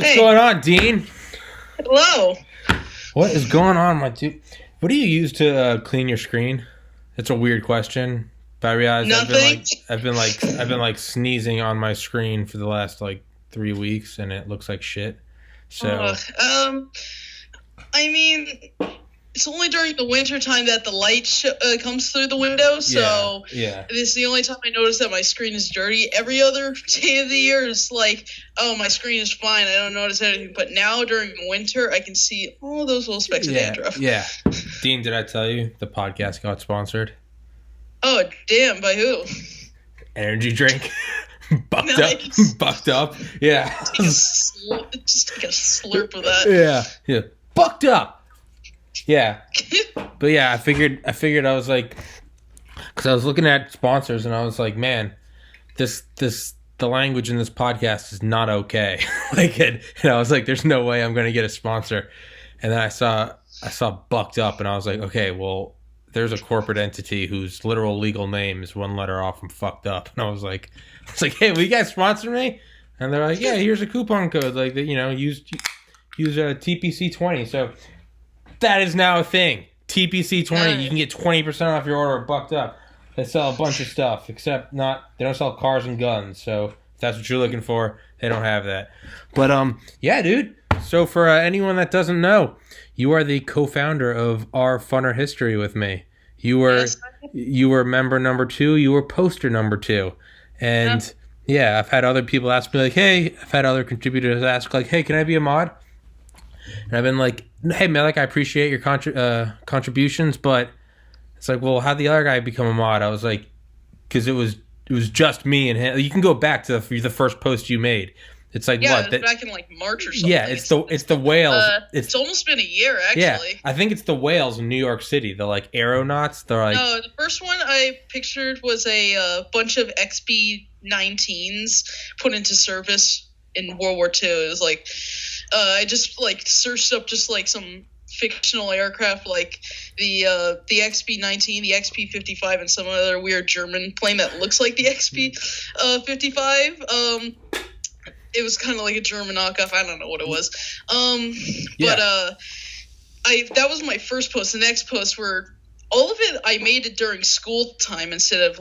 What's going on, Dean? Hello. What is going on, my dude? What do you use to clean your screen? It's a weird question, but I realized Nothing. I've been sneezing on my screen for the last 3 weeks, and it looks like shit. So, I mean, it's only during the winter time that the light comes through the window, so yeah. this is the only time I notice that my screen is dirty. Every other day of the year is like, oh, my screen is fine, I don't notice anything. But now during winter, I can see all those little specks of dandruff. Yeah. Dean, did I tell you the podcast got sponsored? Oh, damn, by who? Energy drink. Bucked up. Yeah. Just take a slurp of that. Yeah. Bucked up. Yeah. But yeah, I figured I was like, because I was looking at sponsors and I was like, man, the language in this podcast is not okay. And I was like, there's no way I'm going to get a sponsor. And then I saw Bucked Up and I was like, okay, well, there's a corporate entity whose literal legal name is one letter off from fucked up. And I was like, hey, will you guys sponsor me? And they're like, yeah, here's a coupon code. Use TPC20. So that is now a thing. TPC20. You can get 20% off your order of Bucked Up. They sell a bunch of stuff, except they don't sell cars and guns. So if that's what you're looking for, they don't have that. But yeah, dude. So for anyone that doesn't know, you are the co-founder of Our Funner History with me. You were member number 2. You were poster number 2. And yeah, I've had other people ask me I've had other contributors ask hey, can I be a mod? And I've been like, hey, Malik, I appreciate your contributions, but it's like, well, how'd the other guy become a mod? I was like, because it was just me and him. You can go back to the first post you made. It's like it was back in March or something. Yeah, it's the whales. It's almost been a year actually. Yeah, I think it's the whales in New York City. The aeronauts. They're like. No, the first one I pictured was a bunch of XB-19s put into service in World War II. It was like I just searched up just some fictional aircraft like the XB-19, the XP-55, and some other weird German plane that looks like the XP-55. It was kind of like a German knockoff. I don't know what it was. But that was my first post. The next post were all of it. I made it during school time instead of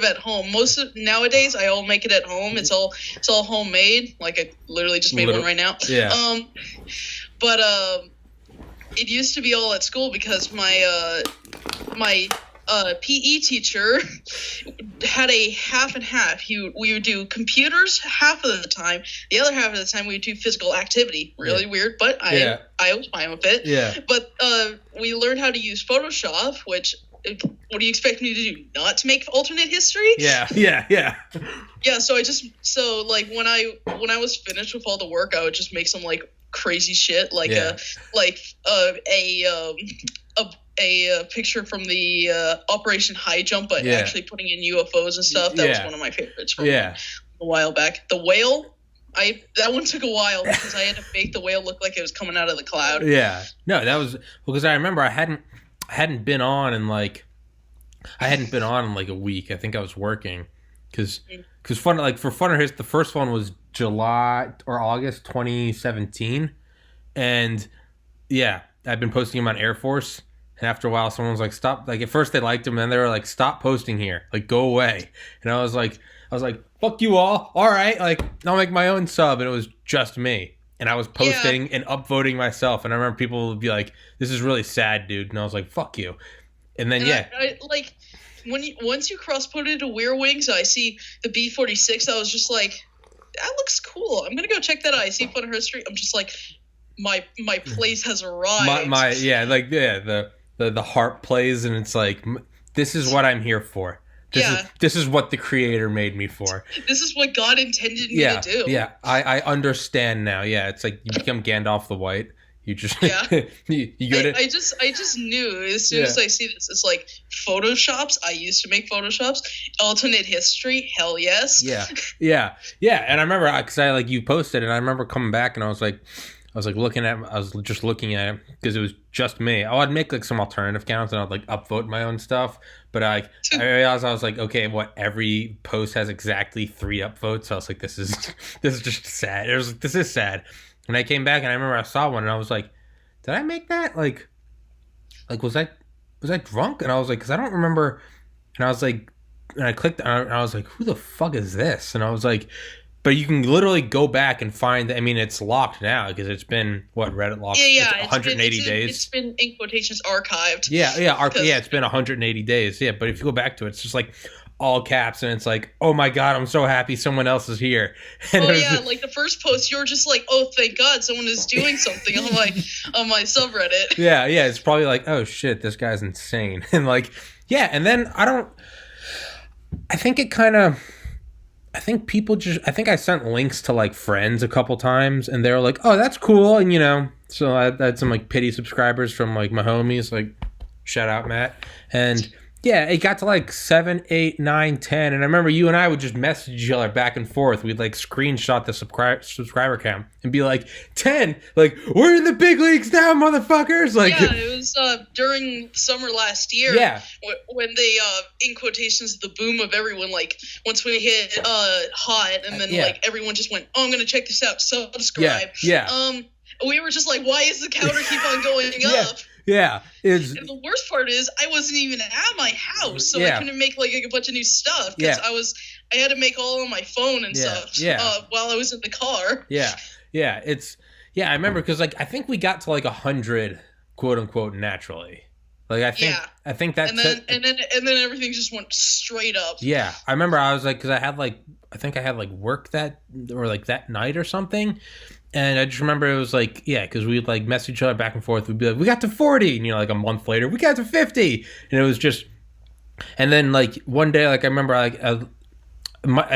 at home. Nowadays I all make it at home. It's all homemade. I literally just made one right now. Yeah. But it used to be all at school because my PE teacher had a half and half. We would do computers half of the time. The other half of the time we would do physical activity. Really weird, but I was fine with it. Yeah. But we learned how to use Photoshop, which what do you expect me to do? Not to make alternate history? Yeah. Yeah. So when I was finished with all the work, I would just make some crazy shit a picture from the Operation High Jump, but actually putting in UFOs and stuff. That was one of my favorites from a while back. The whale, that one took a while because I had to make the whale look like it was coming out of the cloud. Yeah, no, that was because I remember I hadn't been on in a week. I think I was working because for Funner Hits, the first one was July or August 2017, and I've been posting them on Air Force. And after a while, someone was like, stop. At first they liked him, and then they were like, stop posting here. Go away. And I was like, fuck you all. All right. I'll make my own sub. And it was just me. And I was posting and upvoting myself. And I remember people would be like, this is really sad, dude. And I was like, fuck you. And then, once you cross-posted to Weir Wings, I see the B-46. I was just like, that looks cool. I'm going to go check that out. I see Funner History. I'm just like, my place has arrived. The harp plays, and it's like, this is what I'm here for. This is what the creator made me for. This is what God intended me to do. Yeah, I understand now. Yeah, it's like you become Gandalf the White. You just you go to. I just knew as soon as I see this, it's like Photoshops. I used to make Photoshops. Alternate history, hell yes. Yeah. And I remember because you posted, and I remember coming back, and I was like, was like I was just looking at it because it was just me. I'd make like some alternative accounts and I'd like upvote my own stuff. But I realized I was like, okay, what, every post has exactly 3 upvotes. So I was like, this is just sad. This is sad. And I came back and I remember I saw one and I was like, did I make that? Like was I drunk? And I was like, because I don't remember. And I was like, and I clicked and I was like, who the fuck is this? And I was like, but you can literally go back and find. I mean, it's locked now because it's been Reddit locked. Yeah, 180 days. It's been in quotations archived. Yeah, it's been 180 days. Yeah, but if you go back to it, it's just like all caps, and it's like, oh my god, I'm so happy someone else is here. And like the first post, you were just like, oh, thank God, someone is doing something on my subreddit. Yeah, it's probably like, oh shit, this guy's insane, and like, yeah, and then I think I sent links to like friends a couple times and they were like, oh, that's cool. And so I had some like pity subscribers from like my homies, like shout out Matt. And yeah, it got to like 7, 8, 9, 10. And I remember you and I would just message each other back and forth. We'd like screenshot the subscriber count and be like, 10, like, we're in the big leagues now, motherfuckers. Like, yeah, it was during summer last year. Yeah. When they, in quotations, the boom of everyone, like, once we hit hot and then like everyone just went, oh, I'm going to check this out, subscribe. Yeah. We were just like, why is the counter keep on going up? Yeah. And the worst part is I wasn't even at my house, so I couldn't make like a bunch of new stuff because I had to make all on my phone and stuff while I was in the car. I remember because like I think we got to like 100 quote unquote naturally. Like I think that and then everything just went straight up. Yeah, I remember I was like, because I had like work that night or something. And I just remember it was like, because we'd like mess each other back and forth. We'd be like, we got to 40. And like a month later, we got to 50. And it was just, and then like one day, like I remember like, I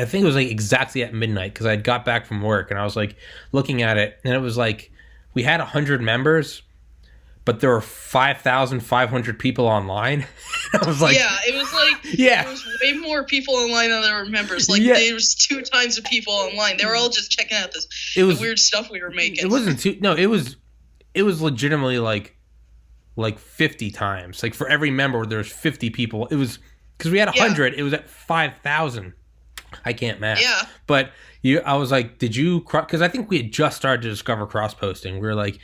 think it was like exactly at midnight because I had got back from work and I was like looking at it and it was like, we had 100 members, but there were 5,500 people online. I was like, it was like, there was way more people online than there were members. Like there was 2 times of people online. They were all just checking out the weird stuff we were making. It wasn't it was legitimately like 50 times. Like for every member, there was 50 people. It was because we had 100. It was at 5,000. I can't math. Yeah. But I was like, did you? Because I think we had just started to discover cross posting. We were like,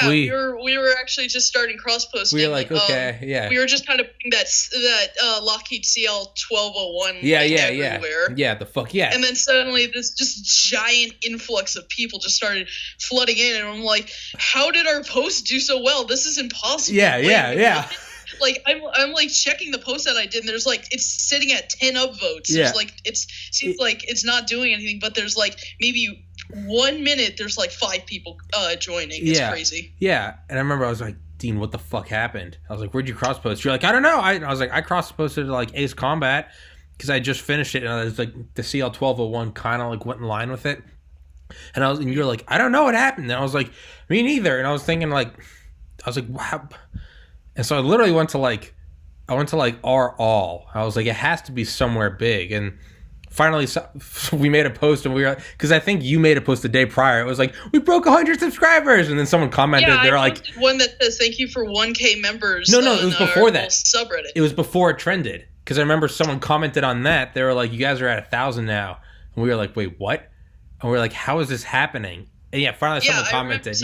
we were actually just starting cross posting. We were like, okay, we were just kind of putting that Lockheed CL 1201. Everywhere. Yeah, the fuck yeah. And then suddenly this just giant influx of people just started flooding in, and I'm like, how did our post do so well? This is impossible. Yeah. Like I'm like checking the post that I did and there's like it's sitting at 10 upvotes. There's like seems like it's not doing anything, but there's like maybe 1 minute there's like 5 people joining. It's crazy. Yeah. And I remember I was like, Dean, what the fuck happened? I was like, where'd you cross post? You're like, I don't know. I was like, I cross posted to like Ace Combat because I just finished it and I was like the CL 1201 kind of like went in line with it. And you're like, I don't know what happened. And I was like, me neither. And I was thinking like, wow. And so I literally went to like our all. I was like, it has to be somewhere big. And finally, we made a post, and we were because I think you made a post the day prior. It was like we broke 100 subscribers, and then someone commented. Yeah, they're like one that says thank you for 1K members. No, it was before that subreddit. It was before it trended because I remember someone commented on that. They were like, you guys are at 1,000 now, and we were like, wait, what? And we were like, how is this happening? And finally someone commented.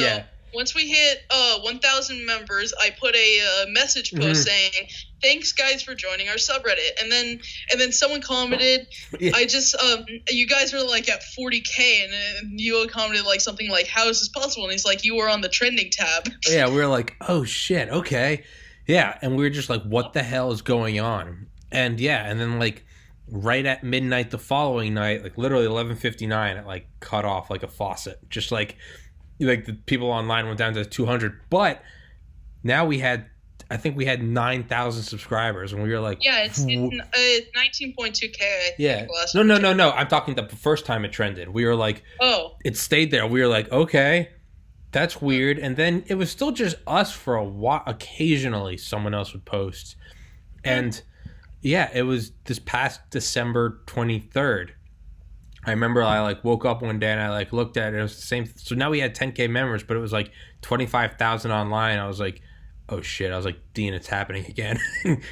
Once we hit 1,000 members, I put a message post saying, "Thanks, guys, for joining our subreddit." And then someone commented, "I just you guys are like at 40K," and you commented like something like, "How is this possible?" And he's like, "You were on the trending tab." Yeah, we were like, "Oh shit, okay." Yeah, and we were just like, "What the hell is going on?" And and then like right at midnight the following night, like literally 11:59, it like cut off like a faucet, just like the people online went down to 200, but now I think we had 9,000 subscribers, and we were like, it's 19.2K. No. I'm talking the first time it trended. We were like, it stayed there. We were like, okay, that's weird. And then it was still just us for a while. Occasionally, someone else would post, and it was this past December 23rd. I remember I like woke up one day and I like looked at it. It was the same. So now we had 10K members, but it was like 25,000 online. I was like, oh shit. I was like, Dean, it's happening again.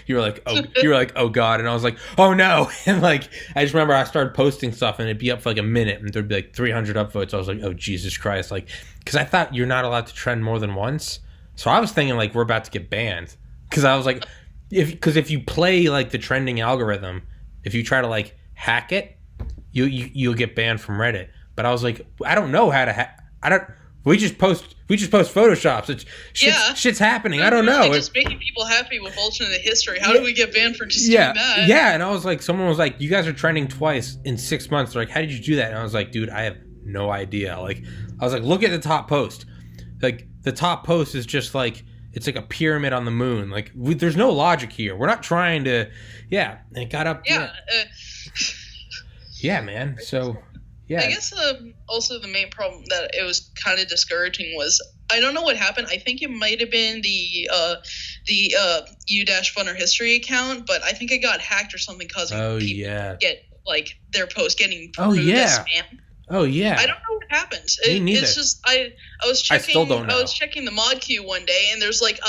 You were like, oh god. And I was like, oh no. And like, I just remember I started posting stuff and it'd be up for like a minute and there'd be like 300 upvotes. I was like, oh Jesus Christ. Like, because I thought you're not allowed to trend more than once. So I was thinking like we're about to get banned. Because I was like, if you play like the trending algorithm, if you try to like hack it, you'll get banned from Reddit. But I was like, I don't know how to I don't. We just post photoshops. Shit's happening. I don't know. Really just making people happy with alternate history. How do we get banned for just doing that? Yeah, and I was like, someone was like, you guys are trending twice in 6 months. They're like, how did you do that? And I was like, dude, I have no idea. Like, I was like, look at the top post. Like, the top post is just like, it's like a pyramid on the moon. Like, there's no logic here. We're not trying to. Yeah, and it got up. Yeah, man. So, yeah. I guess also the main problem that it was kind of discouraging was I don't know what happened. I think it might have been the U-Funner History account, but I think it got hacked or something causing people get like their post getting removed as spam. Oh yeah. I don't know what happened. Me neither. It's just I was checking. I still don't know. I was checking the mod queue one day, and there's like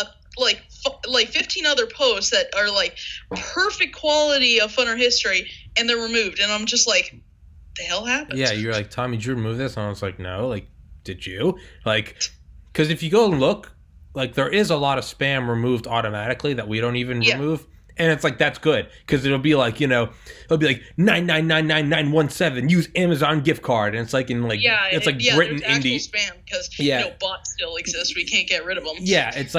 15 other posts that are like perfect quality of Funner History, and they're removed, and I'm just like, the hell happened? Yeah, you're like, Tommy, did you remove this? And I was like, no. Like, did you? Like, because if you go and look, like, there is a lot of spam removed automatically that we don't even remove. And it's like, that's good. Because it'll be like, it'll be like 9999917, use Amazon gift card. And it's like in like, it's like written indie spam because, bots still exist. We can't get rid of them. Yeah, it's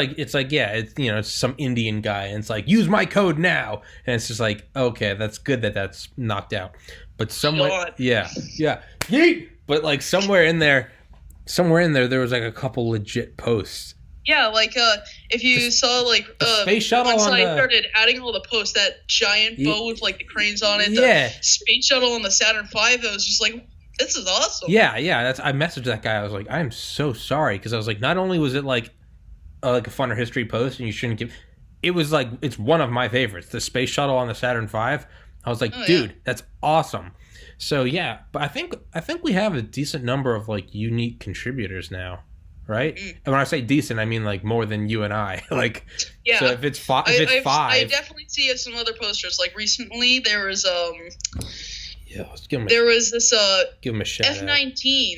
some Indian guy. And it's like, use my code now. And it's just like, okay, that's good that that's knocked out. But somewhere, yeet! But like somewhere in there, there was like a couple legit posts. Yeah, like if you saw like space shuttle once I started adding all the posts, that giant boat with like the cranes on it, the space shuttle on the Saturn V, I was just like, this is awesome. Yeah. I messaged that guy. I was like, I am so sorry, because I was like, not only was it like a Funner History post, and you shouldn't give. It was like, it's one of my favorites, the space shuttle on the Saturn V. I was like, dude, that's awesome. So yeah, but I think we have a decent number of like unique contributors now. Right? And when I say decent, I mean like more than you and I. Like, so if it's five, I definitely see some other posters. Like recently, there was let's give him there was this give him a shout F-19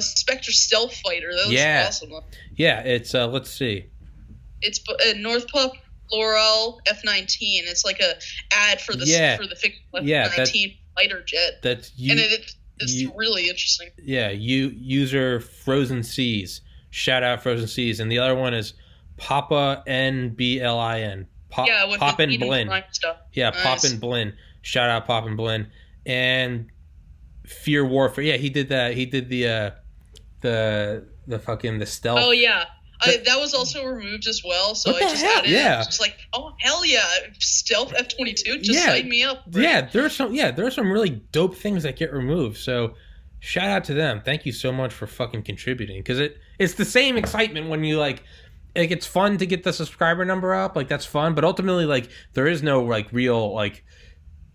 Spectre stealth fighter. That was awesome. Yeah, it's let's see. It's North Pup Laurel F-19. It's like a ad for the fictional F-19 fighter jet. That's and it's really interesting. Yeah, user Frozen Seas. Shout out Frozen Seas. And the other one is Papa NBLIN. Pop and Blin. Yeah, nice. Pop and Blin. Shout out Pop and Blin. And Fear Warfare. Yeah, he did that. He did the fucking the stealth. Oh yeah. That was also removed as well, so I just added it. It's just like, oh hell yeah, stealth F-22, just sign me up. Bro. Yeah, there are some really dope things that get removed. So shout out to them. Thank you so much for fucking contributing, because it's the same excitement when you like it's fun to get the subscriber number up, like that's fun, but ultimately like there is no like real like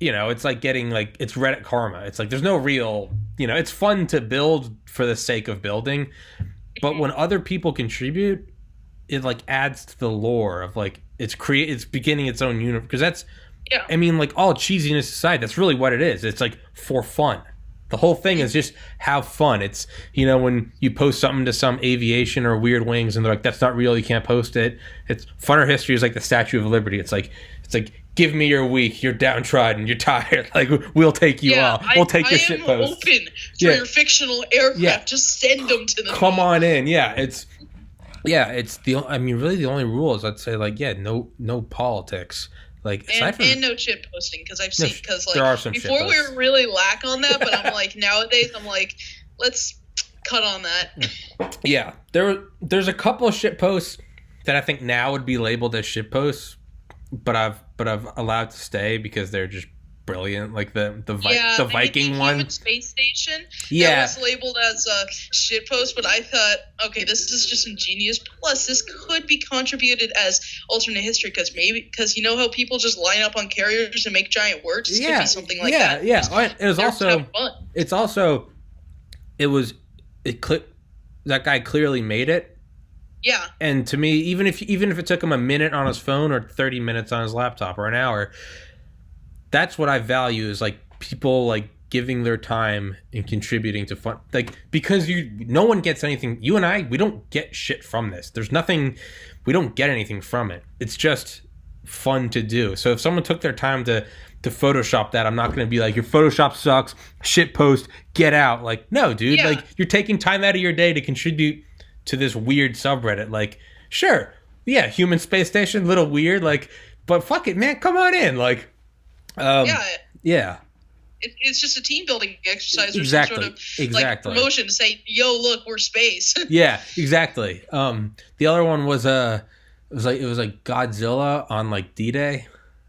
it's like getting like it's Reddit karma. It's like there's no real it's fun to build for the sake of building. But when other people contribute, it like adds to the lore of like it's beginning its own universe, because that's I mean, like all cheesiness aside, that's really what it is. It's like for fun. The whole thing is just have fun. It's when you post something to some aviation or Weird Wings and they're like, that's not real, you can't post it. It's Funner History is like the Statue of Liberty. It's like give me your week, you're downtrodden, you're tired. Like we'll take you off. We'll take your shit post. I am open for your fictional aircraft. Yeah. Just send them to them. Come on in. It's really the only rule is I'd say like no politics. Like and no shit posting, because I've seen there are some before we were really lack on that, but I'm like nowadays I'm like let's cut on that. Yeah, there's a couple of shit posts that I think now would be labeled as shit posts, but I've allowed to stay because they're just brilliant. Like the the Viking one. Human space station. Yeah, that was labeled as a shitpost, but I thought, okay, this is just ingenious. Plus, this could be contributed as alternate history because you know how people just line up on carriers and make giant words. This could be something like that. Yeah. It was also. It's also. That guy clearly made it. Yeah. And to me, even if it took him a minute on his phone or 30 minutes on his laptop or an hour, that's what I value is like people like giving their time and contributing to fun. Like, because no one gets anything. You and I, we don't get shit from this. There's nothing, we don't get anything from it. It's just fun to do. So if someone took their time to Photoshop that, I'm not going to be like, your Photoshop sucks, shit post, get out. Like, no, dude, like you're taking time out of your day to contribute to this weird subreddit. Like, sure, yeah, human space station, little weird, like, but fuck it, man, come on in. Like, yeah. It's just a team building exercise or exactly. some sort of like promotion to say, yo, look, we're space. Yeah, exactly. The other one was it was like Godzilla on like D-Day.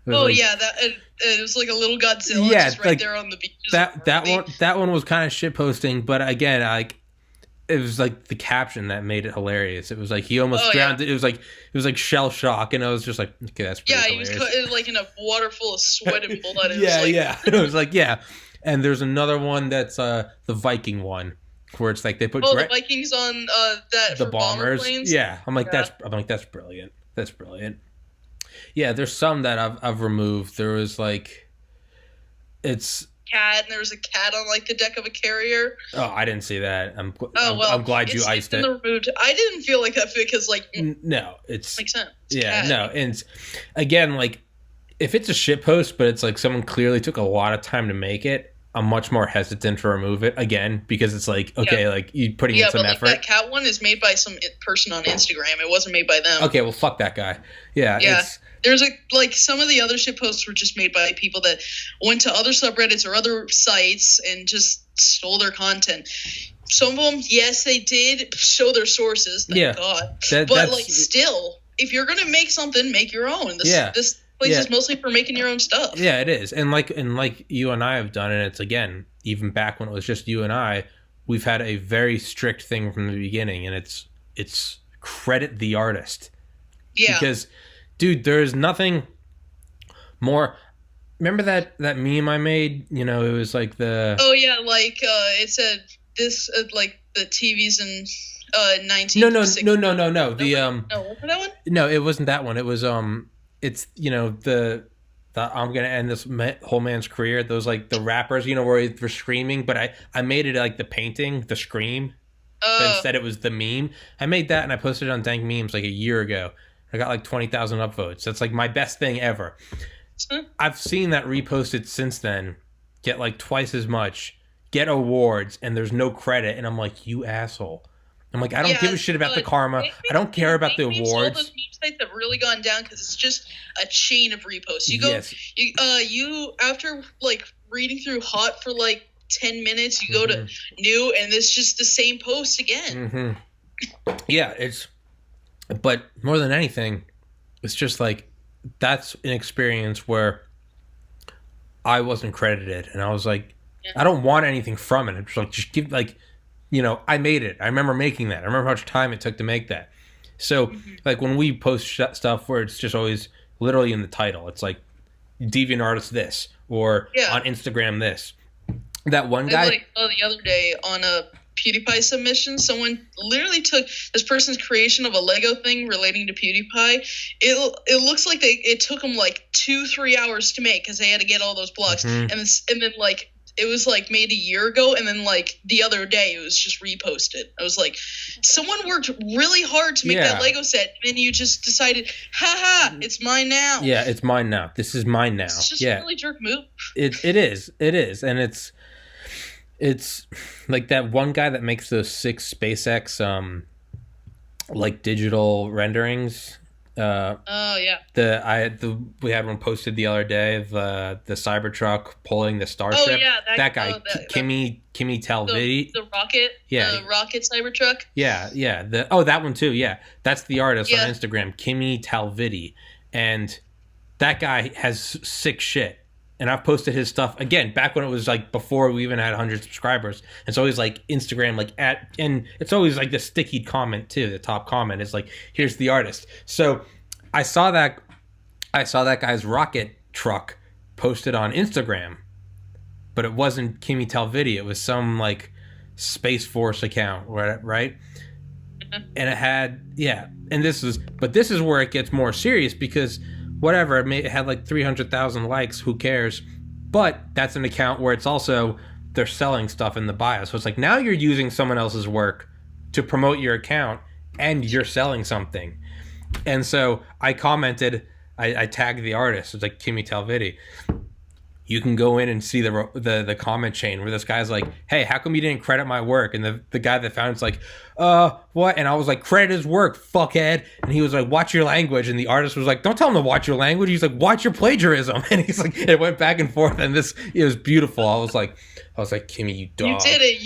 It was like a little Godzilla just right there on the beach. That one was kind of shit posting, but again, like it was like the caption that made it hilarious. It was like he almost drowned. Yeah. It was like shell shock, and I was just like, okay, that's pretty hilarious. He was like in a water full of sweat and blood. It was like, yeah. And there's another one that's the Viking one, where it's like they put the Vikings on the bombers. Planes? Yeah, I'm like that's brilliant. That's brilliant. Yeah, there's some that I've removed. There was like, it's cat, and there was a cat on like the deck of a carrier. Oh, I didn't see that. I'm glad you iced it. Removed. I didn't feel like that because like no, it's makes sense. No, and again, like if it's a shit post, but it's like someone clearly took a lot of time to make it, I'm much more hesitant to remove it again because it's like, okay, like you putting in some effort. That cat one is made by some person on Instagram. It wasn't made by them. Okay, well, fuck that guy. Yeah. There's some of the other shit posts were just made by people that went to other subreddits or other sites and just stole their content. Some of them, yes, they did show their sources. Thank God. But like, still, if you're gonna make something, make your own. This place is mostly for making your own stuff. Yeah, it is. And like you and I have done, and it's again, even back when it was just you and I, we've had a very strict thing from the beginning, and it's credit the artist. Yeah. Because, dude, there's nothing more. Remember that meme I made? You know, it was like the. Oh yeah, like it said this like the TVs in 19. No. The wasn't that one? No, it wasn't that one. It was it's, you know, the I'm gonna end this whole man's career. Those like the rappers, you know, where they're screaming, but I made it like the painting, the scream. But instead it was the meme. I made that and I posted it on Dank Memes like a year ago. I got like 20,000 upvotes. That's like my best thing ever. I've seen that reposted since then get like twice as much, get awards, and there's no credit. And I'm like, you asshole. I'm like, I don't give a shit about the karma. I don't care about the awards. All those meme sites have really gone down because it's just a chain of reposts. You go, you after like reading through Hot for like 10 minutes, you go to New, and it's just the same post again. Yeah, but more than anything, it's just like that's an experience where I wasn't credited, and I was like, I don't want anything from it. It's like, just give, like, you know, I made it. I remember making that. I remember how much time it took to make that. So, like, when we post stuff where it's just always literally in the title, it's like DeviantArtist this, or on Instagram this. That one guy. Like, the other day on a PewDiePie submission, someone literally took this person's creation of a Lego thing relating to PewDiePie. It looks like it took them like 2-3 hours to make because they had to get all those blocks, and then like it was like made a year ago, and then like the other day it was just reposted. I was like, someone worked really hard to make that Lego set, and then you just decided, haha, it's mine now. Yeah, it's mine now. This is mine now. It's just a really jerk move. It is, and it's like that one guy that makes those 6 SpaceX like digital renderings. We had one posted the other day of the Cybertruck pulling the Starship. Oh yeah, that guy, Kimmy Talvidi. The rocket. Yeah, the rocket Cybertruck. Yeah. That one too. Yeah, that's the artist on Instagram, Kimmy Talvidi, and that guy has sick shit. and I've posted his stuff again back when it was like before we even had 100 subscribers. It's always like Instagram, like and it's always like the sticky comment too. The top comment is like, "Here's the artist." So I saw that guy's rocket truck posted on Instagram, but it wasn't Kimmy Talvidi. It was some like Space Force account, right? And it had and this is where it gets more serious because. Whatever, it had like 300,000 likes, who cares? But that's an account where it's also, they're selling stuff in the bio. So it's like, now you're using someone else's work to promote your account and you're selling something. And so I commented, I tagged the artist, it's like Kimmy Talvidi. You can go in and see the comment chain where this guy's like, "Hey, how come you didn't credit my work?" And the guy that found it's like, what? And I was like, "Credit his work, fuckhead." And he was like, "Watch your language." And the artist was like, "Don't tell him to watch your language." He's like, "Watch your plagiarism." And he's like, it went back and forth, and it was beautiful. I was like, "Kimmy, you dog. You did it.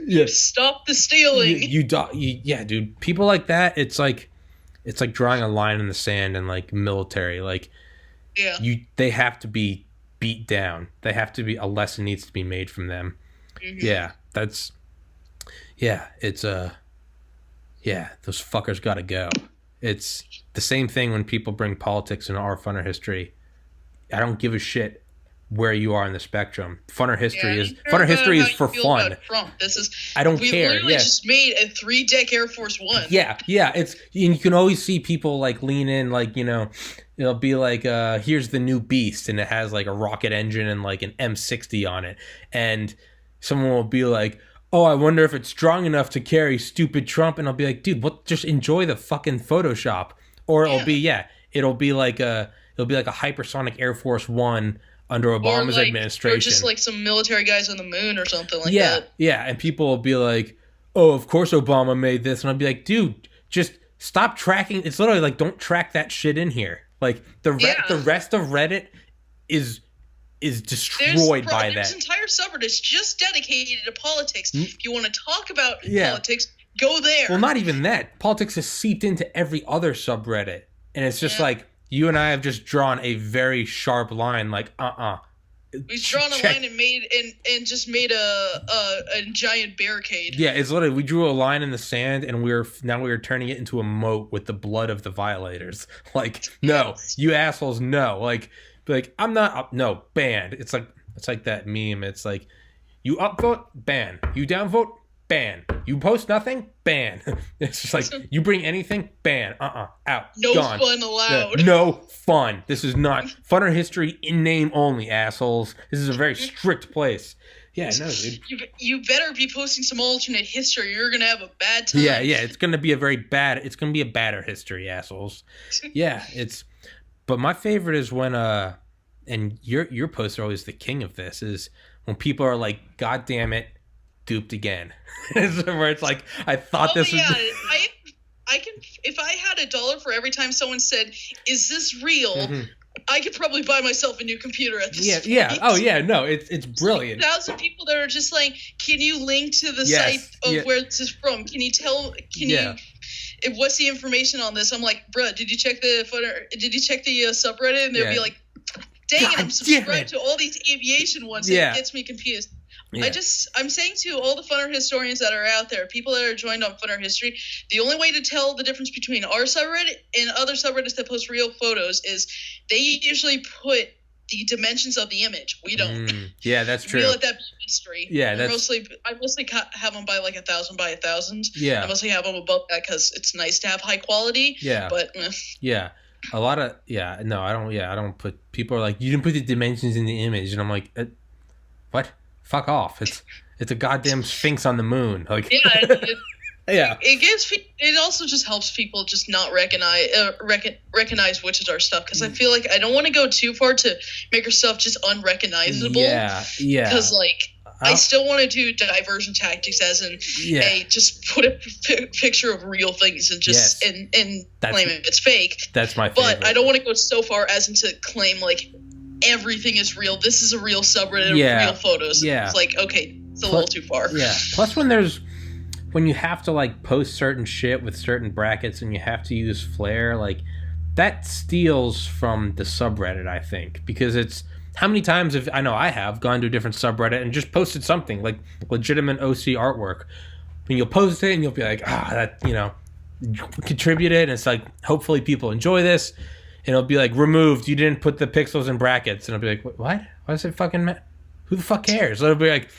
You stopped the stealing. You dog. Yeah, dude. People like that, it's like drawing a line in the sand and like military. Like, they have to be beat down. They have to be, a lesson needs to be made from them. Mm-hmm. Those fuckers gotta go. It's the same thing when people bring politics into our funner history. I don't give a shit where you are in the spectrum. Funner history is for fun. I don't care. We literally just made a 3-deck Air Force One. Yeah. It's, you can always see people like lean in, like, you know, it'll be like, here's the new beast, and it has like a rocket engine and like an M60 on it, and someone will be like, "Oh, I wonder if it's strong enough to carry stupid Trump," and I'll be like, "Dude, what? Just enjoy the fucking Photoshop." Or it'll be like a hypersonic Air Force One under Obama's administration, or just like some military guys on the moon or something like that. Yeah, and people will be like, "Oh, of course Obama made this," and I'll be like, "Dude, just stop tracking." It's literally like, don't track that shit in here. Like the rest of Reddit is destroyed by that. There's entire subreddits just dedicated to politics. If you want to talk about politics, go there. Well, not even that. Politics has seeped into every other subreddit, and it's just like, you and I have just drawn a very sharp line. Like, we've drawn a line and just made a giant barricade. Yeah, it's literally, we drew a line in the sand, and we're turning it into a moat with the blood of the violators. Like, no, you assholes, no. Like, I'm not no, banned. It's like that meme. It's like, you upvote, ban. You downvote, ban. You post nothing, ban. It's just like, you bring anything, ban. Out. No gone. Fun allowed. Yeah, no fun. This is not funner history in name only, assholes. This is a very strict place. Yeah, no, dude. You better be posting some alternate history. You're gonna have a bad time. Yeah. It's gonna be it's gonna be a badder history, assholes. Yeah, but my favorite is when and your posts are always the king of this, is when people are like, "God damn it, duped again." Where it's like, I thought this was. I can, if I had $1 for every time someone said, "Is this real?" Mm-hmm. I could probably buy myself a new computer at this point. Yeah. Oh yeah, no, it's brilliant. 1,000 people that are just like, "Can you link to the site of where this is from? Can you what's the information on this?" I'm like, "Bruh, did you check the subreddit?" And they'll be like, "Dang it, I'm subscribed to all these aviation ones." And it gets me confused. Yeah. I'm saying to all the funner historians that are out there, people that are joined on Funner History, the only way to tell the difference between our subreddit and other subreddits that post real photos is they usually put the dimensions of the image. We don't. Yeah, that's true. We let that be mystery. Yeah, I mostly have them by like 1,000 by 1,000. Yeah, I mostly have them above that because it's nice to have high quality. Yeah, but yeah. A lot of I don't put. People are like, "You didn't put the dimensions in the image," and I'm like, "What? Fuck off! It's a goddamn sphinx on the moon." Like, it also just helps people just not recognize which is our stuff, because I feel like I don't want to go too far to make our stuff just unrecognizable. Yeah. Because like, I still want to do diversion tactics, as in, hey, just put a picture of real things and just and claim it's fake. That's my favorite. But I don't want to go so far as to claim like everything is real. This is a real subreddit of real photos. Yeah. It's like, okay, it's a little too far. Yeah. Plus, when you have to like post certain shit with certain brackets and you have to use flair, like that steals from the subreddit, I think, because it's how many times have I know I have gone to a different subreddit and just posted something like legitimate OC artwork, and you'll post it and you'll be like, that, you know, contributed, and it's like, hopefully people enjoy this, and it'll be like, removed, you didn't put the pixels in brackets, and I'll be like, what? Why does it fucking who the fuck cares? So it'll be like,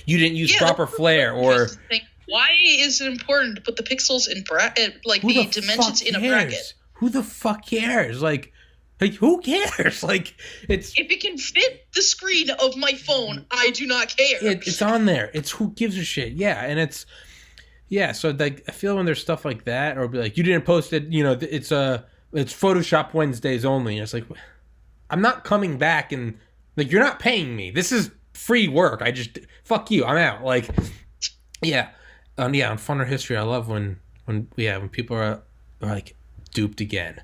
you didn't use proper flare, or why is it important to put the pixels in like the dimensions in a bracket? Who the fuck cares? Like who cares? Like, it's if it can fit the screen of my phone, I do not care. It's on there. It's who gives a shit. Yeah, and it's so like I feel when there's stuff like that, or be like, you didn't post it. You know, it's Photoshop Wednesdays only. And it's like, I'm not coming back, and like, you're not paying me. This is free work. I just fuck you. I'm out. Like, yeah, on Funner History, I love when people are like duped again.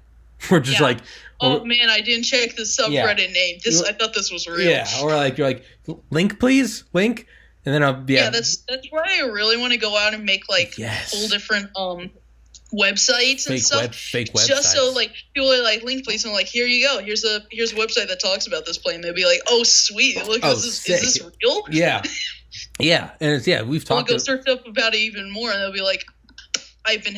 We're just like, oh man, I didn't check the subreddit name. I thought this was real. Yeah, or like, you're like, link please, link, and then that's why I really want to go out and make like whole different websites and stuff, fake websites, just so like people are like, link please, and I'm like, here you go, here's a website that talks about this plane. They'll be like, oh sweet, look, is this real? Yeah, yeah, and it's we've talked. We'll go search up about it even more, and they'll be like, I've been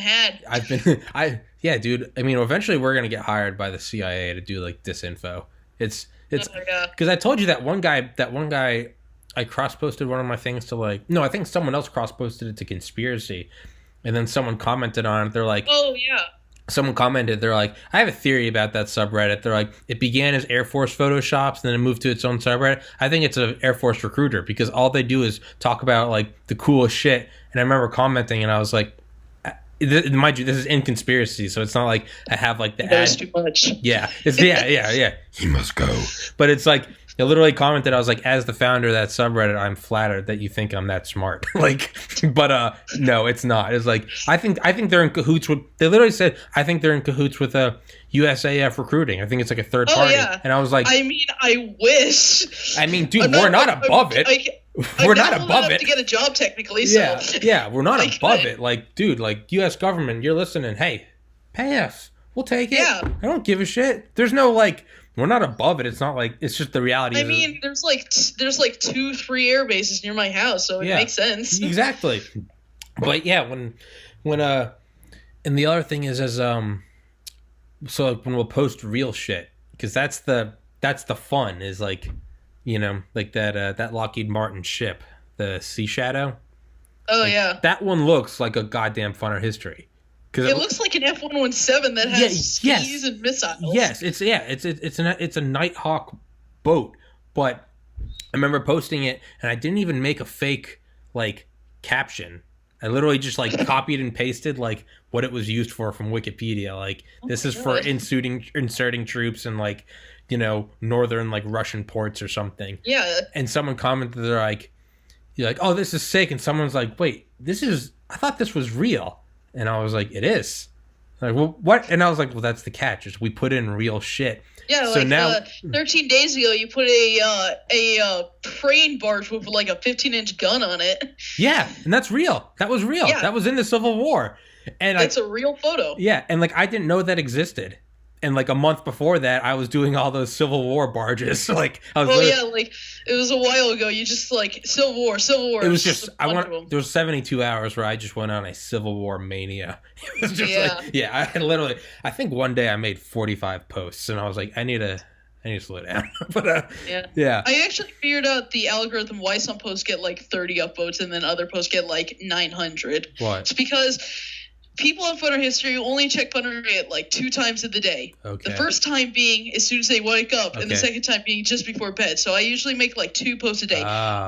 yeah, dude. I mean, eventually we're gonna get hired by the CIA to do like disinfo. It's because I told you that one guy, I cross-posted one of my things to like, no, I think someone else cross-posted it to conspiracy, and then someone commented on it. They're like, oh yeah. Someone commented, they're like, I have a theory about that subreddit. They're like, it began as Air Force Photoshops, and then it moved to its own subreddit. I think it's an Air Force recruiter, because all they do is talk about like the coolest shit. And I remember commenting, and I was like, mind you, this is in conspiracy, so it's not like I have like the ad. Too much. Yeah, it's yeah. He must go. But it's like, I literally commented, I was like, as the founder of that subreddit, I'm flattered that you think I'm that smart. Like, but no, it's not. It's like, I think they're in cahoots with. They literally said, I think they're in cahoots with USAF recruiting. I think it's like a third party. Yeah. And I was like, I mean, I wish. I mean, dude, we're not above it. We're not above it to get a job technically. So. Yeah, we're not above it. Like, dude, like U.S. government, you're listening. Hey, pay us. We'll take it. Yeah. I don't give a shit. There's no like, we're not above it. It's not like, it's just the reality. I mean, there's like 2-3 air bases near my house, so it makes sense. Exactly. But yeah, when and the other thing is so like when we'll post real shit, because that's the fun, is like, you know, like that Lockheed Martin ship, the Sea Shadow. Oh like, yeah. That one looks like a goddamn Funner History. It looks like an F-117 that has skis and missiles. Yes, it's a Nighthawk boat. But I remember posting it, and I didn't even make a fake like caption. I literally just like copied and pasted like what it was used for from Wikipedia. Like, this is for inserting troops in like, you know, northern like Russian ports or something. Yeah. And someone commented, they're like, you're like, oh, this is sick. And someone's like, wait, I thought this was real. And I was like, it is. Like, well, what? And I was like, well, that's the catch, is we put in real shit. Yeah, so like now, 13 days ago, you put a crane barge with like a 15-inch gun on it. Yeah, and that's real. That was real. Yeah. That was in the Civil War. And it's a real photo. Yeah, and like I didn't know that existed. And like a month before that, I was doing all those Civil War barges. Like I was. Oh yeah, like it was a while ago. You just like Civil War. It was just there was 72 hours where I just went on a Civil War mania. It was just I think one day I made 45 posts, and I was like, I need to slow down. But yeah. I actually figured out the algorithm why some posts get like 30 upvotes and then other posts get like 900. What? It's because people on Funner History only check Funner Rate like 2 times of the day. Okay. The first time being as soon as they wake up, and the second time being just before bed. So I usually make like 2 posts a day.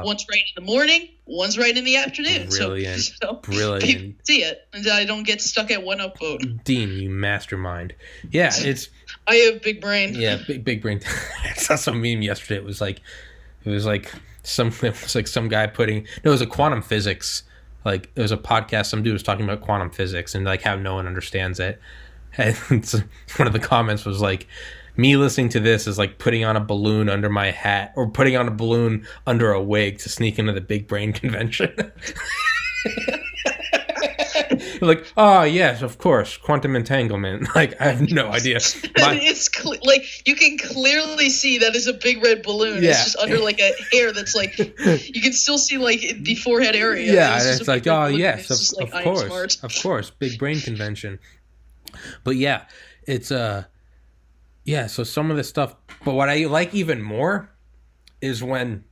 One's right in the morning, one's right in the afternoon. Brilliant. So Brilliant. People see it, and I don't get stuck at one upvote. Dean, you mastermind. Yeah, I have big brain. Yeah, big brain. I saw some meme yesterday. It was like some guy it was a quantum physics. Like, it was a podcast, some dude was talking about quantum physics and like how no one understands it. And one of the comments was like, me listening to this is like putting on a balloon under my hat, or putting on a balloon under a wig to sneak into the big brain convention. Like, oh yes, of course, quantum entanglement. Like, I have no idea. It's like you can clearly see that is a big red balloon. Yeah. It's just under like a hair that's like you can still see like the forehead area. Yeah, it's like, oh yes, of course, big brain convention. But yeah, it's yeah. So some of the stuff, but what I like even more is when.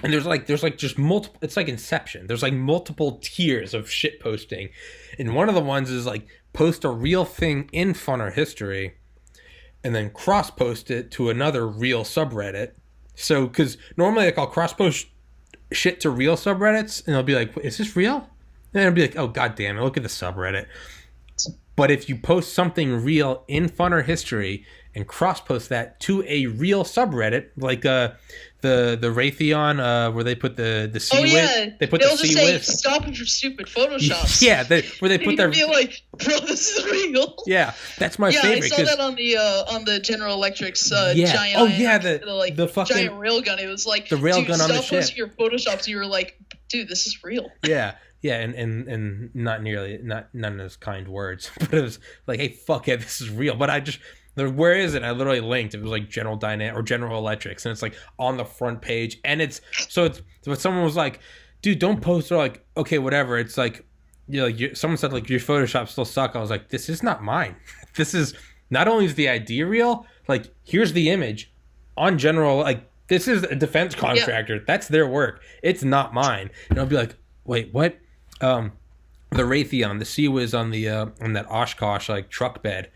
And there's like just multiple. It's like Inception. There's like multiple tiers of shit posting, and one of the ones is like post a real thing in Funner history, and then cross post it to another real subreddit. So because normally like I'll cross post shit to real subreddits, and I'll be like, "Is this real?" And I'll be like, "Oh god damn it! Look at the subreddit." But if you post something real in Funner history and cross post that to a real subreddit, like the Raytheon, where they put the C with, they put they'll the just C say with. Stop with your stupid photoshops. Yeah, where they put their be like, bro, this is real. Yeah, that's my favorite. Yeah, I saw that on the General Electric's giant. Oh yeah, the fucking giant railgun. It was like the railgun on the ship. Stop posting your photoshops. You were like, dude, this is real. Yeah. Yeah, and not none of those kind words, but it was like, hey, fuck it, this is real. But where is it? I literally linked. It was like General Dynamics or General Electrics, and it's like on the front page. And it's but someone was like, dude, don't post. Or like, okay, whatever. It's like, someone said like your Photoshop still suck. I was like, this is not mine. This is not only is the idea real. Like, here's the image on General. Like, this is a defense contractor. Yeah. That's their work. It's not mine. And I'll be like, wait, what? The Raytheon, the Sea-Wiz on that Oshkosh like truck bed.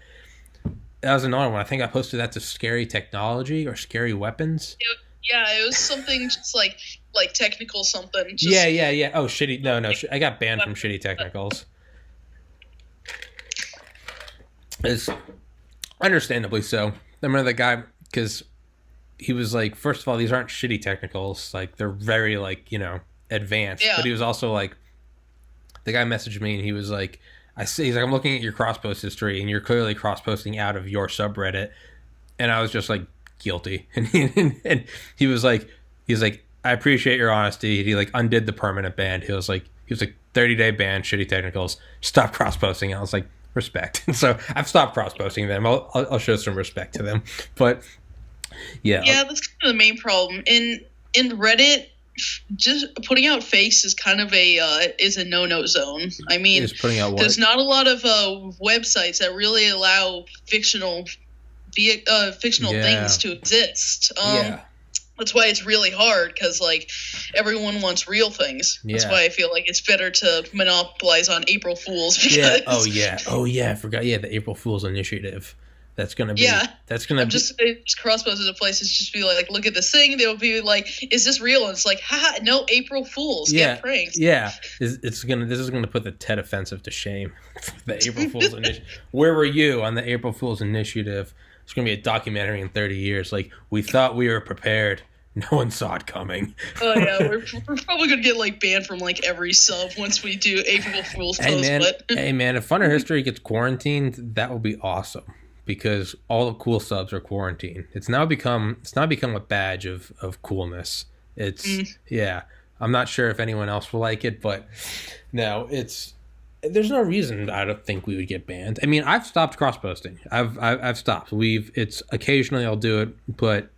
That was another one. I think I posted that to Scary Technology or Scary Weapons. Yeah, it was something just like technical something. Just Yeah. Oh, shitty. No. I got banned from Shitty Technicals. It's understandably so. I remember the guy because he was like, first of all, these aren't Shitty Technicals. Like, they're very like, advanced. Yeah. But he was also like, the guy messaged me and he was like, he's like, I'm looking at your cross post history and you're clearly cross posting out of your subreddit. And I was just like, guilty. And he was like, I appreciate your honesty. He like undid the permanent ban. He was like 30-day ban, Shitty Technicals. Stop cross posting. I was like, respect. And so I've stopped cross posting them. I'll show some respect to them. But yeah. Yeah, that's kind of the main problem. In Reddit, just putting out fakes is kind of is a no-no zone. I mean, there's not a lot of websites that really allow fictional things to exist. That's why it's really hard because like everyone wants real things. Yeah. That's why I feel like it's better to monopolize on April Fools. Because... Oh yeah. I forgot. Yeah, the April Fools initiative. That's gonna be. Yeah. That's gonna. Just cross-posted to places. Just be like, look at this thing. They'll be like, is this real? And it's like, haha, no, April Fools. Get pranked. Yeah. This is gonna put the TED offensive to shame. The April Fools initiative. Where were you on the April Fools initiative? It's gonna be a documentary in 30 years. Like, we thought we were prepared. No one saw it coming. Oh yeah, we're probably gonna get like banned from like every sub once we do April Fools post. Hey man, if Funner History gets quarantined, that will be awesome. Because all the cool subs are quarantined. It's now become a badge of coolness. Yeah. I'm not sure if anyone else will like it, but no, there's no reason I don't think we would get banned. I mean, I've stopped cross posting. I've stopped. It's occasionally I'll do it, but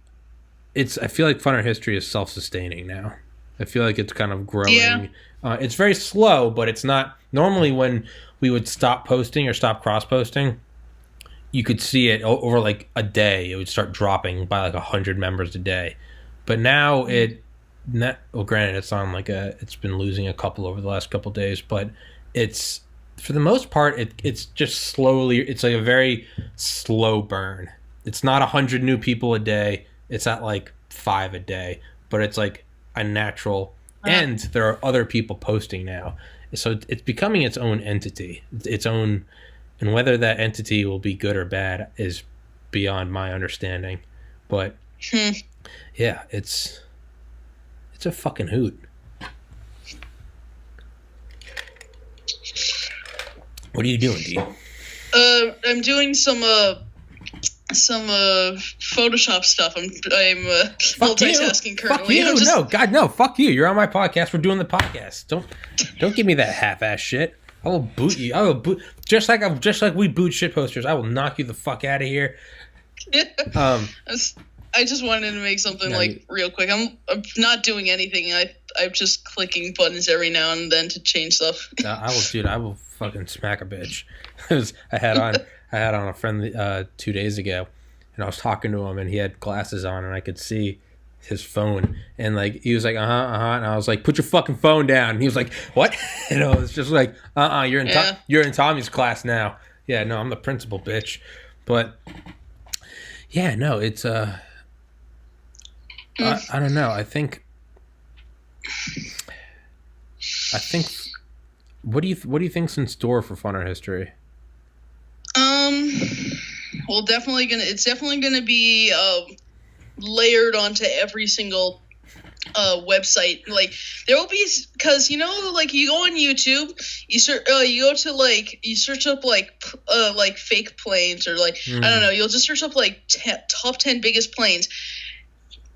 I feel like Funner History is self-sustaining now. I feel like it's kind of growing. Yeah. It's very slow, but it's not normally when we would stop posting or stop cross posting. You could see it over like a day. It would start dropping by like 100 members a day. But now granted, it's on like it's been losing a couple over the last couple of days, but it's for the most part, it's just slowly. It's like a very slow burn. It's not 100 new people a day. It's at like 5 a day, but it's like a natural. And there are other people posting now, so it's becoming its own entity, its own. And whether that entity will be good or bad is beyond my understanding. But yeah, it's a fucking hoot. What are you doing, D? I'm doing some Photoshop stuff. I'm multitasking currently. Fuck you. No, God, no. Fuck you. You're on my podcast. We're doing the podcast. Don't give me that half-ass shit. I will boot you. I will boot just like we boot shit posters. I will knock you the fuck out of here. I just wanted to make something real quick. I'm not doing anything. I'm just clicking buttons every now and then to change stuff. I will fucking smack a bitch. I had on a friend 2 days ago, and I was talking to him, and he had glasses on, and I could see his phone, and like he was like, and I was like, put your fucking phone down, and he was like, what? And I was just like, you're in Tommy's class now. Yeah, no, I'm the principal, bitch. But yeah, no, it's I don't know. I think what do you think's in store for Fun Art History? Well, it's definitely gonna be layered onto every single website. Like there will be, because like you go on YouTube, you search up like fake planes, or like I don't know, you'll just search up like top 10 biggest planes.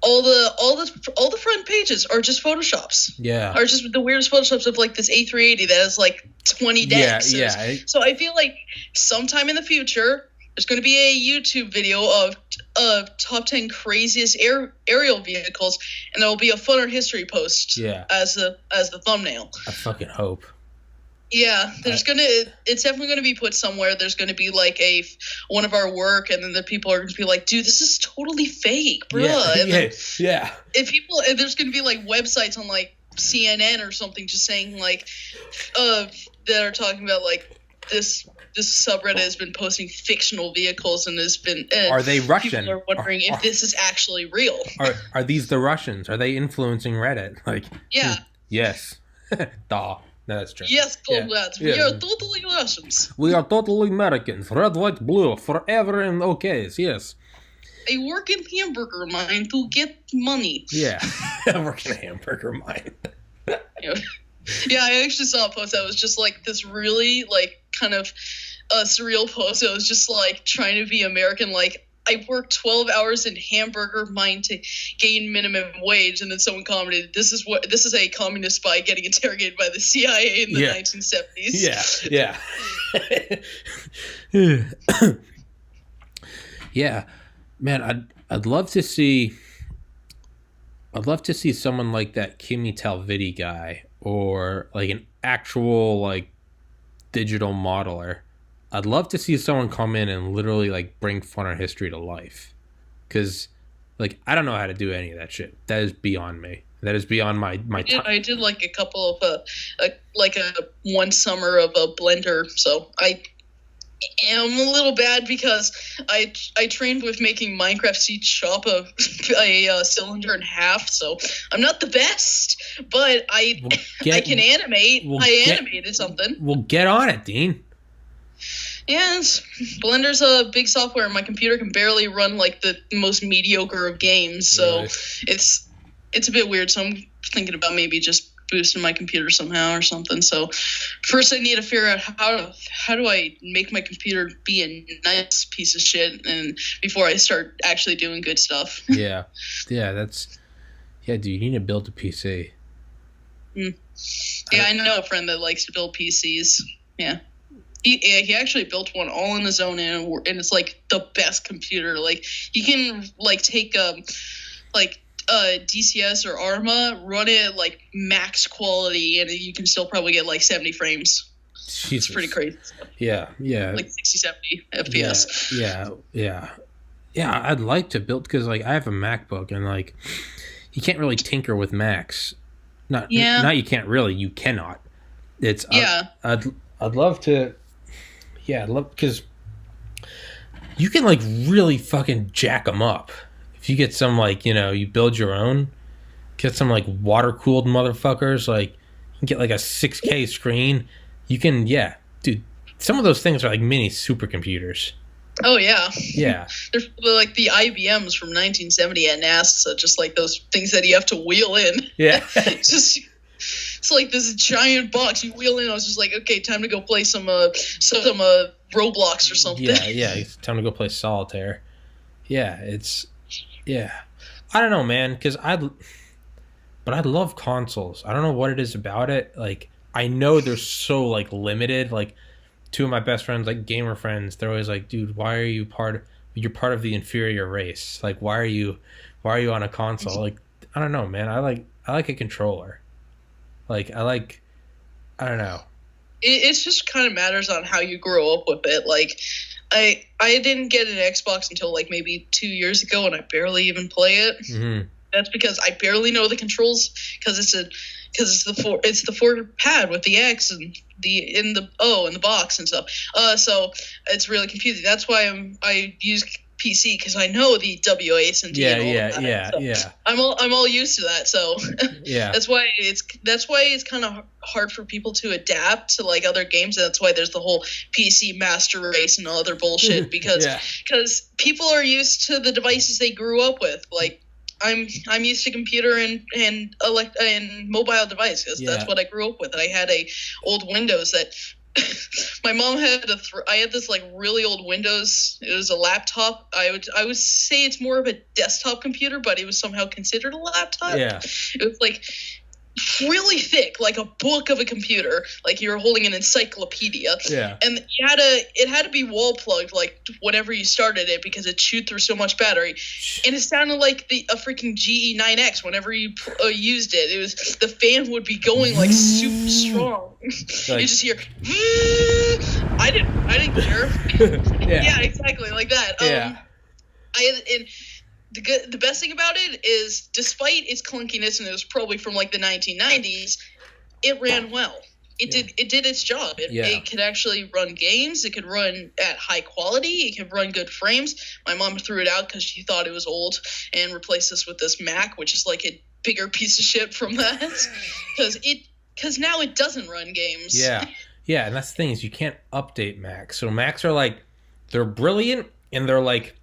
All the front pages are just photoshops. Yeah. Are just the weirdest photoshops of like this A380 that has like 20 decks. Yeah. So I feel like sometime in the future there's going to be a YouTube video of top 10 craziest aerial vehicles, and there will be a Fun Art History post as the thumbnail. I fucking hope. Yeah, it's definitely gonna be put somewhere. There's gonna be like one of our work, and then the people are gonna be like, "Dude, this is totally fake, bruh." Yeah. If there's gonna be like websites on like CNN or something, just saying like, that are talking about like this subreddit has been posting fictional vehicles and has been. Are they Russian? People are wondering if this is actually real. Are these the Russians? Are they influencing Reddit? Like, yeah. Yes. Duh. No, that's true. Yes, lads. We are totally Russians. We are totally Americans. Red, white, blue, forever and okays. Yes. I work in hamburger mine to get money. Yeah. I work in a hamburger mine. Yeah, I actually saw a post that was just like this really like kind of surreal post. It was just like trying to be American, like, I worked 12 hours in hamburger mine to gain minimum wage, and then someone commented, "This is a communist spy getting interrogated by the CIA in the 1970s." Yeah. Yeah, man, I'd love to see someone like that Kimmy Talviti guy, or like an actual like digital modeler. I'd love to see someone come in and literally like bring Fun Art History to life, because like I don't know how to do any of that shit. That is beyond me. That is beyond my time. I did like a couple of one summer of a Blender, so I am a little bad because I trained with making Minecraft seed chop a cylinder in half, so I'm not the best, but I can animate. Animated something. Well, get on it, Dean. Yeah, Blender's a big software, and my computer can barely run like the most mediocre of games, so it's a bit weird. So I'm thinking about maybe just boosting my computer somehow or something. So first I need to figure out how do I make my computer be a nice piece of shit, and before I start actually doing good stuff. Yeah, dude, you need to build a PC. Yeah, I know a friend that likes to build PCs. Yeah. He actually built one all on his own, and it's like the best computer. Like you can like take DCS or Arma, run it at like max quality, and you can still probably get like 70 frames. Jesus. It's pretty crazy. Yeah. Like 60, 70 FPS. Yeah. I'd like to build, because like I have a MacBook, and like you can't really tinker with Macs. Not you can't really. You cannot. It's I'd love to. Yeah, because you can like really fucking jack them up if you get some like you build your own, get some like water cooled motherfuckers, like you can get like a 6K screen. You can dude. Some of those things are like mini supercomputers. Oh yeah. Yeah. They're like the IBMs from 1970 at NASA, just like those things that you have to wheel in. Yeah. It's like this giant box you wheel in. I was just like, okay, time to go play some Roblox or something. Yeah, it's time to go play solitaire. I don't know, man, because I love consoles. I don't know what it is about it. Like I know they're so like limited. Like two of my best friends, like gamer friends, they're always like, dude, why are you you're part of the inferior race. Like why are you on a console? Like I don't know, man. I like a controller. Like I don't know. It just kind of matters on how you grow up with it. Like I didn't get an Xbox until like maybe 2 years ago, and I barely even play it. Mm-hmm. That's because I barely know the controls, because it's the four pad with the X and in the box and stuff. So it's really confusing. That's why I use PC, because I know the WAs and D and all of that. Yeah. I'm all used to that. So yeah, that's why it's kind of hard for people to adapt to like other games. And that's why there's the whole PC master race and all other bullshit, because people are used to the devices they grew up with. Like I'm used to computer and mobile device, because that's what I grew up with. And I had a old Windows that my mom had I had this like really old Windows. It was a laptop. I would say it's more of a desktop computer, but it was somehow considered a laptop. Yeah. It was like really thick, like a book of a computer, like you were holding an encyclopedia. Yeah. And it had to be wall plugged, like whenever you started it, because it chewed through so much battery. And it sounded like a freaking GE9X whenever you used it. It was, the fan would be going like super strong. Like, you just hear I didn't care. Yeah, exactly, like that. The best thing about it is, despite its clunkiness, and it was probably from like the 1990s, it ran well. It did its job. It could actually run games. It could run at high quality. It could run good frames. My mom threw it out because she thought it was old, and replaced us with this Mac, which is like a bigger piece of shit from that. Because now it doesn't run games. Yeah, and that's the thing, is you can't update Macs. So Macs are like, they're brilliant, and they're like,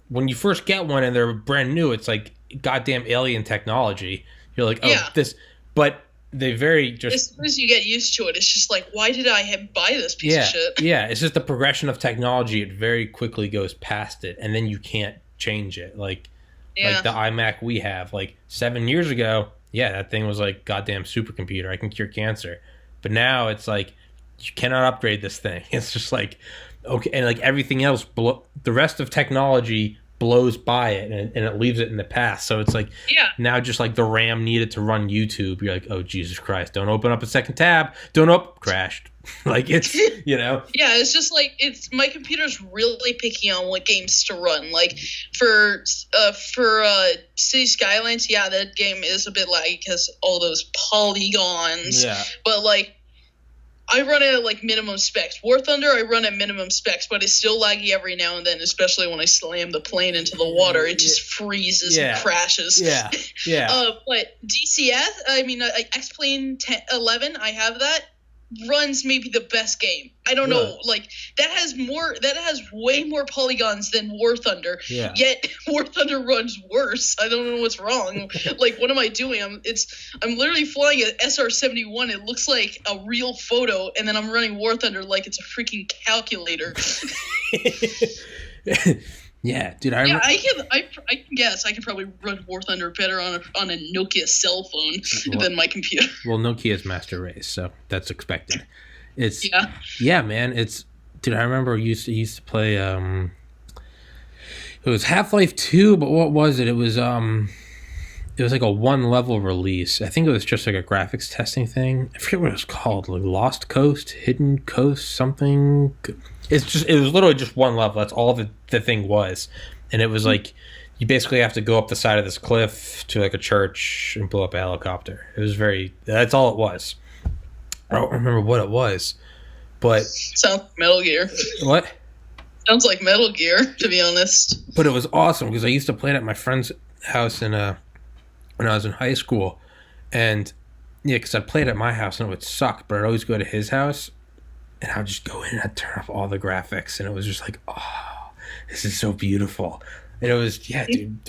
when you first get one and they're brand new, it's like goddamn alien technology. You're like, this, but they as soon as you get used to it, it's just like, why did I buy this piece of shit? Yeah, it's just the progression of technology. It very quickly goes past it, and then you can't change it. Like the iMac we have, like 7 years ago, that thing was like goddamn supercomputer. I can cure cancer. But now it's like, you cannot upgrade this thing. It's just like, okay, and like everything else, the rest of technology blows by it, and it leaves it in the past. So it's like, now just like the RAM needed to run YouTube, you're like, oh Jesus Christ, don't open up a second tab, crashed. Like it's it's just like, my computer's really picky on what games to run. Like for City Skylines, that game is a bit laggy because all those polygons, but like I run it at like minimum specs. War Thunder, I run at minimum specs, but it's still laggy every now and then, especially when I slam the plane into the water. It just freezes and crashes. But DCS, X-Plane 11, I have that, runs maybe the best game. I don't know, like that has way more polygons than War Thunder. Yet War Thunder runs worse. I don't know what's wrong. Like, what am I doing? I'm literally flying an SR-71. It looks like a real photo, and then I'm running War Thunder like it's a freaking calculator. Yeah, dude. I can guess I can probably run War Thunder better on a Nokia cell phone than my computer. Well, Nokia's master race, so that's expected. It's man. It's, dude. I remember used to play. It was Half-Life 2, but what was it? It was like a 1-level release. I think it was just like a graphics testing thing. I forget what it was called, like Lost Coast, Hidden Coast, something. It was literally just 1 level. That's all the thing was. And it was like, you basically have to go up the side of this cliff to like a church and blow up a helicopter. It was that's all it was. I don't remember what it was, but sounds like Metal Gear. What? Sounds like Metal Gear, to be honest. But it was awesome because I used to play it at my friend's house when I was in high school, and because I played at my house and it would suck, but I'd always go to his house. And I would just go in and I'd turn off all the graphics, and it was just like, oh, this is so beautiful. And it was, dude,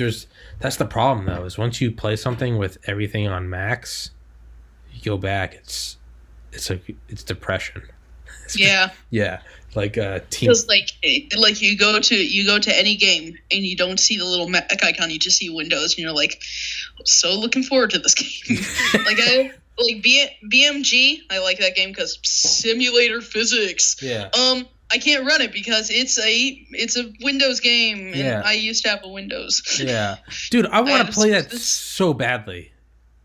that's the problem though, is once you play something with everything on max, you go back, it's depression. Like team. Because like you go to any game and you don't see the little Mac icon, you just see Windows, and you're like, so looking forward to this game. like BMG, I like that game because simulator physics. Yeah. I can't run it because it's a Windows game, and Yeah. I used to have a Windows. Yeah, dude, I want to play that so badly.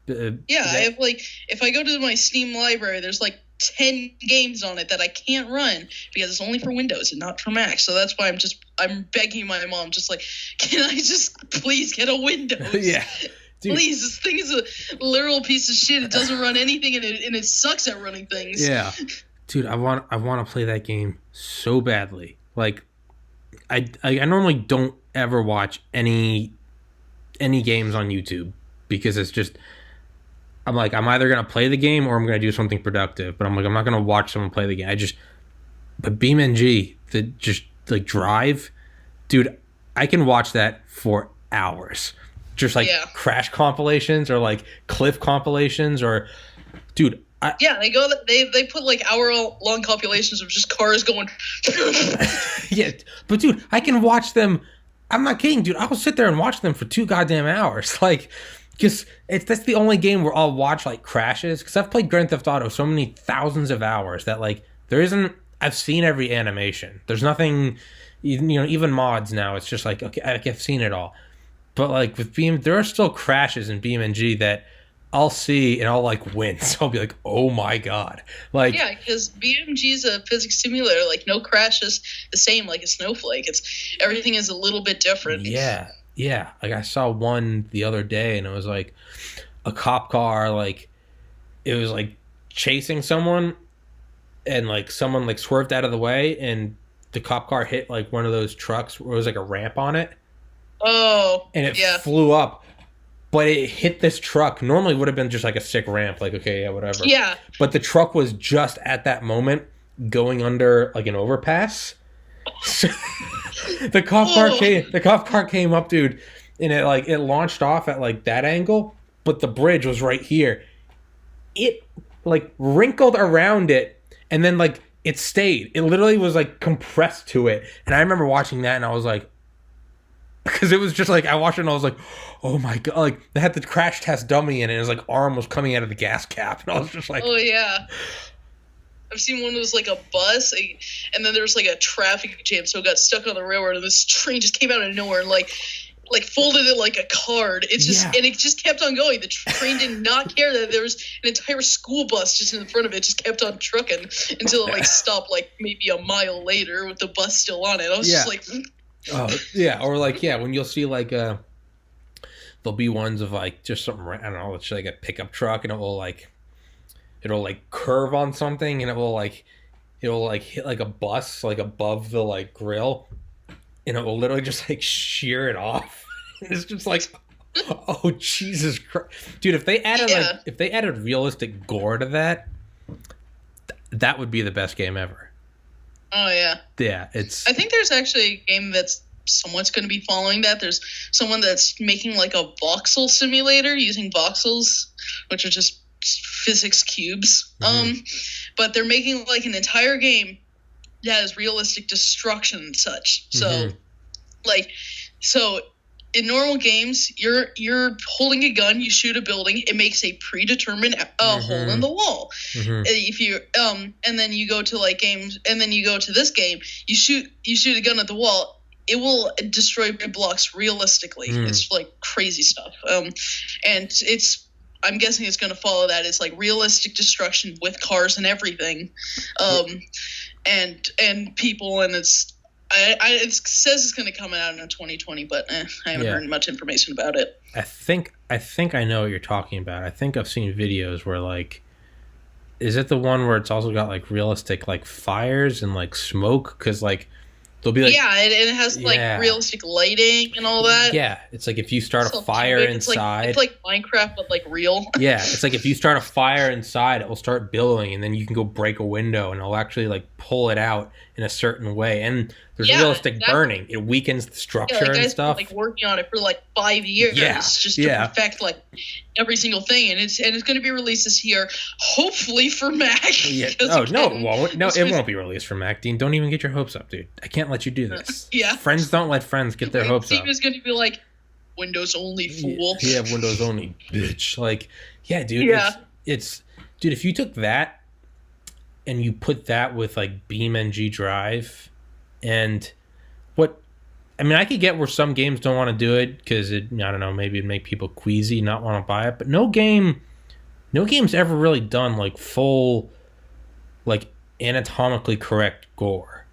Yeah, I have like, if I go to my Steam library, there's like 10 games on it that I can't run because it's only for Windows and not for Mac. So that's why I'm begging my mom, just like, can I just please get a Windows? Yeah. Dude. Please, this thing is a literal piece of shit. It doesn't run anything, and it sucks at running things. Yeah. Dude, I want to play that game so badly. Like, I normally don't ever watch any games on YouTube because it's just, I'm like, I'm either gonna play the game or I'm gonna do something productive. But I'm like, I'm not gonna watch someone play the game. But BeamNG, the just like Drive, dude, I can watch that for hours. Just like crash compilations or like cliff compilations or, dude. They put like hour-long compilations of just cars going. Yeah, but dude, I can watch them. I'm not kidding, dude. I'll sit there and watch them for 2 goddamn hours. Like, because that's the only game where I'll watch like crashes. Because I've played Grand Theft Auto so many thousands of hours that like there isn't. I've seen every animation. There's nothing, even mods now. It's just like, okay, I've seen it all. But like with there are still crashes in BeamNG that I'll see and I'll like wince. I'll be like, oh my god! Like, yeah, because BeamNG is a physics simulator. Like, no crash is the same like a snowflake. Everything is a little bit different. Yeah. Like I saw one the other day and it was like a cop car. Like it was like chasing someone, and like someone like swerved out of the way, and the cop car hit like one of those trucks where it was like a ramp on it. Oh, and it flew up, but it hit this truck. Normally would have been just like a sick ramp, like, okay, yeah, whatever. Yeah. But the truck was just at that moment going under like an overpass. The cop car came up, dude, and it launched off at like that angle, but the bridge was right here. It like wrinkled around it, and then like it stayed. It literally was like compressed to it. And I remember watching that and I was like, because it was just like, I watched it and I was like, oh my god, like they had the crash test dummy in it, and his like arm was coming out of the gas cap, and I was just like, oh yeah. I've seen one that was like a bus, and then there was like a traffic jam, so it got stuck on the railroad, and this train just came out of nowhere and like folded it like a card. It's just and it just kept on going. The train did not care that there was an entire school bus just in front of it. Just kept on trucking until it like stopped like maybe a mile later with the bus still on it. I was just like, oh yeah, or like when you'll see like there'll be ones of like just something, I don't know, it's like a pickup truck, and it'll like curve on something, and it'll hit like a bus like above the like grill, and it will literally just like shear it off. And it's just like, oh Jesus Christ, dude! If they added realistic gore to that, that would be the best game ever. Oh yeah. Yeah, I think there's actually a game that's somewhat going to be following that. There's someone that's making like a voxel simulator using voxels, which are just physics cubes. Mm-hmm. But they're making like an entire game that has realistic destruction and such. Mm-hmm. So in normal games, you're holding a gun, you shoot a building, it makes a predetermined hole in the wall. Mm-hmm. If you and then you go to like games, and then you go to this game, you shoot a gun at the wall, it will destroy blocks realistically. It's like crazy stuff. And I'm guessing it's going to follow that. It's like realistic destruction with cars and everything, and people, and it says it's going to come out in 2020, but I haven't heard much information about it. I think I know what you're talking about. I think I've seen videos where like, is it the one where it's also got like realistic like fires and like smoke? Because like there'll be like, it has like realistic lighting and all that. Yeah, it's like if you start a fire inside, it's like Minecraft but like real. Yeah, it's like if you start a fire inside, it will start billowing, and then you can go break a window, and it'll actually like pull it out in a certain way. And there's realistic burning. It weakens the structure and stuff. Been, like working on it for like 5 years, just to perfect like every single thing, and it's going to be released this year, hopefully for Mac. Yeah. Oh no, it won't. No, it won't be released for Mac, Dean. Don't even get your hopes up, dude. I can't let you do this. Friends don't let friends get their hopes up. Steve is going to be like, Windows only, fool. Yeah, Windows only, bitch. Like, yeah, dude. Yeah. it's dude, if you took that and you put that with like BeamNG Drive and what I mean, I could get where some games don't want to do it because I don't know, maybe it'd make people queasy, not want to buy it. But no game's ever really done like full, like anatomically correct gore.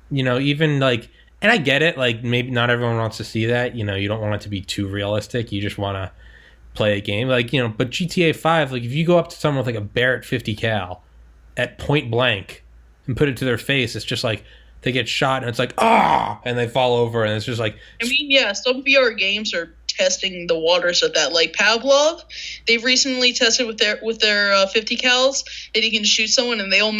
You know, even like, and I get it. Like maybe not everyone wants to see that. You know, you don't want it to be too realistic. You just want to play a game like But GTA 5, like if you go up to someone with like a Barrett 50 cal at point blank and put it to their face, it's just like. They get shot and it's like and they fall over and it's just like. I mean, yeah, some VR games are testing the waters of that. Like Pavlov, they've recently tested with their 50 cals that he can shoot someone and they'll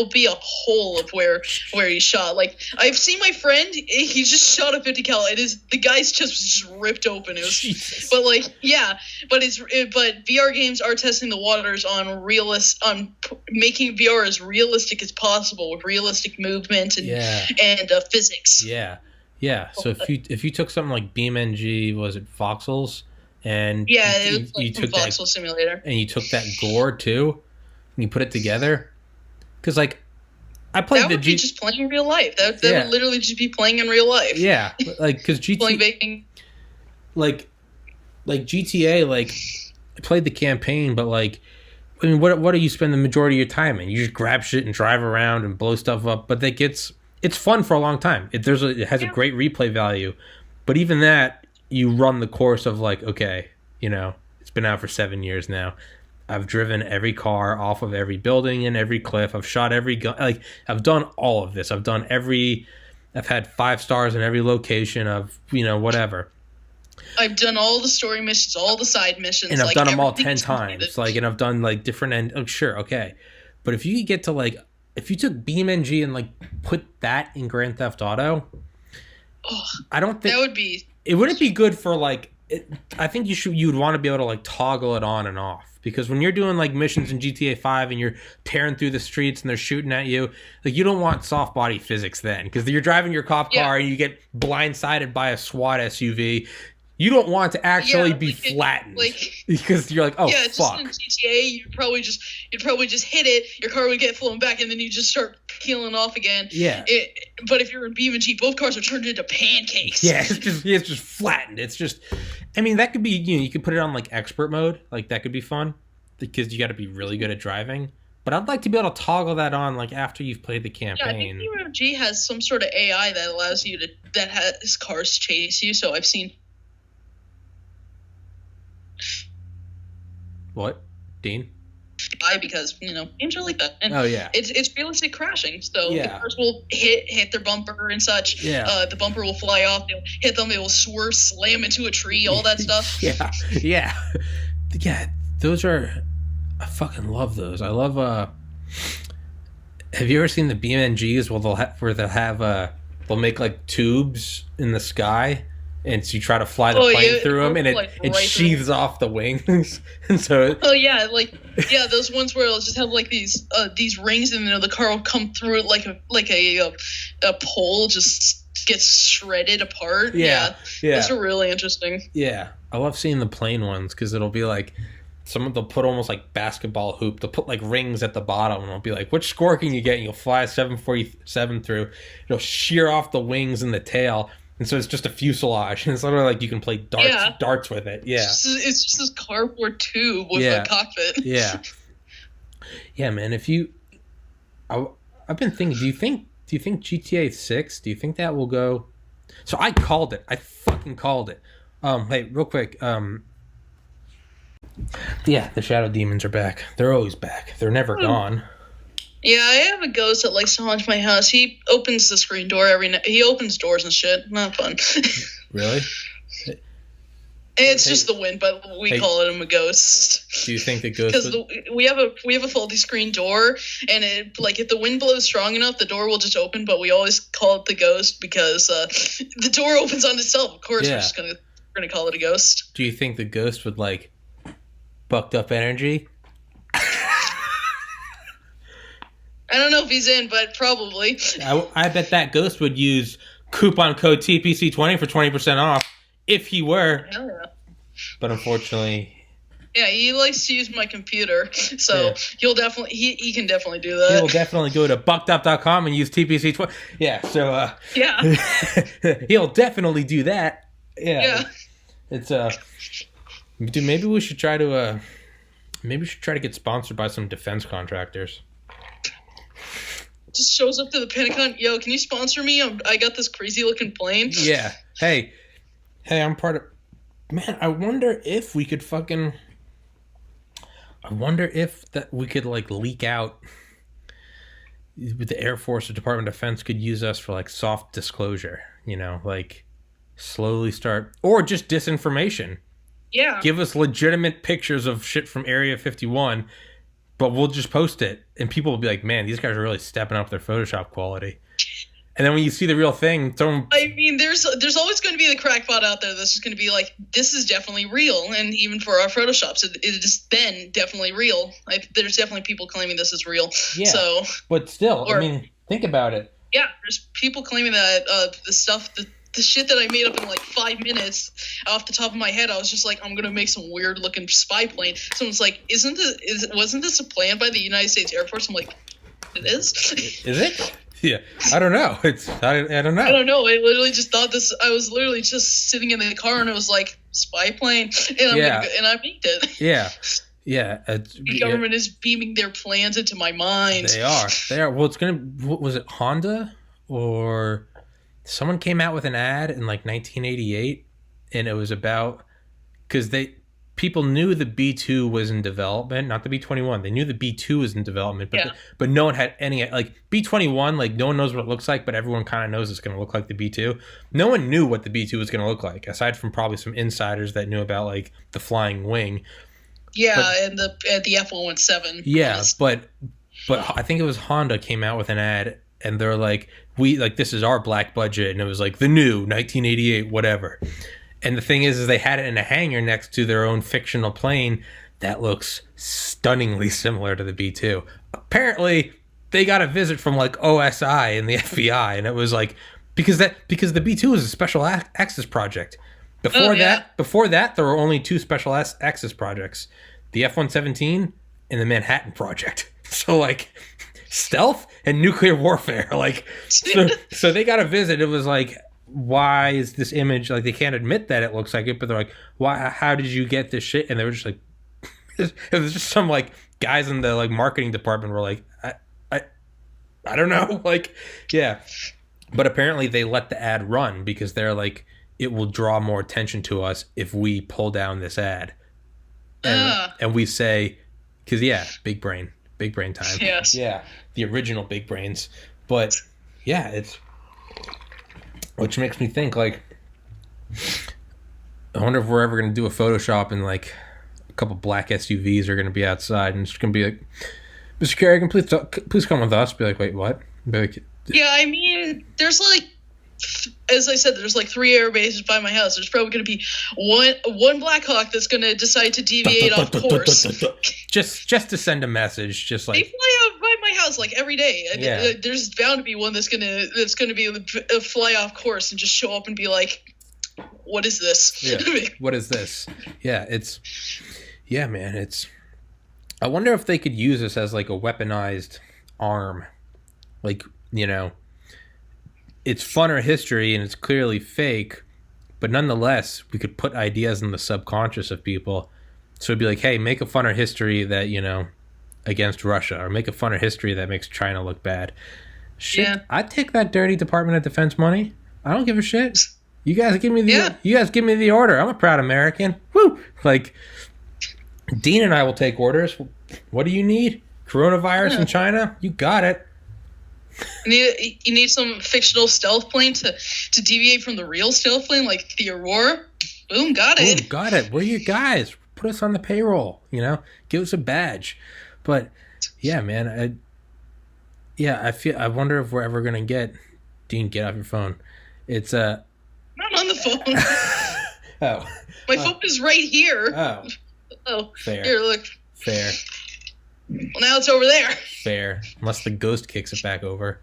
be a hole of where he shot. Like I've seen my friend, he just shot a 50 cal. The guy's chest was just ripped open. It was, Jesus. But like yeah, but VR games are testing the waters on making VR as realistic as possible with realistic movement and physics. Yeah. Yeah, so if you took something like BeamNG, was it Voxels, and it was like you took Voxel Simulator, and you took that gore too, and you put it together, because like I played that would be just playing in real life. That would literally just be playing in real life. Yeah, like because GTA, like GTA, like I played the campaign, but like I mean, what do you spend the majority of your time in? You just grab shit and drive around and blow stuff up, but it's fun for a long time. It has a great replay value, but even that, you run the course of like, okay, it's been out for 7 years now. I've driven every car off of every building and every cliff. I've shot every gun. Like I've done all of this. I've had 5 stars in every location of whatever. I've done all the story missions, all the side missions, and I've done them all 10 times. Like, and I've done like different sure, okay, but if you could get to like. If you took BeamNG and like put that in Grand Theft Auto, I don't think that would be. It wouldn't be good for like. I think you'd want to be able to like toggle it on and off, because when you're doing like missions in GTA 5 and you're tearing through the streets and they're shooting at you, like you don't want soft body physics then, because you're driving your cop car and you get blindsided by a SWAT SUV. You don't want to actually be flattened, because you're like, oh fuck. Just in GTA, you'd probably just hit it. Your car would get flown back, and then you just start peeling off again. Yeah. But if you're in BeamNG, both cars are turned into pancakes. Yeah, it's just flattened. It's just, I mean, that could be you could put it on like expert mode, like that could be fun, because you got to be really good at driving. But I'd like to be able to toggle that on like after you've played the campaign. Yeah, I think BeamNG has some sort of AI that allows you that has cars chase you. So I've seen. What, Dean? Because games are like that, and it's realistic crashing. So the cars will hit their bumper and such. Yeah, the bumper will fly off. They'll hit them. They will swerve, slam into a tree. All that stuff. yeah. Those are. I fucking love those. I love. Have you ever seen the BeamNGs? Where they'll make like tubes in the sky. And so you try to fly the plane through them, and it sheathes off the wings, and so. Those ones where it'll just have like these rings, and the car will come through it like a pole, just gets shredded apart. Yeah, those are really interesting. Yeah, I love seeing the plane ones, because it'll be like they'll put almost like basketball hoop. They'll put like rings at the bottom, and it'll be like, which score can you get? And you'll fly a 747 through. It'll shear off the wings and the tail. And so it's just a fuselage, and it's literally like you can play darts with it. Yeah, it's just this cardboard tube with a cockpit. Yeah, man. I've been thinking. Do you think GTA 6? Do you think that will go? So I called it. I fucking called it. Hey, real quick. The Shadow Demons are back. They're always back. They're never gone. Yeah, I have a ghost that likes to haunt my house. He opens the screen door every night. He opens doors and shit. Not fun. Really? It's just the wind, but we call him a ghost. Do you think the ghost? Because we have a faulty screen door, and if the wind blows strong enough, the door will just open. But we always call it the ghost because the door opens on itself. Of course, we're just gonna call it a ghost. Do you think the ghost would like bucked up energy? I don't know if he's in, but probably. I bet that ghost would use coupon code TPC20 for 20% off if he were. Hell yeah. But unfortunately... Yeah, he likes to use my computer, so he'll definitely he can definitely do that. He will definitely go to buckedup.com and use TPC20. Yeah, so he'll definitely do that. Yeah. It's dude, maybe we should try to get sponsored by some defense contractors. Just shows up to the Pentagon. Yo, can you sponsor me? I got this crazy looking plane. Yeah. Hey, I'm part of. Man, I wonder if we could we could like leak out with the Air Force or Department of Defense could use us for like soft disclosure, like slowly start, or just disinformation. Yeah. Give us legitimate pictures of shit from Area 51, but we'll just post it and people will be like, man, these guys are really stepping up their Photoshop quality. And then when you see the real thing, I mean, there's always going to be the crackpot out there that's just going to be like, this is definitely real. And even for our Photoshops, it has been definitely real. There's definitely people claiming this is real. Yeah, so, but still, I mean, think about it. Yeah, there's people claiming that the shit that I made up in like 5 minutes off the top of my head, I was just like, I'm going to make some weird looking spy plane. Someone's like, wasn't this a plan by the United States Air Force? I'm like, it is? Is it? Yeah, I don't know. I don't know. I don't know. I literally just thought this. I was literally just sitting in the car and it was like spy plane, and I made it. Yeah. The government is beaming their plans into my mind. They are. Well, was it Honda or someone came out with an ad in like 1988, and it was about because people knew the B-2 was in development, not the B-21. They knew the B-2 was in development, but no one had any, like B-21, like no one knows what it looks like, but everyone kind of knows it's going to look like the B-2. No one knew what the B-2 was going to look like, aside from probably some insiders that knew about like the flying wing. Yeah, and the F-117. Yeah, but I think it was Honda came out with an ad, and they're like, this is our black budget, and it was like the new 1988 whatever. And the thing is they had it in a hangar next to their own fictional plane that looks stunningly similar to the B-2. Apparently, they got a visit from like OSI and the FBI, and it was like because the B-2 is a special access project. Before that, there were only two special access projects: the F-117 and the Manhattan Project. So like stealth and nuclear warfare. Like so they got a visit. It was like, why is this image like they can't admit that it looks like it, but they're like, why? How did you get this shit? And they were just like, it was just some like guys in the like marketing department were like, I don't know, like, yeah. But apparently they let the ad run because they're like, it will draw more attention to us if we pull down this ad, and we say, because big brain time. Yes. Yeah, the original big brains. But yeah, it's. Which makes me think, like, I wonder if we're ever going to do a Photoshop and, like, a couple black SUVs are going to be outside and it's going to be like, Mr. Kerrigan, please come with us. Be like, wait, what? Be like, yeah, I mean, there's, like, as I said, there's, like, 3 air bases by my house. There's probably going to be one Black Hawk that's going to decide to deviate off course. Just to send a message, just like... They fly out by my house, like, every day. Yeah. There's bound to be one that's gonna be a fly off course and just show up and be like, what is this? Yeah. What is this? Yeah, it's... Yeah, man, it's... I wonder if they could use this as, like, a weaponized arm. Like, it's funner history and it's clearly fake, but nonetheless, we could put ideas in the subconscious of people. So it'd be like, hey, make a funner history that, against Russia, or make a funner history that makes China look bad. Shit, yeah. I'd take that dirty Department of Defense money. I don't give a shit. You guys give me the order. I'm a proud American. Woo! Like, Dean and I will take orders. What do you need? Coronavirus in China? You got it. You need some fictional stealth plane to deviate from the real stealth plane, like the Aurora. Boom, got it. Boom, got it. We're your guys. Put us on the payroll. Give us a badge. But yeah, man, I wonder if we're ever gonna get Dean. Get off your phone. It's not on the phone. Oh, my phone is right here. Oh, fair. Here, look. Fair. Well, now it's over there. Fair, unless the ghost kicks it back over.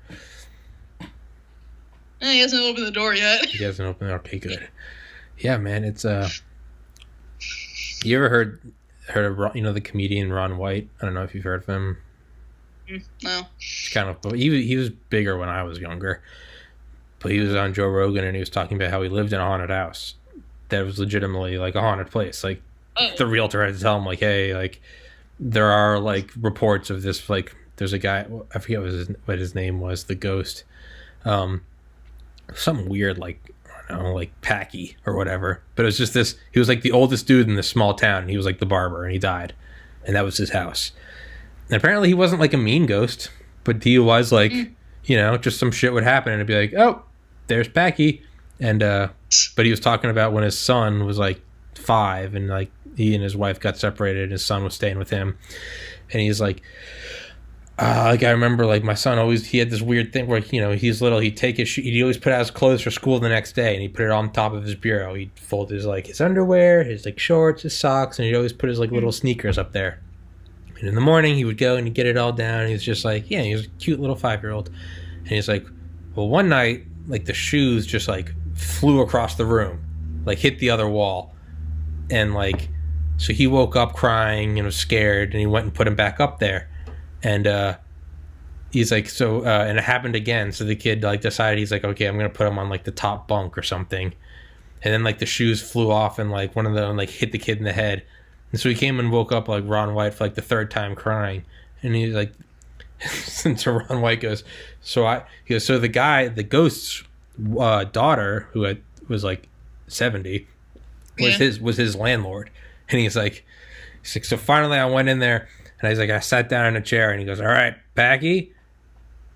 He hasn't opened the door yet. He hasn't opened it. Okay, good. Yeah, man, it's You ever heard heard of the comedian Ron White? I don't know if you've heard of him. No. It's kind of he was bigger when I was younger, but he was on Joe Rogan and he was talking about how he lived in a haunted house that was legitimately like a haunted place. Like the realtor had to tell him like, hey, like there are like reports of this, like there's a guy, I forget what his name was, the ghost, something weird like, I don't know, like Packy or whatever, but it was just this, he was like the oldest dude in this small town and he was like the barber and he died and that was his house. And apparently he wasn't like a mean ghost, but he was like, just some shit would happen and it'd be like, oh, there's Packy. And, but he was talking about when his son was like 5 and like he and his wife got separated and his son was staying with him. And he's like I remember like my son he had this weird thing where, he's little, he'd take he'd always put out his clothes for school the next day and he'd put it on top of his bureau. He'd fold his underwear, his like shorts, his socks, and he'd always put his like little sneakers up there. And in the morning, he would go and he'd get it all down. And he was just like, he was a cute little 5-year-old. And he's like, well, one night, like the shoes just like flew across the room, like hit the other wall. And like, so he woke up crying and was scared and he went and put him back up there. And he's like, and it happened again. So the kid like decided, he's like, okay, I'm going to put him on like the top bunk or something. And then like the shoes flew off and like one of them like hit the kid in the head. And so he came and woke up like Ron White for like the 3rd time crying. And he's like, so Ron White goes, so the ghost's daughter, who was like 70, was his landlord. And he's like, so finally I went in there and he's like, I sat down in a chair and he goes, all right, Packy,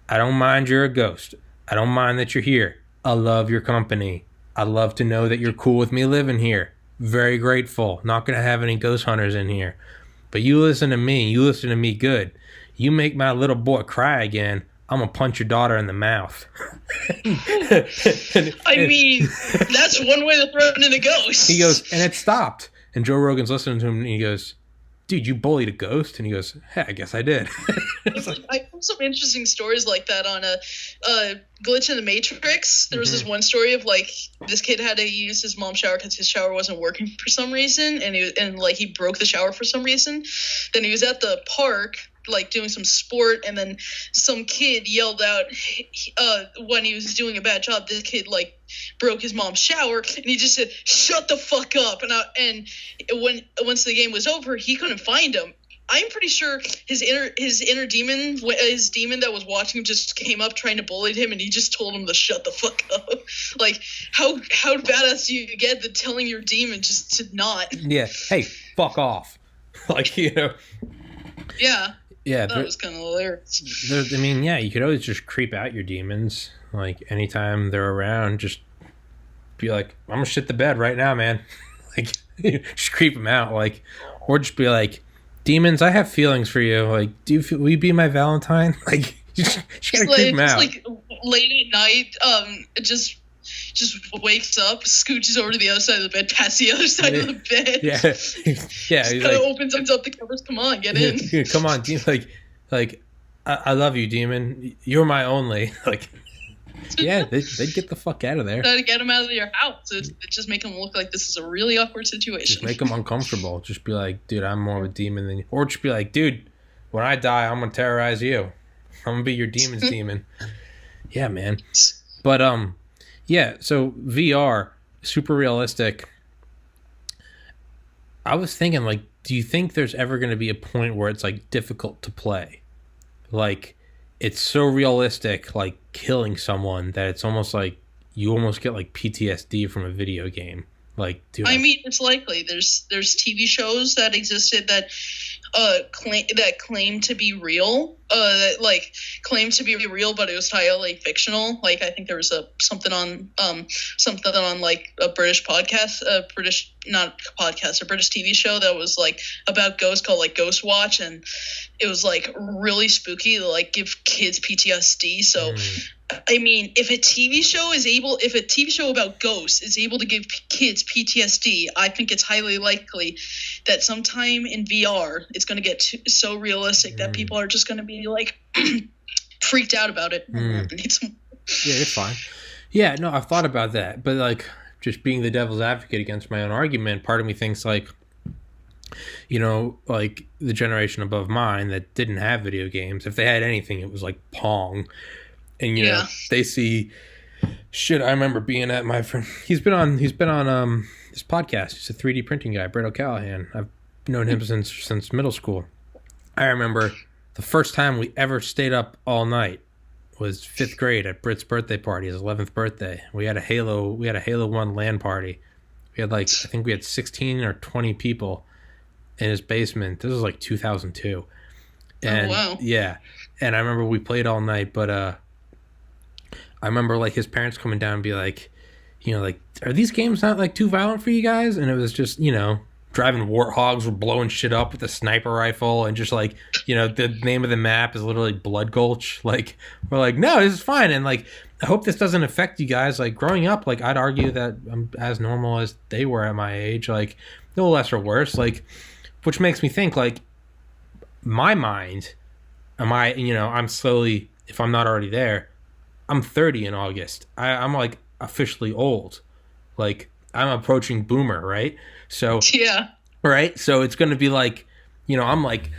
I don't mind you're a ghost. I don't mind that you're here. I love your company. I love to know that you're cool with me living here. Very grateful. Not going to have any ghost hunters in here. But you listen to me. You listen to me good. You make my little boy cry again, I'm going to punch your daughter in the mouth. I mean, that's one way to threaten a ghost. He goes, and it stopped. And Joe Rogan's listening to him and he goes, dude, you bullied a ghost? And he goes, hey, I guess I did. I have some interesting stories like that on a Glitch in the Matrix. There was this one story of like this kid had to use his mom's shower because his shower wasn't working for some reason, and he broke the shower for some reason. Then he was at the park like doing some sport, and then some kid yelled out when he was doing a bad job. This kid like broke his mom's shower, and he just said, "Shut the fuck up!" And once the game was over, he couldn't find him. I'm pretty sure his inner demon, his demon that was watching him, just came up trying to bully him, and he just told him to shut the fuck up. Like, how badass do you get the telling your demon just to not? Yeah. Hey, fuck off. Like, Yeah. Yeah. That was kind of hilarious. You could always just creep out your demons. Like, anytime they're around, just be like, I'm gonna shit the bed right now, man. Like, just creep them out. Like, or just be like, demons, I have feelings for you. Like, will you be my Valentine? Like, you just gotta creep them out. Like, late at night, just wakes up, scooches over to the other side of the bed, past the other side of the bed. Yeah. He kind of opens up the covers. Come on, get in. Come on, demon. Like, I love you, demon. You're my only. Like, yeah, they'd get the fuck out of there. Try to get them out of your house. It just make them look like this is a really awkward situation. Just make them uncomfortable. Just be like, dude, I'm more of a demon than you. Or just be like, dude, when I die, I'm gonna terrorize you. I'm gonna be your demon's demon. Yeah, man. But yeah. So VR, super realistic. I was thinking, like, do you think there's ever gonna be a point where it's like difficult to play? Like, it's so realistic, like killing someone, that it's almost like you almost get like PTSD from a video game. Like, dude, I mean, it's likely. There's TV shows that existed that claim to be real. Claim to be real, but it was highly fictional. Like, I think there was something on like a British podcast, a British TV show that was like about ghosts called like Ghost Watch, and it was like really spooky to like give kids PTSD. So I mean, if a TV show about ghosts is able to give kids PTSD, I think it's highly likely that sometime in VR it's going to get so realistic that people are just going to be like freaked out about it. Yeah, it's fine. Yeah, no, I've thought about that, but like, just being the devil's advocate against my own argument, part of me thinks like, you know, like the generation above mine that didn't have video games, if they had anything, it was like Pong. And you know, Yeah. they see shit. I remember being at my friend. He's been on this podcast. He's a 3D printing guy, Brett O'Callahan. I've known him since middle school. I remember the first time we ever stayed up all night was 5th grade at Britt's birthday party, his 11th birthday. We had a Halo 1 LAN party. We had like, I think we had 16 or 20 people in his basement. This was like 2002. And wow. yeah. And I remember we played all night, but I remember like his parents coming down and be like, you know, like, are these games not like too violent for you guys? And it was just, you know, driving warthogs, were blowing shit up with a sniper rifle, and just like, you know, the name of the map is literally Blood Gulch. Like, we're like, no, this is fine. And like, I hope this doesn't affect you guys. Like, growing up, like, I'd argue that I'm as normal as they were at my age, like, no less or worse. Like, which makes me think, like, my mind, I'm slowly, if I'm not already there, I'm 30 in August. I'm like officially old. Like, I'm approaching boomer, right? So, Yeah. right? So it's going to be like, you know, I'm like,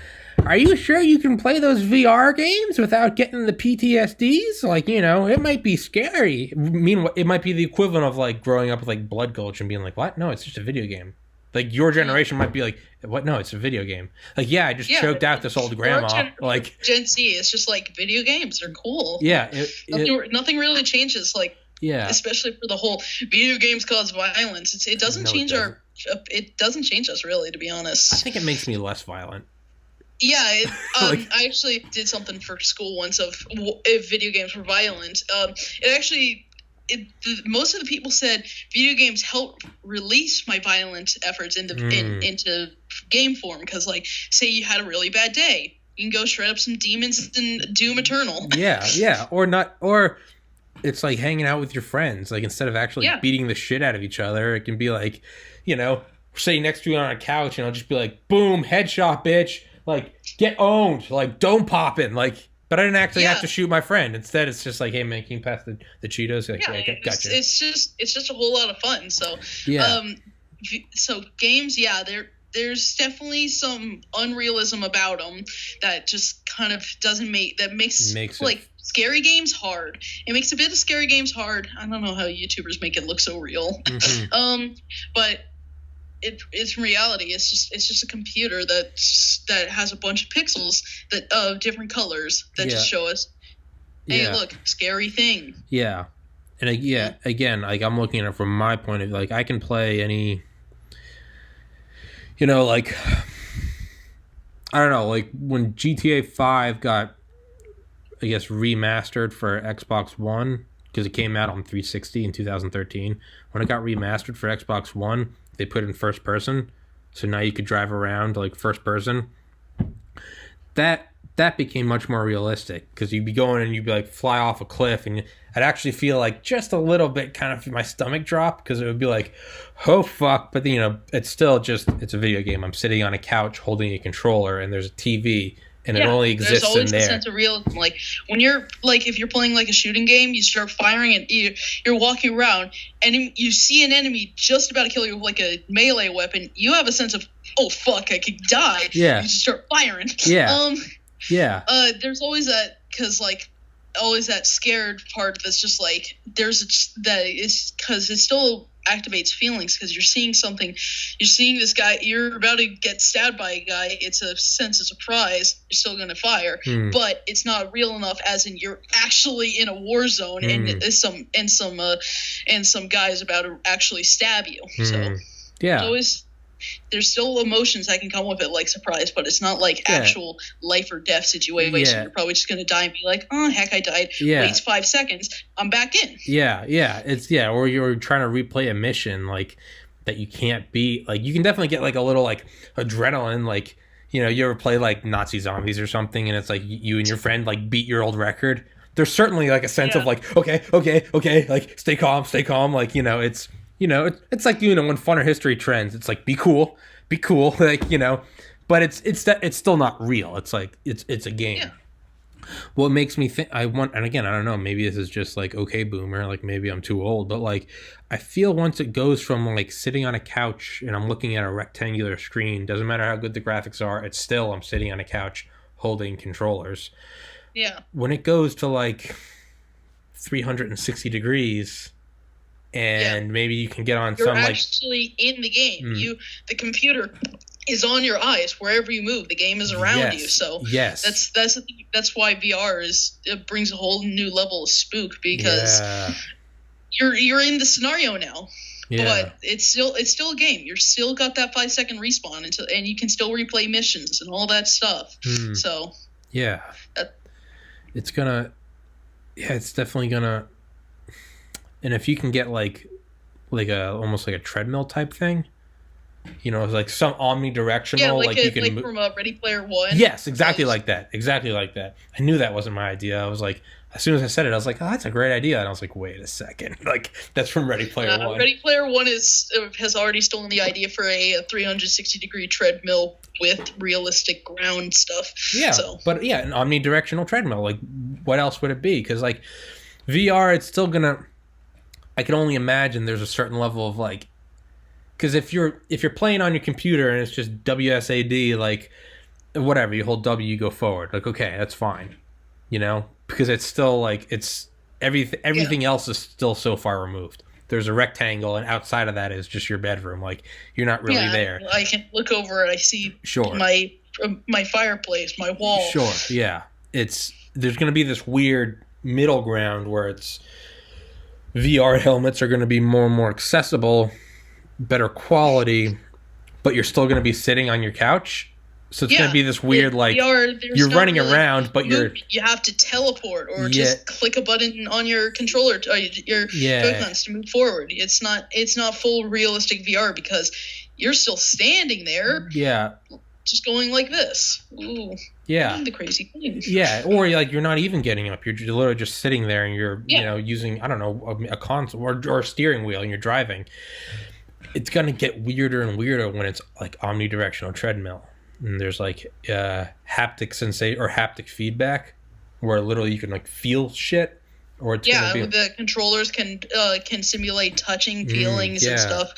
are you sure you can play those VR games without getting the PTSDs? Like, you know, it might be scary. Meanwhile, it might be the equivalent of like growing up with like Blood Gulch and being like, what? No, it's just a video game. Like, your generation might be like, what? No, it's a video game. Like, yeah, I just choked out this old grandma. Like, Gen Z, it's just like video games are cool. Yeah. Nothing really changes. Like, yeah. Especially for the whole video games cause violence. It doesn't change it doesn't change us really, to be honest. I think it makes me less violent. Yeah, I actually did something for school once of if video games were violent. Most of the people said video games help release my violent efforts into game form, because, like, say you had a really bad day, you can go shred up some demons in Doom Eternal. Yeah, or it's like hanging out with your friends. Like, instead of actually beating the shit out of each other, it can be like, you know, sitting next to you on a couch, and I'll just be like, boom, headshot, bitch. Like, get owned. Like, dome popping. Like, but I didn't actually have to shoot my friend. Instead, it's just like, hey, man, can you pass the Cheetos? Like, yeah, gotcha. It's just a whole lot of fun. So, so games, there's definitely some unrealism about them that just kind of makes like scary games hard. It makes a bit of scary games hard. I don't know how YouTubers make it look so real. Mm-hmm. But it's reality. It's just a computer that has a bunch of pixels that of different colors that just show us, hey, look, scary thing. Yeah. And again, like, I'm looking at it from my point of view. Like, I can play any, you know, like, I don't know, like when GTA 5 got, I guess, remastered for Xbox One, because it came out on 360 in 2013. When it got remastered for Xbox One, they put it in first person, so now you could drive around like first person. That became much more realistic, because you'd be going and you'd be like fly off a cliff, and I'd actually feel like just a little bit kind of my stomach drop, because it would be like, oh fuck. But you know, it's still just, it's a video game. I'm sitting on a couch holding a controller, and there's a TV. And it only exists in there. There's always a sense of realism. Like, when you're, like, if you're playing, like, a shooting game, you start firing, and you're walking around, and you see an enemy just about to kill you with, like, a melee weapon, you have a sense of, oh, fuck, I could die. Yeah. You just start firing. Yeah. There's always that, because, like, always that scared part that's just, like, because it still activates feelings, because you're seeing this guy, you're about to get stabbed by a guy, it's a sense of surprise, you're still going to fire, but it's not real enough, as in you're actually in a war zone, and some guy's about to actually stab you. So there's still emotions that can come with it, like surprise, but it's not like actual life or death situation. You're probably just going to die and be like, oh, heck, I died. Waits 5 seconds. I'm back in. Or you're trying to replay a mission, like, that you can't beat. Like, you can definitely get like a little like adrenaline, like, you know, you ever play like Nazi Zombies or something, and it's like you and your friend like beat your old record. There's certainly like a sense of like, okay, like, stay calm. Like, you know, it's, you know, it's like, you know, when Fun or History trends, it's like, be cool, like, you know, but it's still not real. It's like, it's a game. What makes me think and again, I don't know, maybe this is just like, okay, boomer, like maybe I'm too old, but like I feel once it goes from like sitting on a couch and I'm looking at a rectangular screen, doesn't matter how good the graphics are, it's still I'm sitting on a couch holding controllers. Yeah. When it goes to like 360 degrees and maybe you can get on You're some like actually in the game. The computer is on your eyes wherever you move. The game is around you. So that's why VR it brings a whole new level of spook, because you're in the scenario now. Yeah. But it's still a game. You're still got that 5-second respawn and you can still replay missions and all that stuff. So yeah, it's definitely gonna. And if you can get like almost like a treadmill type thing, you know, like some omnidirectional, like you can from Ready Player One. Yes, exactly like that. I knew that wasn't my idea. I was like, as soon as I said it, I was like, oh, that's a great idea. And I was like, wait a second, like that's from Ready Player One. Ready Player One has already stolen the idea for a 360-degree treadmill with realistic ground stuff. Yeah, but yeah, an omnidirectional treadmill. Like, what else would it be? Because like VR, it's still gonna. I can only imagine there's a certain level of like, because if you're playing on your computer and it's just WSAD, like whatever, you hold W, you go forward. Like, okay, that's fine, you know, because it's still like it's everything else is still so far removed. There's a rectangle, and outside of that is just your bedroom. Like you're not really there. I can look over and I see my fireplace, my wall. Sure, yeah. There's going to be this weird middle ground where it's. VR helmets are going to be more and more accessible, better quality, but you're still going to be sitting on your couch. So it's going to be this weird, like, you're running around, but you have to teleport or just click a button on your controller, your Joy-Cons to move forward. It's not full realistic VR because you're still standing there. Yeah. Just going like this. Ooh. Yeah. The crazy thing. Yeah. Or like you're not even getting up. You're literally just sitting there and you're, you know, using, I don't know, a console or a steering wheel and you're driving. It's going to get weirder and weirder when it's like omnidirectional treadmill. And there's like haptic sensation or haptic feedback where literally you can like feel shit. Or it's the controllers can simulate touching feelings and stuff.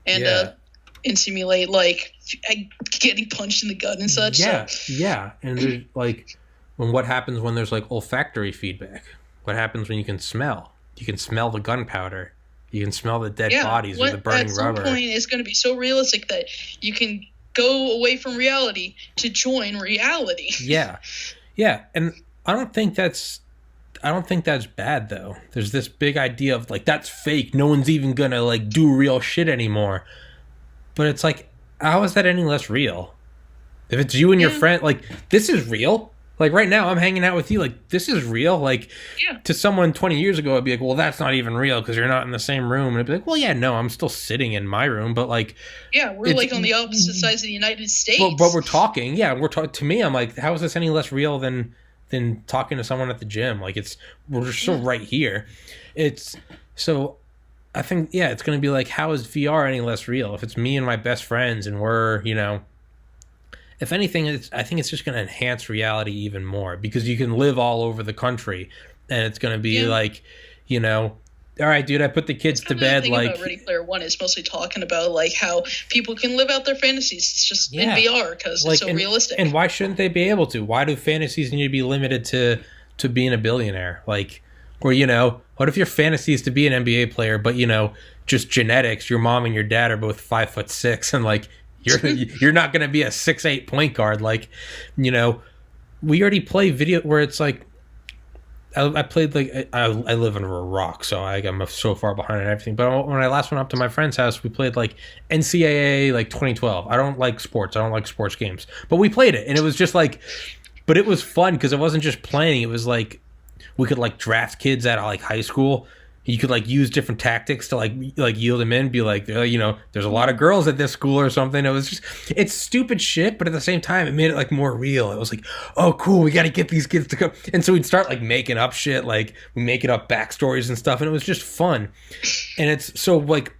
And simulate like getting punched in the gut and such. Yeah, yeah. And there's like, what happens when there's like olfactory feedback? What happens when you can smell? You can smell the gunpowder. You can smell the dead bodies or the burning rubber. At some point, it's going to be so realistic that you can go away from reality to join reality. Yeah, yeah. And I don't think that's bad though. There's this big idea of like that's fake. No one's even gonna like do real shit anymore. But it's like, how is that any less real? If it's you and your friend, like, this is real. Like, right now, I'm hanging out with you. Like, this is real. Like, to someone 20 years ago, I'd be like, well, that's not even real because you're not in the same room. And I'd be like, well, yeah, no, I'm still sitting in my room. But, like... Yeah, we're, like, on the opposite sides of the United States. But we're talking. Yeah, to me, I'm like, how is this any less real than talking to someone at the gym? Like, we're just so right here. So... I think, it's going to be like, how is VR any less real? If it's me and my best friends and we're, you know, if anything, I think it's just going to enhance reality even more because you can live all over the country and it's going to be like, you know, all right, dude, I put the kids to bed. Like, about Ready Player One is mostly talking about like how people can live out their fantasies. It's just in VR because it's so realistic. And why shouldn't they be able to? Why do fantasies need to be limited to being a billionaire? Like, or, you know, what if your fantasy is to be an NBA player, but, you know, just genetics, your mom and your dad are both 5'6", and like you're not going to be a 6'8" point guard. Like, you know, we already play video where it's like, I played like, I live under a rock, so I'm so far behind and everything. But when I last went up to my friend's house, we played like NCAA like 2012. I don't like sports. I don't like sports games, but we played it, and it was just like, but it was fun because it wasn't just playing. It was like, we could like draft kids out of like high school. You could like use different tactics to like yield them in, be like, you know, there's a lot of girls at this school or something. It was just, it's stupid shit, but at the same time, it made it like more real. It was like, oh, cool, we got to get these kids to come. And so we'd start like making up shit, like we making up backstories and stuff, and it was just fun. And it's so like,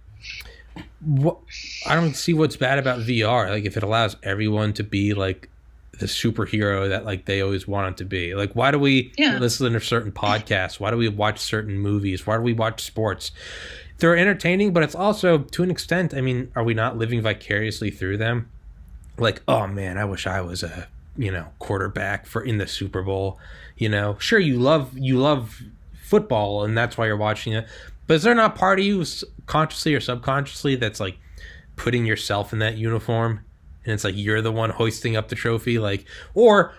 I don't see what's bad about VR. Like if it allows everyone to be like the superhero that like they always wanted to be. Like, why do we listen to certain podcasts? Why do we watch certain movies? Why do we watch sports? They're entertaining, but it's also, to an extent, I mean, are we not living vicariously through them? Like, oh man, I wish I was a, quarterback for in the Super Bowl. Sure, you love football and that's why you're watching it, but is there not part of you consciously or subconsciously that's like putting yourself in that uniform, and it's like you're the one hoisting up the trophy, like, or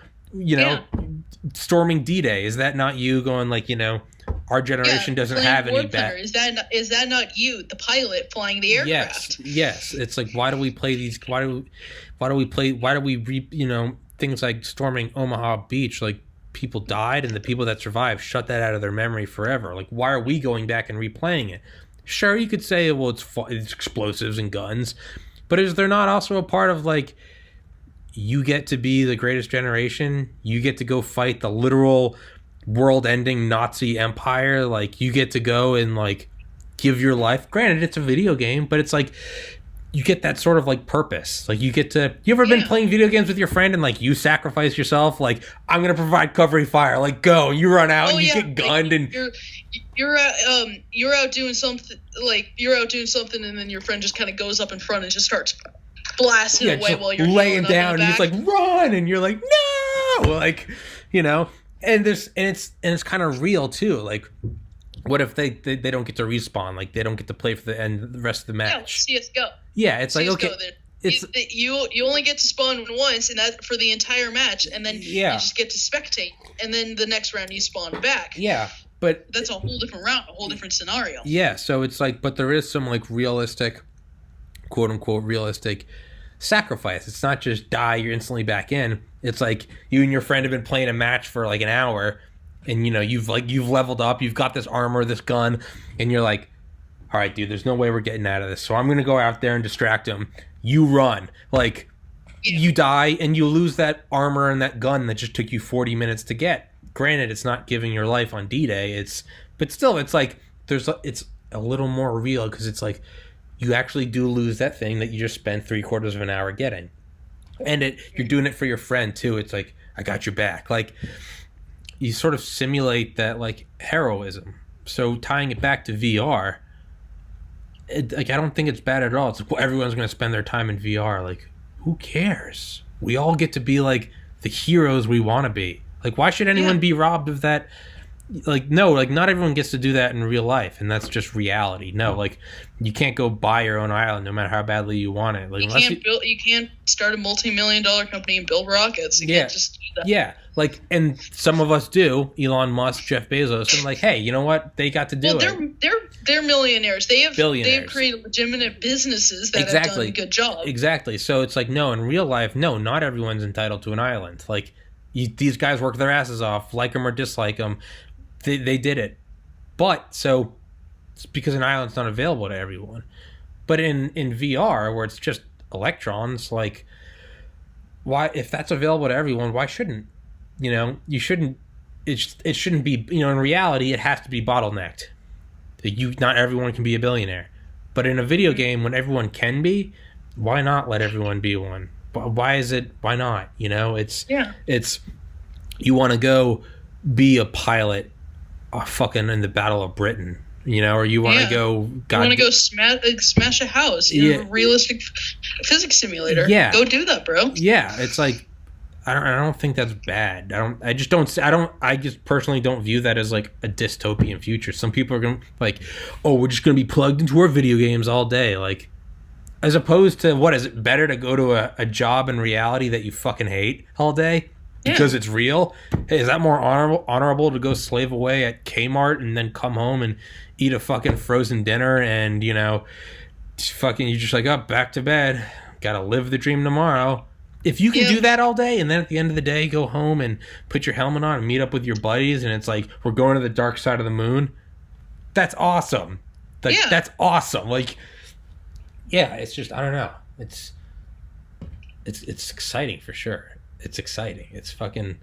storming D-Day? Is that not you going like, our generation doesn't have any back? Is that not you, the pilot flying the aircraft? Yes. It's like, why do we play these? Why do we things like storming Omaha Beach? Like, people died, and the people that survived shut that out of their memory forever. Like, why are we going back and replaying it? Sure, you could say, well, it's explosives and guns, but is there not also a part of like, you get to be the greatest generation? You get to go fight the literal world-ending Nazi empire. Like, you get to go and like give your life. Granted, it's a video game, but it's like you get that sort of like purpose. Like, you get to. You ever been playing video games with your friend and like you sacrifice yourself? Like, I'm gonna provide covering fire. Like, go. You run out and you get gunned, and you're out doing something. Like, you're out doing something, and then your friend just kind of goes up in front and just starts blasting away while you're laying down, and he's like, run, and you're like, no, like, and it's kind of real too. Like, what if they don't get to respawn? Like, they don't get to play for the rest of the match. Yeah, CS:GO. Yeah, it's like, okay, you only get to spawn once, and that for the entire match, and then you just get to spectate, and then the next round you spawn back. Yeah, but that's a whole different round, a whole different scenario. Yeah, so it's like, but there is some like realistic, quote unquote realistic sacrifice. It's not just die, you're instantly back in. It's like you and your friend have been playing a match for like an hour, and you've leveled up, you've got this armor, this gun, and you're like, all right, dude, there's no way we're getting out of this, so I'm gonna go out there and distract him. You run. Like, you die and you lose that armor and that gun that just took you 40 minutes to get. Granted, it's not giving your life on D-Day, but still, it's like it's a little more real, because it's like you actually do lose that thing that you just spent 3/4 of an hour getting, and you're doing it for your friend too. It's like, I got your back. Like, you sort of simulate that like heroism. So tying it back to VR, like, I don't think it's bad at all. It's like, well, everyone's going to spend their time in VR. Like, who cares? We all get to be like the heroes we want to be. Like, why should anyone be robbed of that? Like, no, like, not everyone gets to do that in real life, and that's just reality. No, like, you can't go buy your own island no matter how badly you want it. Like, you can't start a multi-million-dollar company and build rockets. You can't just do that. Yeah, like, and some of us do. Elon Musk, Jeff Bezos, and like, hey, you know what? They got to do it. They're millionaires. They have billionaires. They've created legitimate businesses that have done a good job. Exactly. So it's like, no, in real life, no, not everyone's entitled to an island. Like, these guys work their asses off, like them or dislike them. They did it. But so it's because an island's not available to everyone. But in VR, where it's just electrons, like, why, if that's available to everyone, why shouldn't you shouldn't it shouldn't be, in reality it has to be bottlenecked. Not everyone can be a billionaire. But in a video game, when everyone can be, why not let everyone be one? Why not? It's you want to go be a pilot fucking in the Battle of Britain, or you want to go smash a house in a realistic physics simulator. Yeah, go do that, bro. Yeah, it's like, I don't think that's bad. I just personally don't view that as like a dystopian future. Some people are going to like, oh, we're just going to be plugged into our video games all day. Like, as opposed to, what, is it better to go to a job in reality that you fucking hate all day because it's real? Hey, is that more honorable to go slave away at Kmart and then come home and eat a fucking frozen dinner and, you're just like, oh, back to bed. Gotta live the dream tomorrow. If you can do that all day, and then at the end of the day go home and put your helmet on and meet up with your buddies, and it's like, we're going to the dark side of the moon, that's awesome. Like, that's awesome. Like, yeah, it's just, I don't know. It's exciting for sure. It's exciting. It's fucking.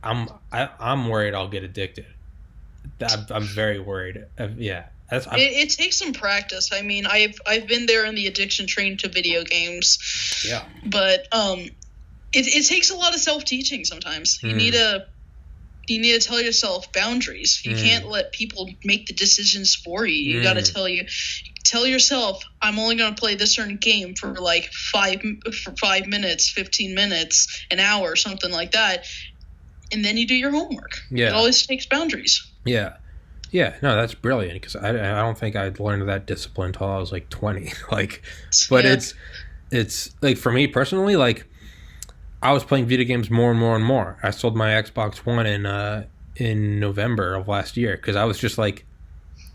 I'm worried I'll get addicted. I'm very worried. It takes some practice. I mean, I've been there in the addiction train to video games. Yeah. But it takes a lot of self-teaching sometimes. You need to tell yourself boundaries. You can't let people make the decisions for you. You got to tell yourself, I'm only going to play this certain game for like 5 minutes, 15 minutes, an hour, something like that. And then you do your homework. Yeah. It always takes boundaries. Yeah. Yeah. No, that's brilliant, because I don't think I'd learned that discipline until I was like 20. Like, but it's like, for me personally, like, I was playing video games more and more and more. I sold my Xbox One in November of last year, because I was like,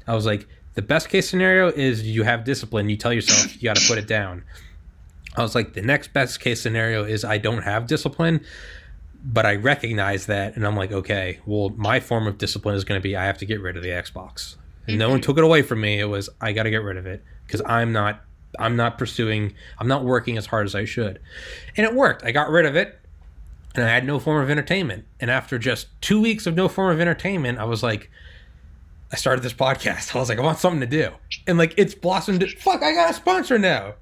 the best case scenario is you have discipline. You tell yourself you got to put it down. I was like, the next best case scenario is I don't have discipline, but I recognize that, and I'm like, okay, well, my form of discipline is going to be I have to get rid of the Xbox. And no one took it away from me. It was, I got to get rid of it, because I'm not working as hard as I should. And it worked. I got rid of it, and I had no form of entertainment. And after just 2 weeks of no form of entertainment, I was like, I started this podcast. I was like, I want something to do. And like, it's blossomed. Fuck, I got a sponsor now.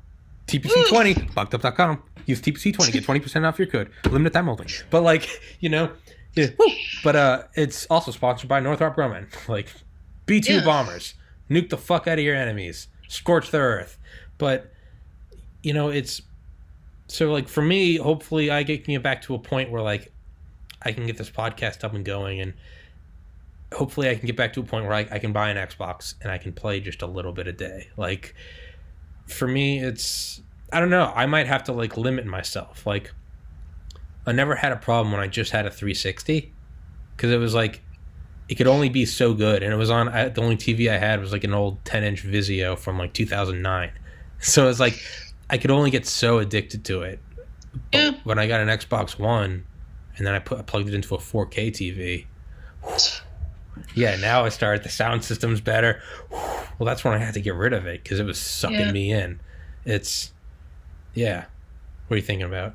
TPC20, buckedup.com. Use TPC20, get 20% off your code. Limited time only. But like, yeah. But it's also sponsored by Northrop Grumman. Like, B-2 bombers. Nuke the fuck out of your enemies. Scorch the earth. But, it's... So, like, for me, hopefully I can get back to a point where, like, I can get this podcast up and going, and hopefully I can get back to a point where I can buy an Xbox and I can play just a little bit a day. Like, for me, it's... I don't know. I might have to, like, limit myself. Like, I never had a problem when I just had a 360, because it was, like, it could only be so good, and it was on... the only TV I had was, like, an old 10-inch Vizio from, like, 2009. So it's like, I could only get so addicted to it. But when I got an Xbox One, and then I plugged it into a 4K TV. Yeah, now the sound system's better. Well, that's when I had to get rid of it, because it was sucking me in. It's, what are you thinking about?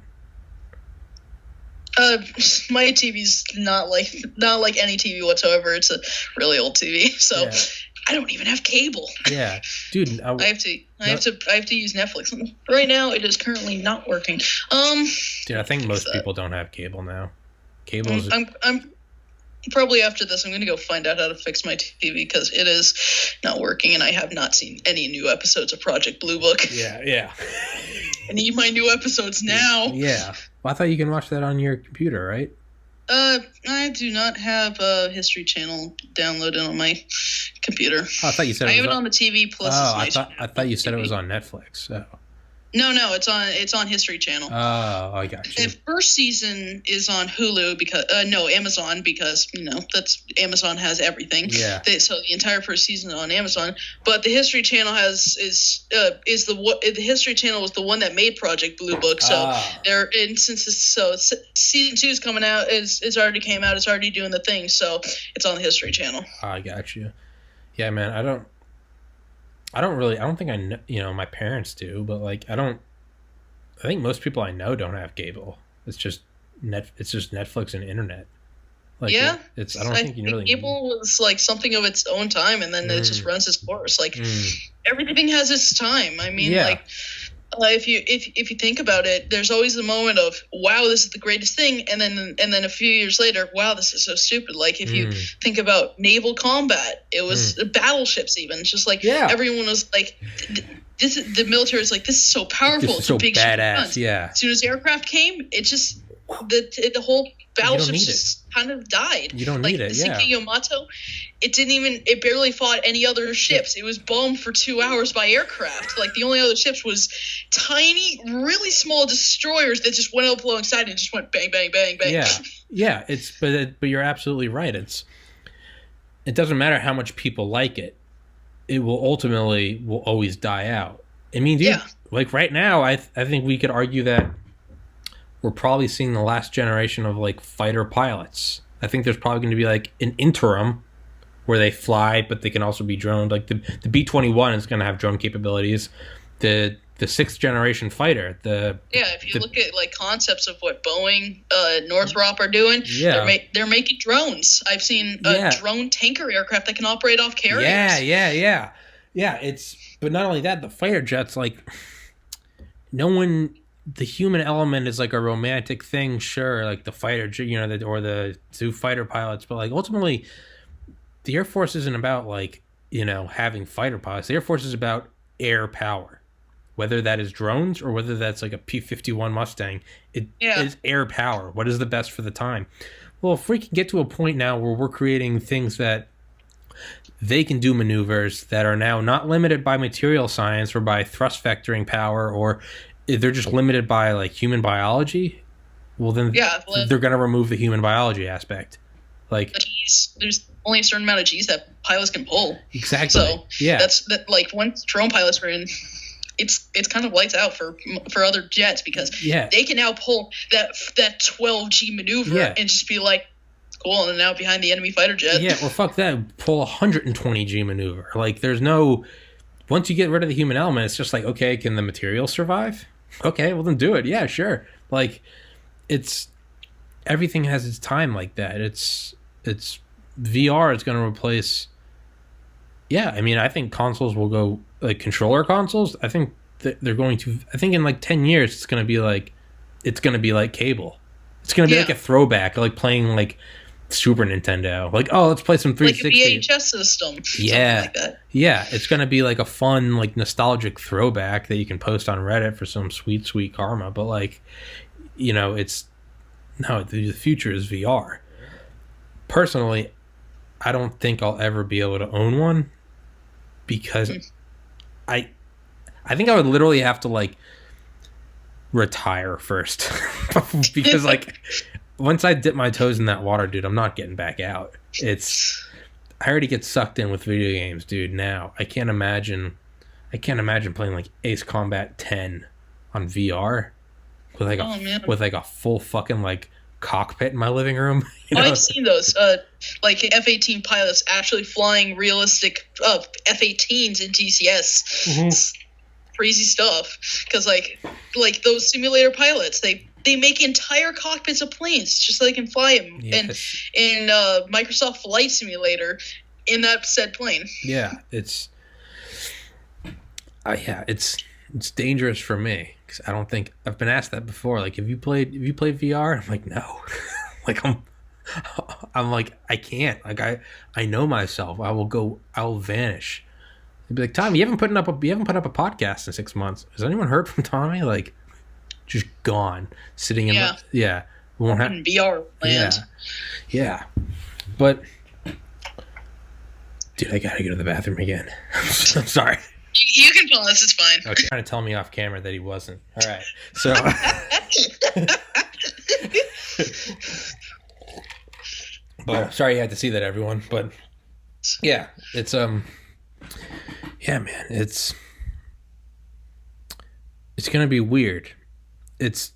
My TV's not like any TV whatsoever. It's a really old TV, so I don't even have cable. Yeah, dude, I have to use Netflix. Right now, it is currently not working. Dude, I think most people don't have cable now. Cable's. I'm probably after this, I'm going to go find out how to fix my TV, because it is not working, and I have not seen any new episodes of Project Blue Book. Yeah. I need my new episodes now. Yeah. Well, I thought you can watch that on your computer, right? I do not have a History Channel downloaded on my computer. Oh, I thought you said I have it on the TV Plus. Oh, I thought you said it was on Netflix. Oh. No, it's on History Channel. Oh, I got you. The first season is on Hulu because Amazon, because that's Amazon has everything. Yeah. So the entire first season is on Amazon, but the History Channel the History Channel was the one that made Project Blue Book. So season 2 is coming out, it's already came out, it's already doing the thing, so it's on the History Channel. I got you. Yeah, man, I don't think I know, my parents do, but like, I think most people I know don't have cable. It's just Netflix and internet. Like, I don't think you really cable was like something of its own time, and then it just runs its course. Like everything has its time. I mean, if you think about it, there's always the moment of, wow, this is the greatest thing, and then a few years later, wow, this is so stupid. Like if you think about naval combat, it was battleships, even. It's just like everyone was like, this is, the military is like, this is so powerful, it's so big badass. Yeah. As soon as aircraft came, it just the whole battleship just kind of died. You don't like need it. The sinking Yamato, it barely fought any other ships. It was bombed for 2 hours by aircraft. Like the only other ships was tiny, really small destroyers that just went up alongside and just went bang, bang, bang, bang. Yeah. But you're absolutely right. It doesn't matter how much people like it. It will always die out. I mean, dude, like right now, I think we could argue that we're probably seeing the last generation of like fighter pilots. I think there's probably going to be like an interim where they fly, but they can also be droned. Like the B-21 is going to have drone capabilities. The 6th generation fighter. If you look at like concepts of what Boeing, Northrop are doing, they're making drones. I've seen a drone tanker aircraft that can operate off carriers. Yeah. But not only that, the fighter jets, like no one the human element is like a romantic thing, sure, like the fighter, or the two fighter pilots, but like ultimately, the Air Force isn't about like having fighter pilots. The Air Force is about air power, whether that is drones or whether that's like a P-51 Mustang. It is air power. What is the best for the time? Well, if we can get to a point now where we're creating things that they can do maneuvers that are now not limited by material science or by thrust vectoring power, or they're just limited by like human biology, well then they're going to remove the human biology aspect. Like there's only a certain amount of G's that pilots can pull. Exactly. So that's like once drone pilots are in, it's kind of lights out for other jets, because they can now pull that 12 G maneuver and just be like, cool, and now behind the enemy fighter jet. Yeah, well, fuck that. Pull 120 G maneuver. Like, there's no... Once you get rid of the human element, it's just like, okay, can the material survive? Okay, well, then do it. Yeah, sure. Like, it's... Everything has its time like that. It's VR is going to replace... Yeah, I mean, I think consoles will go... Like, controller consoles, I think they're going to... I think in, like, 10 years, it's going to be like... It's going to be like cable. It's going to be like a throwback, like playing, like... Super Nintendo, like, oh, let's play some 360, like a VHS system, like that. Yeah, it's gonna be like a fun, like, nostalgic throwback that you can post on Reddit for some sweet karma. But like, the future is VR. Personally, I don't think I'll ever be able to own one, because I think I would literally have to like retire first because like. Once I dip my toes in that water, dude, I'm not getting back out. I already get sucked in with video games, dude. Now I can't imagine playing like Ace Combat 10 on VR with like a full fucking like cockpit in my living room. I've seen those, like F-18 pilots actually flying realistic F-18s in TCS. Mm-hmm. Crazy stuff, because like those simulator pilots, they make entire cockpits of planes just so they can fly them. Yes. And in Microsoft Flight Simulator in that said plane. Yeah, it's dangerous for me, because I don't think I've been asked that before. Like, have you played VR? I'm like, no. Like I'm like, I can't. Like I know myself. I will vanish. They'd be like, Tommy, you haven't put up a podcast in 6 months. Has anyone heard from Tommy? Like, just gone, sitting in won't have VR land. Yeah. But dude, I gotta go to the bathroom again. I'm sorry. You can pause. It's fine. Okay. Trying to tell me off camera that he wasn't. All right. So. But sorry you had to see that, everyone. But yeah, it's yeah, man, it's gonna be weird. It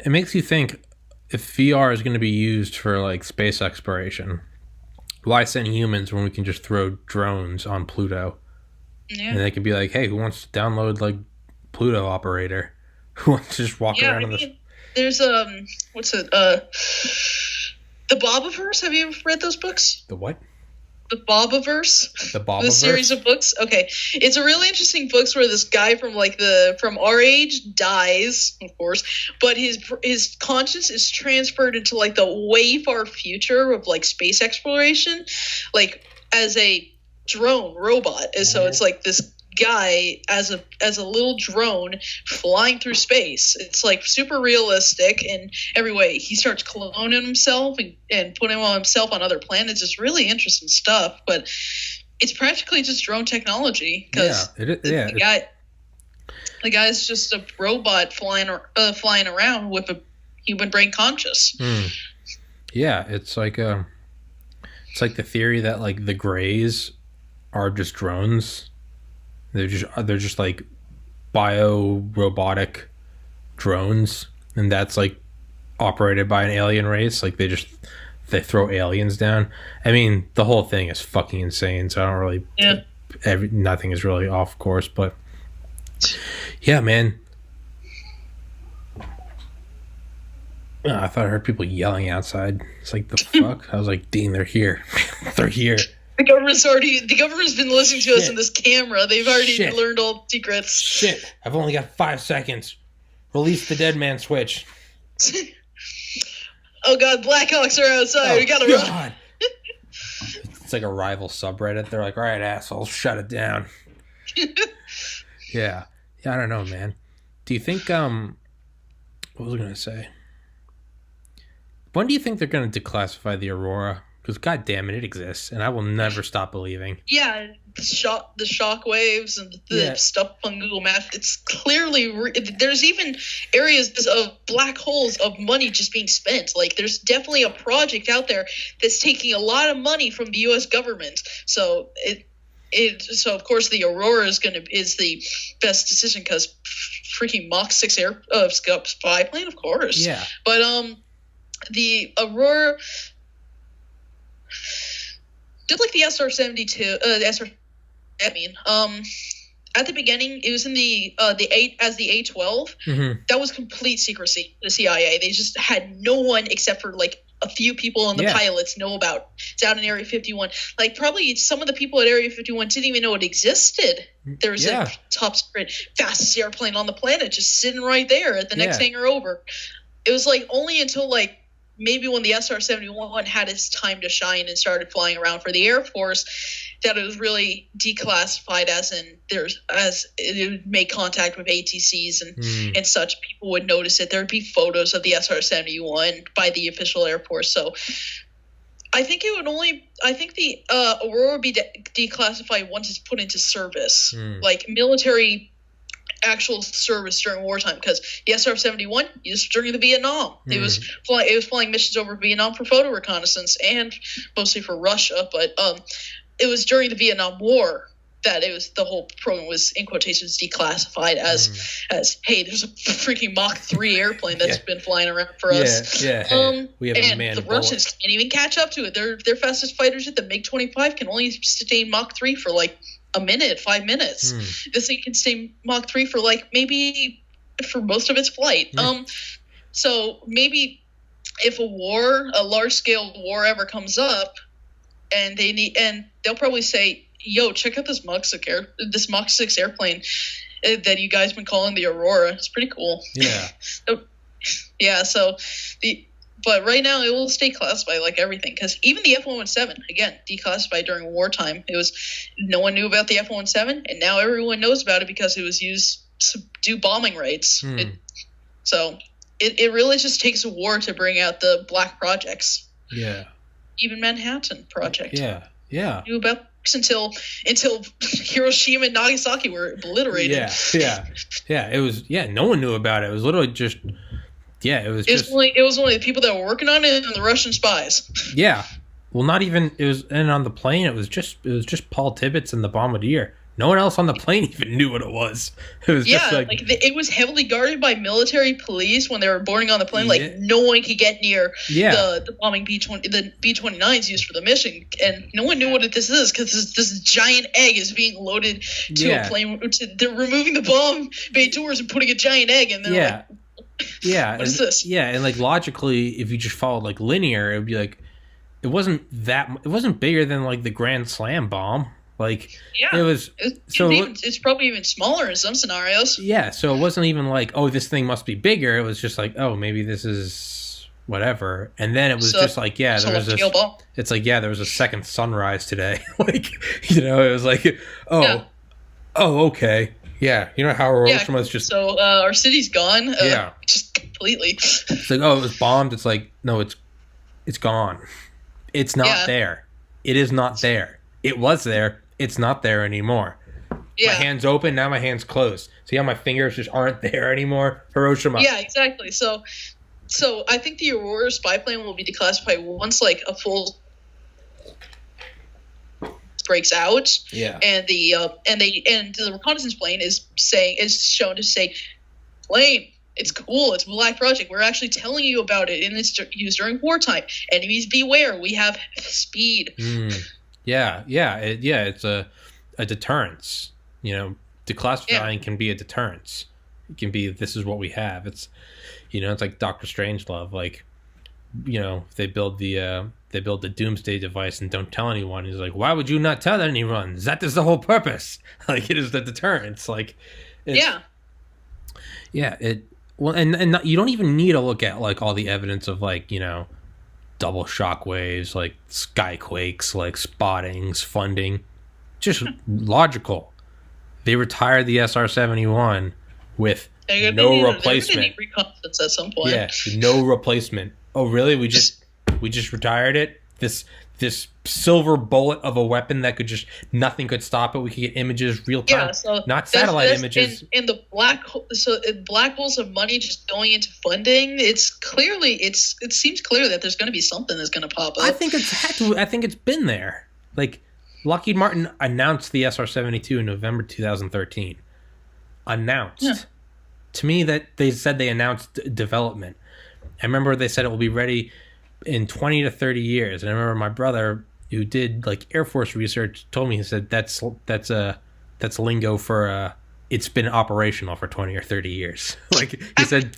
makes you think, if VR is going to be used for like space exploration, why send humans when we can just throw drones on Pluto? Yeah. And they can be like, hey, who wants to download like Pluto Operator? Who wants to just walk around in this? There's what's it? The Bobiverse. Have you read those books? The what? The Bobiverse. The Bobiverse? The series of books. Okay, it's a really interesting books where this guy from our age dies, of course, but his conscience is transferred into like the way far future of like space exploration, like as a drone robot. And so it's like this guy as a little drone flying through space. It's like super realistic in every way. He starts cloning himself and putting himself on other planets. It's really interesting stuff, but it's practically just drone technology, because the guy's just a robot flying around with a human brain conscious. Yeah, it's like the theory that like the Greys are just drones. They're just like bio-robotic drones, and that's like operated by an alien race. Like they throw aliens down. I mean, the whole thing is fucking insane, so I don't really nothing is really off course, but yeah, man. I thought I heard people yelling outside. It's like, the fuck? I was like, Dean, they're here. They're here. The government's been listening to us in this camera. They've already learned all secrets. Shit. I've only got 5 seconds. Release the dead man switch. Oh god, Blackhawks are outside. We gotta run. It's like a rival subreddit. They're like, all right, assholes, shut it down. Yeah, I don't know, man. Do you think what was I gonna say? When do you think they're gonna declassify the Aurora? Because god damn it exists, and I will never stop believing. Yeah, the shock waves and the stuff on Google Maps. It's clearly there's even areas of black holes of money just being spent. Like there's definitely a project out there that's taking a lot of money from the U.S. government. So so of course the Aurora is the best decision because freaking Mach 6 spy plane, of course. Yeah. But the Aurora did like the SR-72, at the beginning it was in the A-12. Mm-hmm. That was complete secrecy. The CIA, they just had no one except for like a few people and the pilots know about. It's out in Area 51. Like probably some of the people at Area 51 didn't even know it existed. There was a top secret fastest airplane on the planet just sitting right there at the next hangar over. It was like only until like maybe when the SR-71 had its time to shine and started flying around for the Air Force, that it was really declassified as it would make contact with ATCs and such. People would notice it. There would be photos of the SR-71 by the official Air Force. So I think the Aurora would be declassified once it's put into service, like military actual service during wartime, because the SR-71 used during the Vietnam. It was flying missions over Vietnam for photo reconnaissance and mostly for Russia, but it was during the Vietnam War that the whole program was in quotations declassified as hey, there's a freaking Mach 3 airplane that's been flying around for us. We have a man. The Russians can't even catch up to it. Their fastest fighters at the MiG-25 can only sustain Mach 3 for like a minute, 5 minutes. This thing can stay Mach 3 for like maybe for most of its flight. So maybe if a large scale war ever comes up, and they'll probably say, "Yo, check out this Mach 6 airplane that you guys been calling the Aurora. It's pretty cool." But right now it will stay classified like everything, because even the F-117, again, declassified during wartime. No one knew about the F-117, and now everyone knows about it because it was used to do bombing raids. It really just takes a war to bring out the black projects. Yeah. Even Manhattan Project. Yeah. Knew about until Hiroshima and Nagasaki were obliterated. It was no one knew about it. It was literally just it was only the people that were working on it and the Russian spies. Yeah. Well, not even on the plane it was just Paul Tibbets and the bombardier. No one else on the plane even knew what it was. It was just it was heavily guarded by military police when they were boarding on the plane. Like no one could get near the bombing the B-29s used for the mission, and no one knew what this is because this giant egg is being loaded to a plane. They're removing the bomb bay doors and putting a giant egg in there. What is this? Yeah, and like logically, if you just followed like linear, it would be like it wasn't bigger than like the Grand Slam bomb. Like it's probably even smaller in some scenarios. Yeah, so it wasn't even like, oh, this thing must be bigger. It was just like, oh, maybe this is whatever. And then it was just like, there was this. It's like, there was a second sunrise today. Like, it was like, okay, how Hiroshima was just. So our city's gone. Just completely. It's like, oh, it was bombed. It's like, no, it's gone. It's not there. It is not there. It was there. It's not there anymore. My hand's open, now my hand's closed. See how my fingers just aren't there anymore? Hiroshima. Yeah, exactly. So I think the Aurora spy plane will be declassified once like a full breaks out. Yeah. And the reconnaissance plane is shown to say, plane, it's cool, it's a black project. We're actually telling you about it, and it's used during wartime. Enemies beware, we have speed. It's a deterrence. Declassifying can be a deterrence. It can be, this is what we have. It's it's like Dr. Strangelove. Like, they build the doomsday device and don't tell anyone. He's like, why would you not tell anyone? That is the whole purpose. Like, it is the deterrence. Like, Well, and you don't even need to look at like all the evidence of like, you know, double shock waves, like skyquakes, like spottings, funding. Just logical. They retired the SR-71 with no replacement. Reconnaissance at some point. Yeah, no replacement. Oh, really? We just retired it? This silver bullet of a weapon that could just nothing could stop it. We could get images real time, not satellite images. And the black holes of money just going into funding. It seems clear that there's going to be something that's going to pop up. I think it's been there. Like Lockheed Martin announced the SR-72 in November 2013. Announced. Yeah. To me, that they said they announced development. I remember they said it will be ready in 20 to 30 years. And I remember my brother, who did like Air Force research, told me, he said that's lingo for it's been operational for 20 or 30 years. Like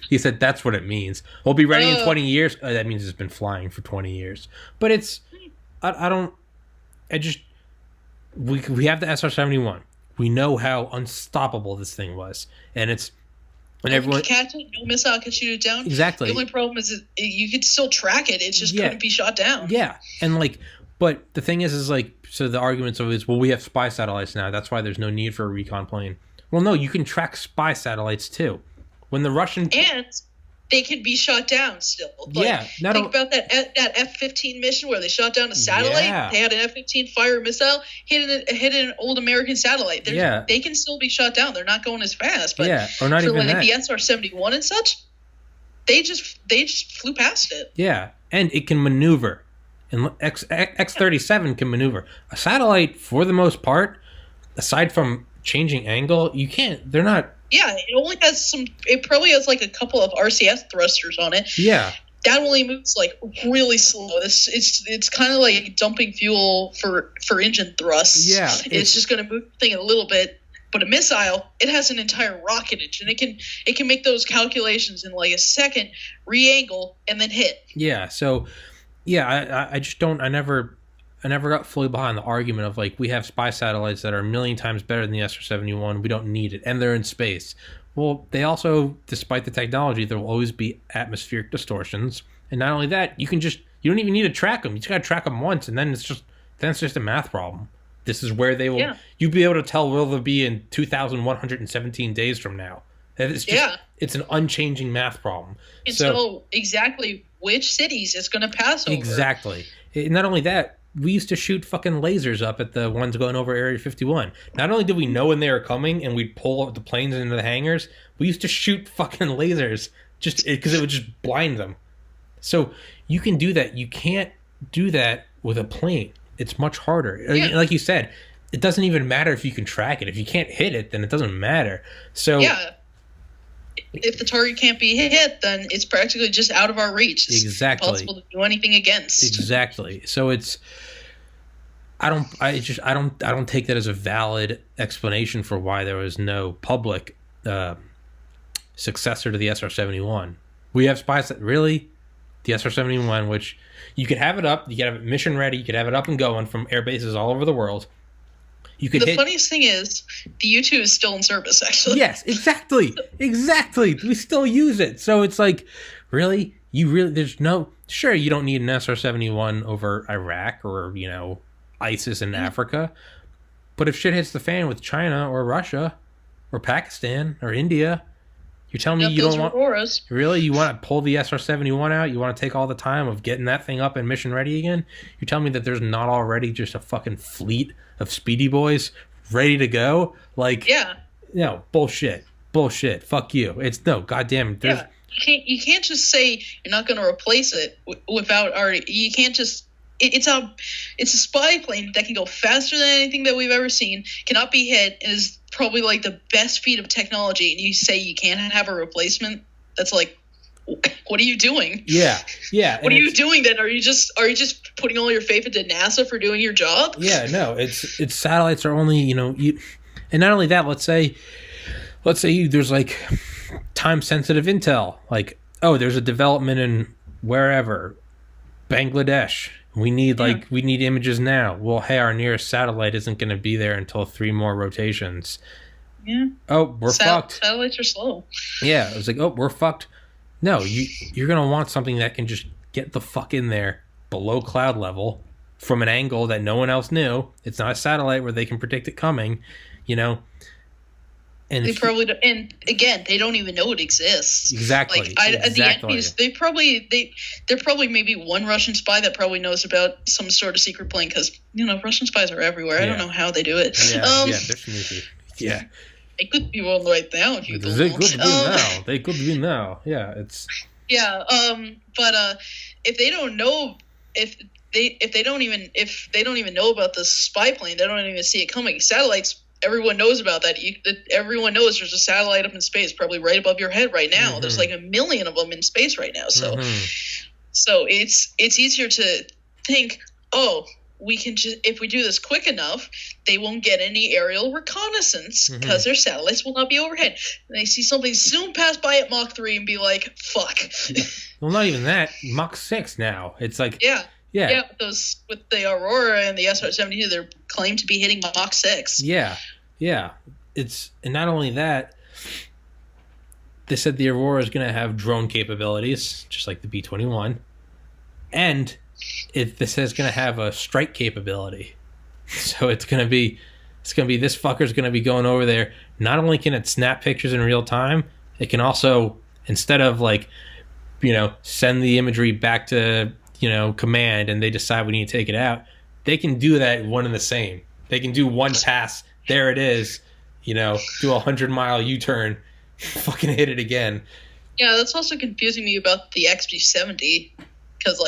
he said that's what it means. We'll be ready in 20 years. That means it's been flying for 20 years. But we have the SR-71. We know how unstoppable this thing was, and everyone can catch it, no missile can shoot it down. Exactly. The only problem is you could still track it. It just couldn't be shot down. Yeah, and like, but the thing is like, so the arguments of is, well, we have spy satellites now. That's why there's no need for a recon plane. Well, no, you can track spy satellites too. When the Russian and they can be shot down still. Like, think about that F-15 mission where they shot down a satellite. Yeah. They had an F-15 fire a missile, hit an old American satellite. They can still be shot down. They're not going as fast. But or not even like the SR-71 and such, they just flew past it. Yeah, and it can maneuver. And X-37 can maneuver. A satellite, for the most part, aside from changing angle, they're not. Yeah, it only has it probably has like a couple of RCS thrusters on it. Yeah. That only moves like really slow. It's kind of like dumping fuel for engine thrusts. Yeah. It's just going to move the thing a little bit. But a missile, it has an entire rocket engine. It can make those calculations in like a second, re-angle, and then hit. Yeah, so I just don't I never got fully behind the argument of like, we have spy satellites that are a million times better than the SR-71. We don't need it, and they're in space. Well, they also, despite the technology, there will always be atmospheric distortions. And not only that, you don't even need to track them. You just got to track them once, and then it's just a math problem. This is where they will. Yeah. You'll be able to tell where they'll be in 2,117 days from now. It's an unchanging math problem. And so exactly which cities it's going to pass over. Exactly. Not only that, we used to shoot fucking lasers up at the ones going over Area 51. Not only did we know when they were coming and we'd pull the planes into the hangars, we used to shoot fucking lasers just because it would just blind them. So you can do that. You can't do that with a plane. It's much harder. Yeah. Like you said, it doesn't even matter if you can track it. If you can't hit it, then it doesn't matter. So yeah. If the target can't be hit, then it's practically just out of our reach. It's impossible to do anything against. Exactly. So I don't take that as a valid explanation for why there was no public successor to the SR-71. We have spies that really the SR-71, which you could have it up, you could have it mission ready, you could have it up and going from air bases all over the world. The funniest thing is, the U-2 is still in service, actually. Yes, exactly. We still use it. So it's like, really? There's no... Sure, you don't need an SR-71 over Iraq or, you know, ISIS in Africa. But if shit hits the fan with China or Russia or Pakistan or India, you're telling me you don't want... Really? You want to pull the SR-71 out? You want to take all the time of getting that thing up and mission ready again? You're telling me that there's not already just a fucking fleet of Speedy Boys ready to go? Like, yeah. No, bullshit. Fuck you. It's no, goddamn. Yeah. You can't just say you're not going to replace it without already... You can't just... It's a spy plane that can go faster than anything that we've ever seen, cannot be hit, and is probably like the best feat of technology, and you say you can't have a replacement? That's like, what are you doing? Yeah. What are you doing then? Are you just putting all your faith into NASA for doing your job? Yeah, no, it's satellites are only, you know, and not only that, let's say there's like time sensitive intel, like, oh, there's a development in wherever, Bangladesh. We need images now. Well, hey, our nearest satellite isn't going to be there until 3 more rotations. Yeah. Oh, we're fucked. Satellites are slow. Yeah, it was like, oh, we're fucked. No, you're gonna want something that can just get the fuck in there below cloud level from an angle that no one else knew. It's not a satellite where they can predict it coming, you know. And they probably don't, and again, they don't even know it exists. Exactly. Like the enemies, they're probably maybe one Russian spy that probably knows about some sort of secret plane, because Russian spies are everywhere. I don't know how they do it. Yeah, they're sneaky. Yeah. They could be one right now if you don't know. They could be now. Yeah, it's. Yeah. But if they don't know, if they don't even know about the spy plane, they don't even see it coming. Satellites. Everyone knows about that. Everyone knows there's a satellite up in space, probably right above your head right now. Mm-hmm. There's like 1 million of them in space right now. So, so it's easier to think, oh, we can just, if we do this quick enough, they won't get any aerial reconnaissance because their satellites will not be overhead. And they see something zoom pass by at Mach 3 and be like, fuck. Well, not even that. Mach 6 now. It's like, yeah, those with the Aurora and the SR-72, they're claimed to be hitting Mach 6. Yeah. It's, and not only that, they said the Aurora is going to have drone capabilities, just like the B-21, and this is going to have a strike capability. So it's going to be this fucker's going to be going over there. Not only can it snap pictures in real time, it can also, instead of send the imagery back to command and they decide we need to take it out, they can do that one and the same. They can do one pass, there it is, do a 100-mile U-turn, fucking hit it again. Yeah, that's also confusing me about the XB-70, because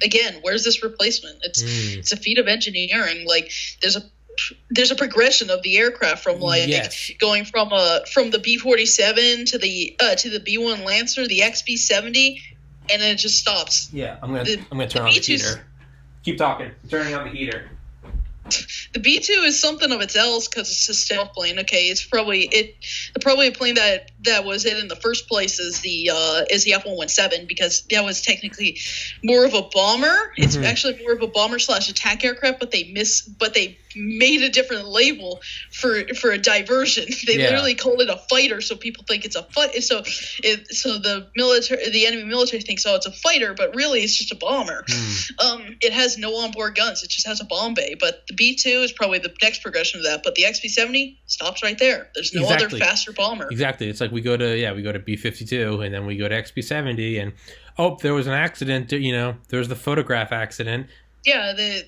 again, where's this replacement? It's a feat of engineering. Like there's a progression of the aircraft from going from the B-47 to the B-1 Lancer, the XB-70, and then it just stops. Yeah, I'm gonna turn on the heater. Keep talking. I'm turning on the heater. The B-2 is something of its else because it's a stealth plane. Okay, it's probably a plane that was it in the first place is the F-117, because that was technically more of a bomber. It's actually more of a bomber / attack aircraft, but they made a different label for a diversion. They literally called it a fighter, so people think it's a fight. So the enemy military thinks, oh, it's a fighter, but really it's just a bomber. It has no onboard guns. It just has a bomb bay. But the B-2 is probably the next progression of that. But the XB-70 stops right there. There's no other faster bomber. Exactly. It's like we go to B-52 and then we go to XB-70 and there was an accident. There was the photograph accident. Yeah, the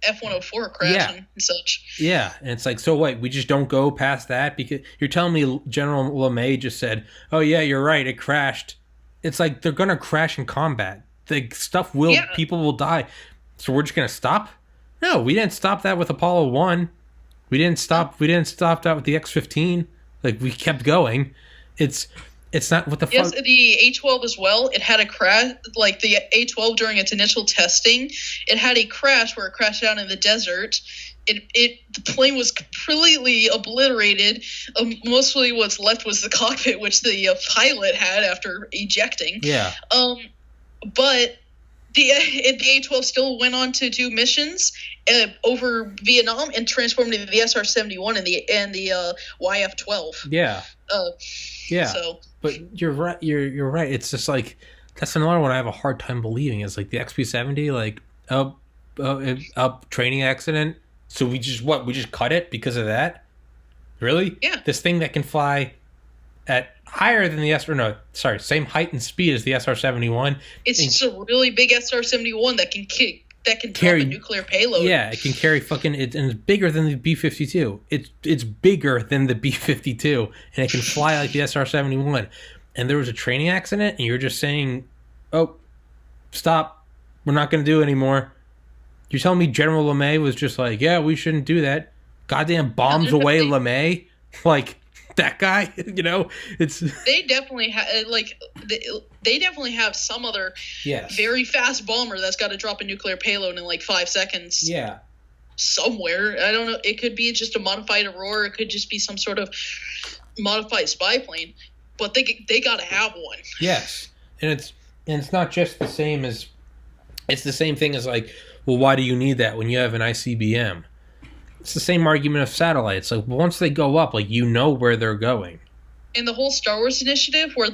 F-104 crashing and such. Yeah, and it's like, so what? We just don't go past that? Because you're telling me General LeMay just said, oh yeah, you're right, it crashed. It's like they're gonna crash in combat. The stuff people will die. So we're just gonna stop? No, we didn't stop that with Apollo 1. We didn't stop that with the X-15. Like, we kept going. It's not what the fuck. Yes, the A-12 as well. It had a crash, like the A-12 during its initial testing. It had a crash where it crashed out in the desert. The plane was completely obliterated. Mostly what's left was the cockpit, which the pilot had after ejecting. Yeah. But the A-12 still went on to do missions over Vietnam and transformed into the SR-71 and the YF-12. Yeah. So, but you're right. You're right. It's just like that's another one I have a hard time believing. Is like the XB-70, up training accident. So we just cut it because of that? Really? Yeah. This thing that can fly at higher than the same height and speed as the SR-71. It's just a really big SR-71 that can carry a nuclear payload. Yeah, it can carry and it's bigger than the B-52. It's bigger than the B-52, and it can fly like the SR-71. And there was a training accident, and you're just saying, oh, stop, we're not going to do it anymore. You're telling me General LeMay was just like, yeah, we shouldn't do that. Goddamn bombs away LeMay. Like, that guy, it's... They definitely have, they definitely have some other very fast bomber that's got to drop a nuclear payload in 5 seconds. Yeah. Somewhere. I don't know. It could be just a modified Aurora. It could just be some sort of modified spy plane. But they got to have one. Yes. And it's not just the same as... It's the same thing as well, why do you need that when you have an ICBM? It's the same argument of satellites. Like, once they go up, like, you know where they're going. And the whole Star Wars initiative, where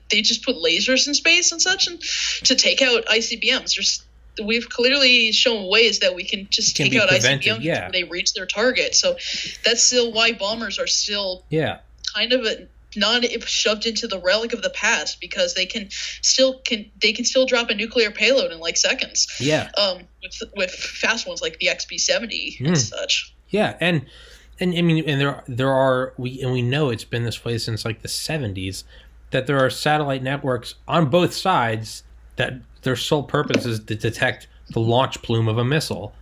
they just put lasers in space and such, and to take out ICBMs. We've clearly shown ways that we can just take out ICBMs before they reach their target. So that's still why bombers are still kind of not shoved into the relic of the past, because they can still drop a nuclear payload in like seconds. Yeah. With fast ones like the XB-70 and such. Yeah, and I mean, and we know it's been this way since like the 70s, that there are satellite networks on both sides that their sole purpose is to detect the launch plume of a missile.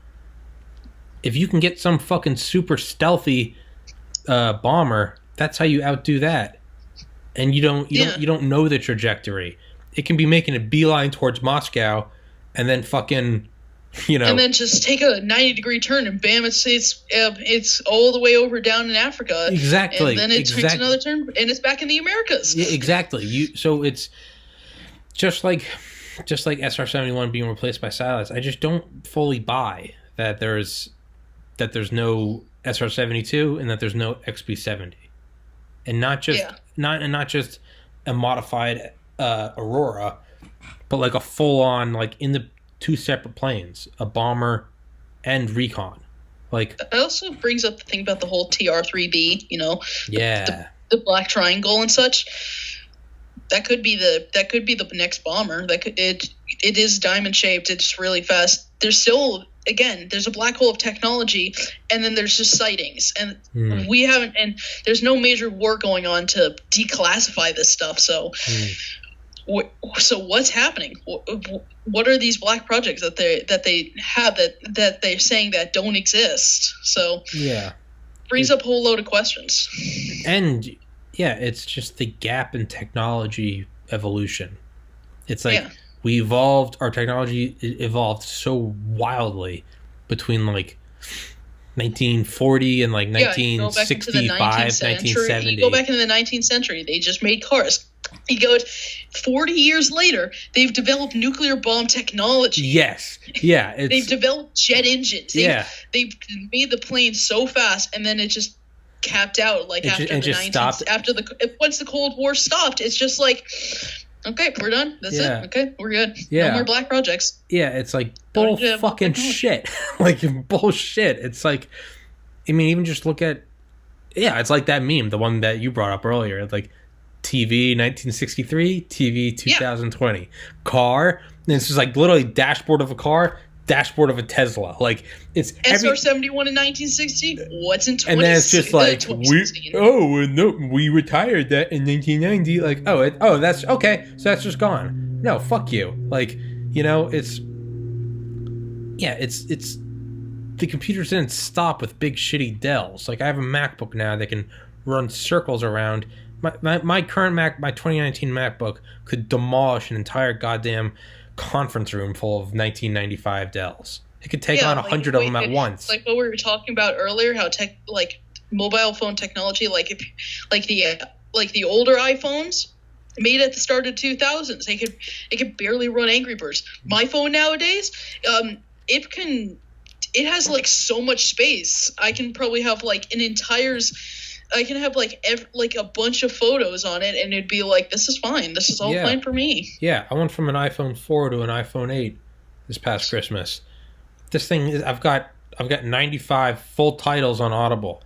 If you can get some fucking super stealthy bomber, that's how you outdo that. And you don't know the trajectory. It can be making a beeline towards Moscow, and then fucking, and then just take a 90-degree turn, and bam, it's all the way over down in Africa. Exactly. And then it takes another turn, and it's back in the Americas. Yeah, exactly. So it's just like SR-71 being replaced by satellites. I just don't fully buy that there's no SR-72 and that there's no XB-70, and not just a modified Aurora, but like a full-on, like, in the two separate planes, a bomber and recon. Like, that also brings up the thing about the whole TR-3B, the black triangle and such. That could be the next bomber. It is diamond shaped. It's really fast. There's a black hole of technology, and then there's just sightings, and we haven't. And there's no major war going on to declassify this stuff. So, so what's happening? What are these black projects that they have that they're saying that don't exist? So brings up a whole load of questions. And it's just the gap in technology evolution. It's like we evolved, our technology evolved so wildly between like 1940 and like 1965, 1970. You go back into the 19th century, they just made cars. You go 40 years later, they've developed nuclear bomb technology. Yes. Yeah. They've developed jet engines. They've made the plane so fast, and then it just capped out once the Cold War stopped. It's just like, okay, we're done. That's it. Okay, we're good. No more black projects. Yeah, it's like fucking shit. Like, bullshit. It's like, I mean, even just look at, it's like that meme, the one that you brought up earlier, like TV 1963, TV 2020, car, and it's just like literally dashboard of a car, dashboard of a Tesla. Like, it's SR-71 in 1960. What's in 20? And then it's just like we retired that in 1990. Like, that's okay. So that's just gone. No, fuck you. Like, it's the computers didn't stop with big shitty Dells. Like, I have a MacBook now that can run circles around. My current my 2019 MacBook could demolish an entire goddamn conference room full of 1995 Dells. It could take on 100 of them at once. Like what we were talking about earlier, how mobile phone technology, like the older iPhones made at the start of 2000s, it could barely run Angry Birds. My phone nowadays, it has like so much space. I can probably have like I can have like a bunch of photos on it, and it'd be like, this is fine. This is all fine for me. Yeah, I went from an iPhone 4 to an iPhone 8 this past Christmas. This thing is, I've got 95 full titles on Audible.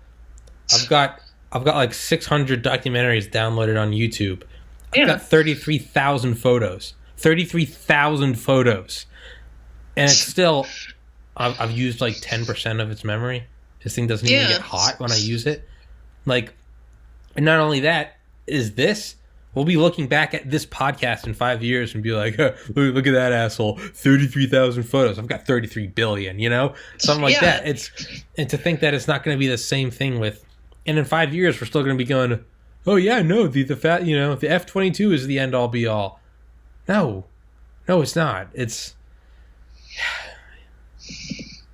I've got like 600 documentaries downloaded on YouTube. I've got 33,000 photos. 33,000 photos. And it's still, I've used like 10% of its memory. This thing doesn't even get hot when I use it. Like, and not only that, we'll be looking back at this podcast in 5 years and be like, look at that asshole, 33,000 photos. I've got 33 billion, something like that. And to think that it's not going to be the same thing and in 5 years, we're still going to be going, oh yeah, no, the F-22 is the end all be all. No, it's not. I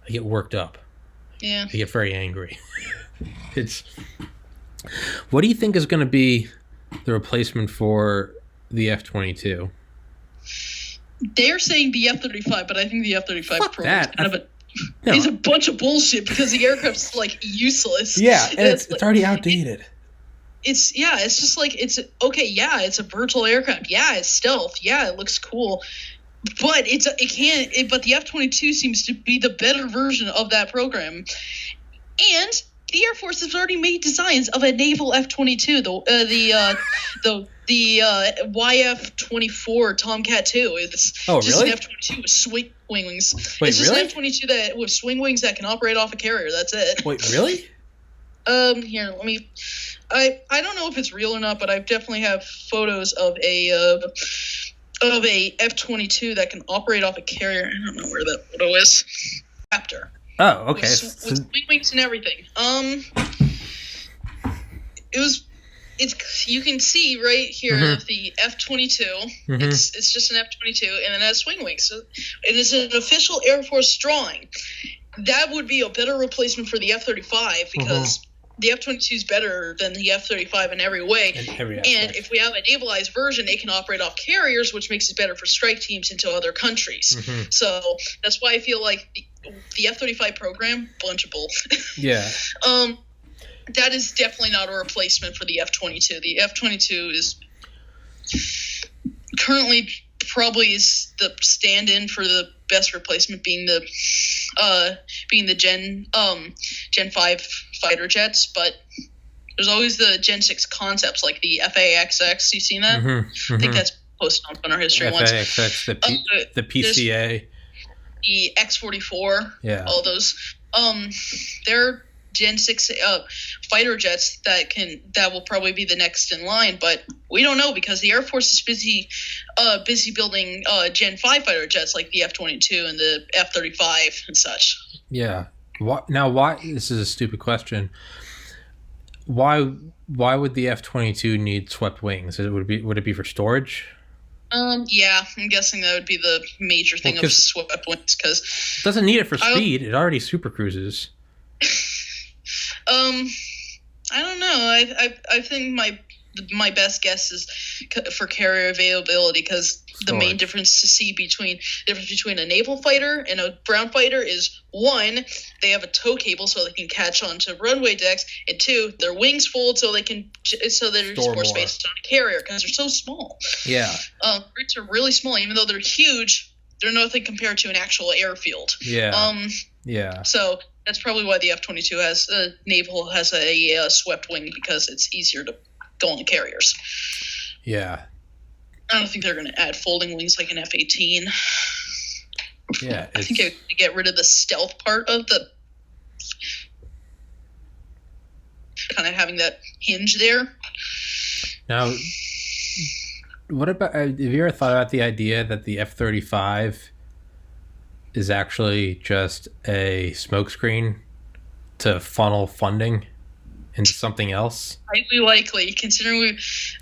get worked up. Yeah. I get very angry. What do you think is going to be the replacement for the F-22? They're saying the F-35, but I think the F-35 Pro is kind of No. is a bunch of bullshit because the aircraft's like useless. Yeah, and it's already outdated. It's just like it's okay. Yeah, it's a Virtual aircraft. Yeah, it's stealth. Yeah, it looks cool. But but the F-22 seems to be the better version of that program, and the Air Force has already made designs of a naval F-22, the YF-24 Tomcat 2. It's just an F-22 with swing wings. Wait, it's just really? an F-22 with swing wings that can operate off a carrier. That's it. Wait, really? Here, let me. I don't know if it's real or not, but I definitely have photos of a F-22 that can operate off a carrier. I don't know where that photo is. Raptor. Oh, okay. With swing wings and everything. You can see right here the F-22. Mm-hmm. It's just an F-22, and then it has swing wings. So it is an official Air Force drawing. That would be a better replacement for the F-35 because the F-22 is better than the F-35 in every way. And if we have a navalized version, it can operate off carriers, which makes it better for strike teams into other countries. Mm-hmm. So that's why I feel like the F-35 program, bunchable. Yeah. That is definitely not a replacement for the F-22. The F-22 is currently probably is the stand-in for the best replacement being the Gen 5 fighter jets, but there's always the Gen 6 concepts like the FAXX. You seen that? I think that's posted on our history once. FAXX, the PCA, the X-44, all those. They're Gen 6 fighter jets that will probably be the next in line, but we don't know because the Air Force is busy building Gen 5 fighter jets like the F-22 and the F-35 and such. Yeah. Why? This is a stupid question. Why would the F-22 need swept wings? Would it be for storage? Yeah, I'm guessing that would be the major thing of swept wings because it doesn't need it for speed. It already super cruises. I don't know. I think my best guess is for carrier availability because the main difference between a naval fighter and a ground fighter is one, they have a tow cable so they can catch onto runway decks, and two, their wings fold so there's more space on a carrier because they're so small. Yeah. Routes are really small, even though they're huge. They're nothing compared to an actual airfield. Yeah. Yeah. So that's probably why the F-22 naval has a swept wing because it's easier to go on the carriers. Yeah. I don't think they're going to add folding wings like an F-18. Yeah. I think they get rid of the stealth part of the kind of having that hinge there. Now, what about? Have you ever thought about the idea that the F-35 is actually just a smokescreen to funnel funding into something else? Highly likely, considering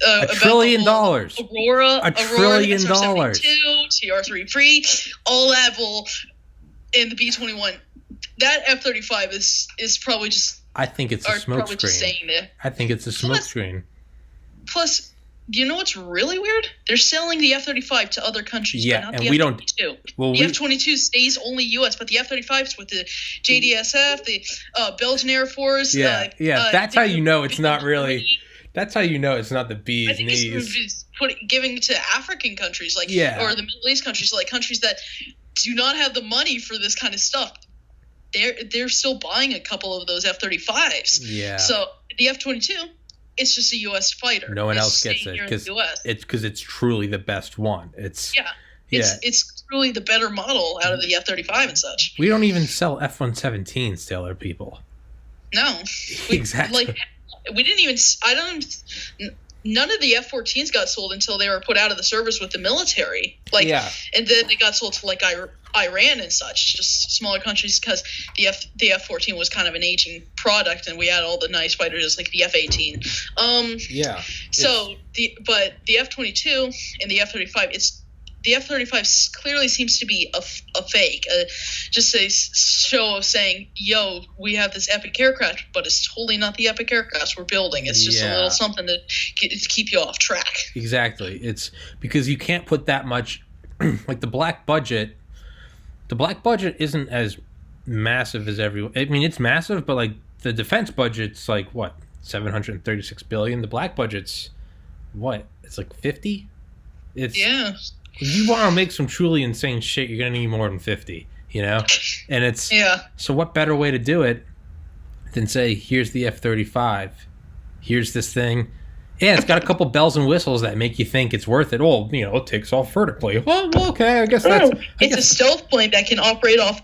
$1 trillion. Aurora, $1 trillion. TR-3 all that bull, and the B-21. That F-35 is probably just. I think it's a smokescreen. I think it's a smokescreen. Plus, you know what's really weird? They're selling the F-35 to other countries, but not the F-22. The F-22 stays only U.S., but the F-35's with the JDSF, the Belgian Air Force. That's how you know it's not really. That's how you know it's not the bee's knees. It's giving to African countries, or the Middle East countries, like countries that do not have the money for this kind of stuff. They're still buying a couple of those F-35s. Yeah. So the F-22. It's just a U.S. fighter. No one else gets it because it's truly the best one. It's truly the better model out of the F-35 and such. We don't even sell F-117s to other people. No, exactly. We didn't even. None of the F-14s got sold until they were put out of the service with the military. And then they got sold to Iran and such, just smaller countries, because the F-14 was kind of an aging product, and we had all the nice fighters like the F-18. So the F-22 and the F-35, the F-35 clearly seems to be a fake, just a show of saying, yo, we have this epic aircraft, but it's totally not the epic aircraft we're building. It's just a little something to keep you off track. Exactly. It's because you can't put that much, like the black budget isn't as massive as everyone. I mean, it's massive, but like the defense budget's like what, 736 billion. The black budget's what? It's like 50. It's If you want to make some truly insane shit, you're gonna need more than 50. You know, and it's So what better way to do it than say, here's the F-35, here's this thing. Yeah, it's got a couple bells and whistles that make you think it's worth it. Oh, you know, it takes off vertically. Well, okay, I guess that's... It's a stealth plane that can operate off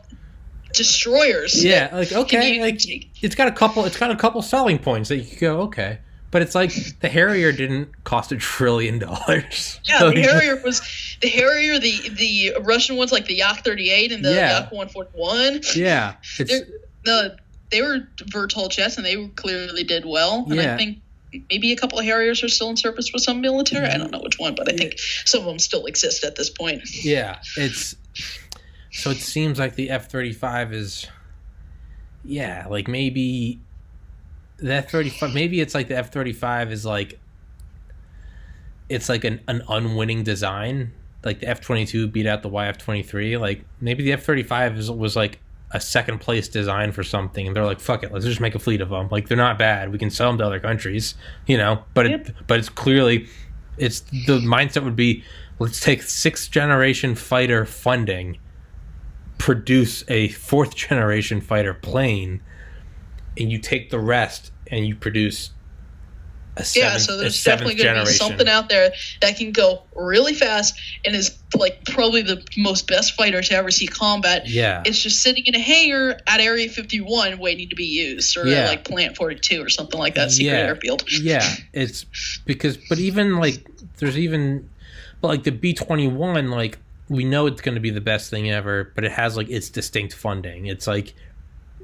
destroyers. Yeah, like, okay, like, it's got a couple selling points that you could go, okay. But it's like, the Harrier didn't cost $1 trillion. Yeah, the Harrier, the Russian ones, like the Yak-38 and the Yak-141. Yeah. They were VTOL jets, and they clearly did well. And I think maybe a couple of Harriers are still in service with some military. I don't know which one, but I think some of them still exist at this point. Yeah, so it seems like the F-35 is, like maybe the F-35. Maybe it's like the F-35 is like, it's like an unwinning design. Like the F-22 beat out the YF-23. Like maybe the F-35 was like a second place design for something, and they're like, fuck it, let's just make a fleet of them. Like, they're not bad, we can sell them to other countries, you know. But it's clearly, it's the mindset would be, let's take 6th generation fighter funding, produce a 4th generation fighter plane, and you take the rest and you produce a 7th, so there's definitely going to be something out there that can go really fast and is like probably the most best fighter to ever see combat. Yeah, it's just sitting in a hangar at Area 51 waiting to be used, or like Plant 42 or something like that, secret airfield. Yeah, it's because, but even like there's even, but like the B-21, like we know it's going to be the best thing ever, but it has like its distinct funding. It's like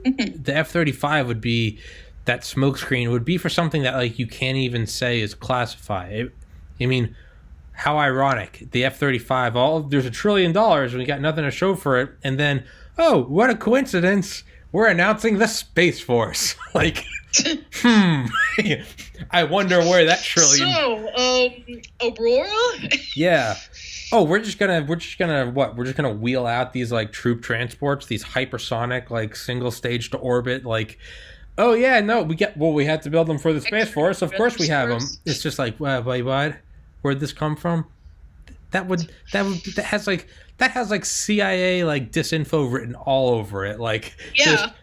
the F-35 would be, that smokescreen would be for something that like you can't even say is classified. I mean, how ironic. The F-35, there's $1 trillion and we got nothing to show for it, and then, oh, what a coincidence, we're announcing the Space Force. Like, I wonder where that trillion... So, Aurora? Yeah. Oh, we're just gonna what? We're just gonna wheel out these like troop transports, these hypersonic, like single stage to orbit, like, oh yeah, no, we had to build them for the Space Force. Of course we have them. It's just like, wait, what? Where'd this come from? That has like CIA like disinfo written all over it. Like, it's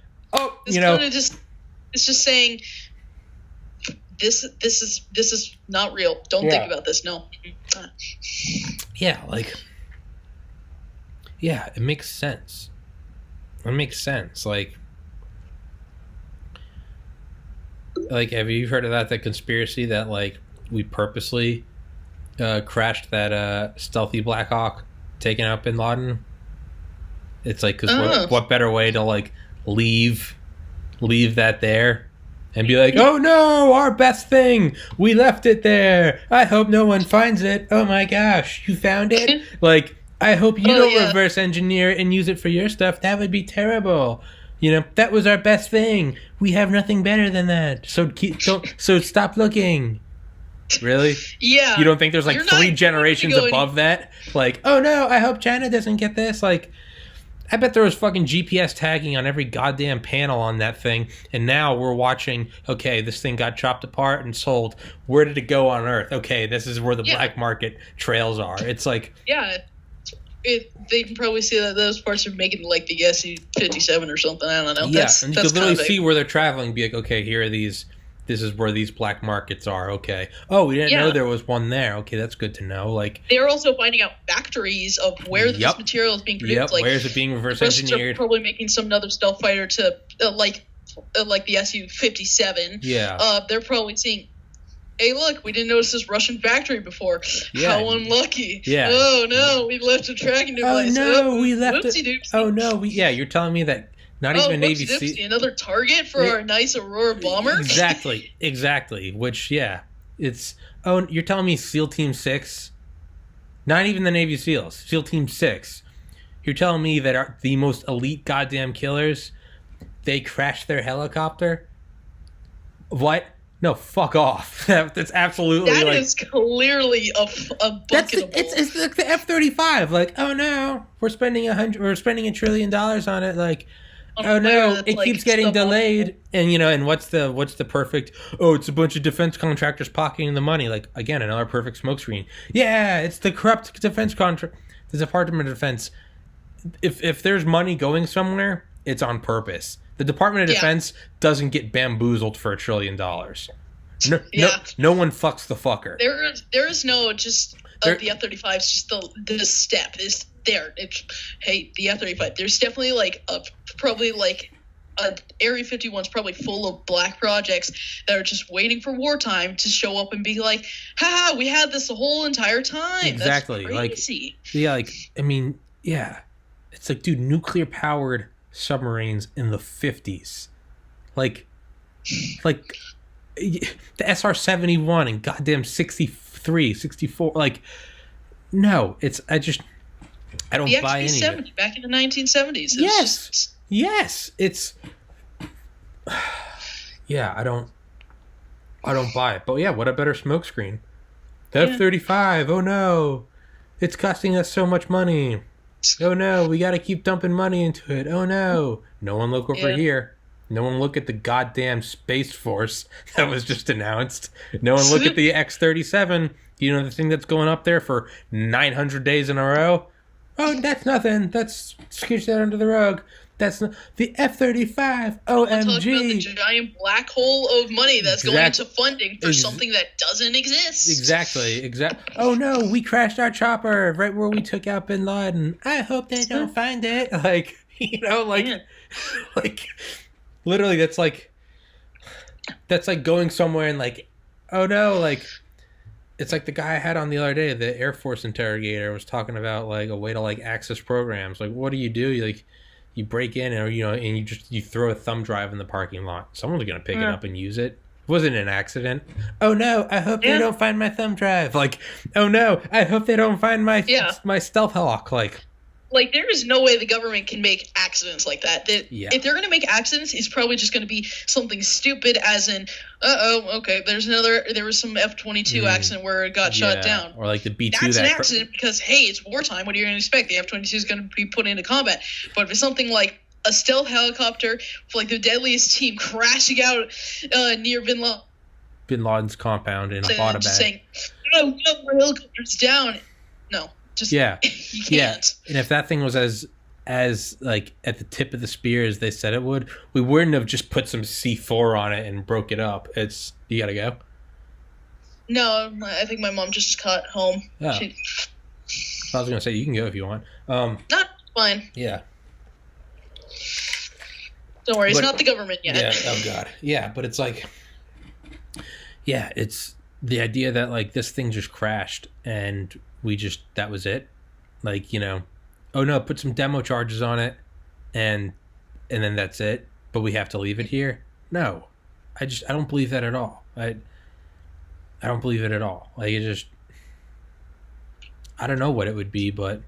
just saying this is not real. Don't think about this. No. Yeah, like, yeah, it makes sense. It makes sense. Like, have you heard of that conspiracy that like we purposely crashed that stealthy Black Hawk taking out Bin Laden? It's like, because what better way to like leave that there and be like, oh no, our best thing, we left it there, I hope no one finds it, oh my gosh, you found it? Like, I hope you don't reverse engineer and use it for your stuff, that would be terrible. You know, that was our best thing. We have nothing better than that. So stop looking. Really? Yeah. You don't think there's like 3 generations above that? Like, oh no, I hope China doesn't get this. Like, I bet there was fucking GPS tagging on every goddamn panel on that thing. And now we're watching, okay, this thing got chopped apart and sold. Where did it go on Earth? Okay, this is where the black market trails are. It's like... Yeah. They can probably see that those parts are making like the SU-57 or something. I don't know. Yeah, and you can literally see where they're traveling. Be like, okay, here are these. This is where these black markets are. Okay. Oh, we didn't know there was one there. Okay, that's good to know. Like, they're also finding out factories of where this material is being produced. Yep. Like, where is it being reverse engineered? Are probably making some other stealth fighter to like the SU-57. Yeah. They're probably seeing, hey, look, we didn't notice this Russian factory before. Yeah. How unlucky. Yeah. Oh, no, we left a tracking device. Oh, no, we left it. Doopsie. Oh, no, you're telling me that not even a Navy SEAL... Another target for our nice Aurora bomber? Exactly. Which, it's... Oh, you're telling me SEAL Team 6? Not even the Navy SEALs. SEAL Team 6. You're telling me that the most elite goddamn killers, they crashed their helicopter? What? No, fuck off. That's absolutely that is clearly a bucketable. It's like the F-35. Like, oh no, we're spending $1 trillion on it. Like, on a Oh fighter no, that's it like keeps getting suboptimal. delayed. And and what's the perfect? Oh, it's a bunch of defense contractors pocketing the money. Like again, another perfect smokescreen. Yeah, it's the corrupt defense contract. The Department of Defense. If there's money going somewhere, it's on purpose. The Department of Yeah, Defense doesn't get bamboozled for $1 trillion. No, no, yeah. no one fucks the fucker. There is no just There, the F-35 is just the step is there. It's hey the F-35. There's definitely like probably like Area 51 is probably full of black projects that are just waiting for wartime to show up and be like, ha, we had this the whole entire time. exactly. That's crazy. I mean, yeah. It's like, dude, nuclear powered submarines in the 50s. Like the SR-71 and goddamn 63, 64. Like, no, I don't The buy any of XB-70 it. back in the 1970s. Yes, it's yeah, I don't buy it. But yeah, what a better smokescreen. The F-35, oh no. It's costing us so much money. Oh no, we got to keep dumping money into it. Oh no. No one look over here. No one look at the goddamn Space Force that was just announced. No one look at the X-37. You know, the thing that's going up there for 900 days in a row? Oh, that's nothing. That's scooch that under the rug. That's not, the F-35. Talking about the OMG. giant black hole of money that's going into funding for something that doesn't exist. Exactly. Oh no, we crashed our chopper right where we took out Bin Laden. I hope they don't find it. Like, like literally that's like going somewhere and like, oh no, like it's like the guy I had on the other day, the Air Force interrogator was talking about like a way to like access programs. Like, what do? You break in and you throw a thumb drive in the parking lot. Someone's gonna pick it up and use it. It wasn't an accident. Oh no, I hope they don't find my thumb drive. Like, oh no, I hope they don't find my stealth hawk. Like, there is no way the government can make accidents like that. If they're going to make accidents, it's probably just going to be something stupid as in, okay, there was some F-22 accident where it got shot down. Or like the B-2. That's an accident because, hey, it's wartime. What are you going to expect? The F-22 is going to be put into combat. But if it's something like a stealth helicopter with like the deadliest team crashing out near Bin Laden's compound in Abbottabad. Just saying, no, the helicopter's down. No. Just, you can't. And if that thing was as like at the tip of the spear as they said it would, we wouldn't have just put some C4 on it and broke it up. You gotta go. No, I think my mom just got home. Oh. I was gonna say you can go if you want. Not fine. Yeah. Don't worry, it's not the government yet. Yeah. Oh god. Yeah, but it's like, yeah, it's the idea that like this thing just crashed and that was it. Like, oh no, put some demo charges on it and then that's it. But we have to leave it here. No, I don't believe that at all. I don't believe it at all. Like, I don't know what it would be, but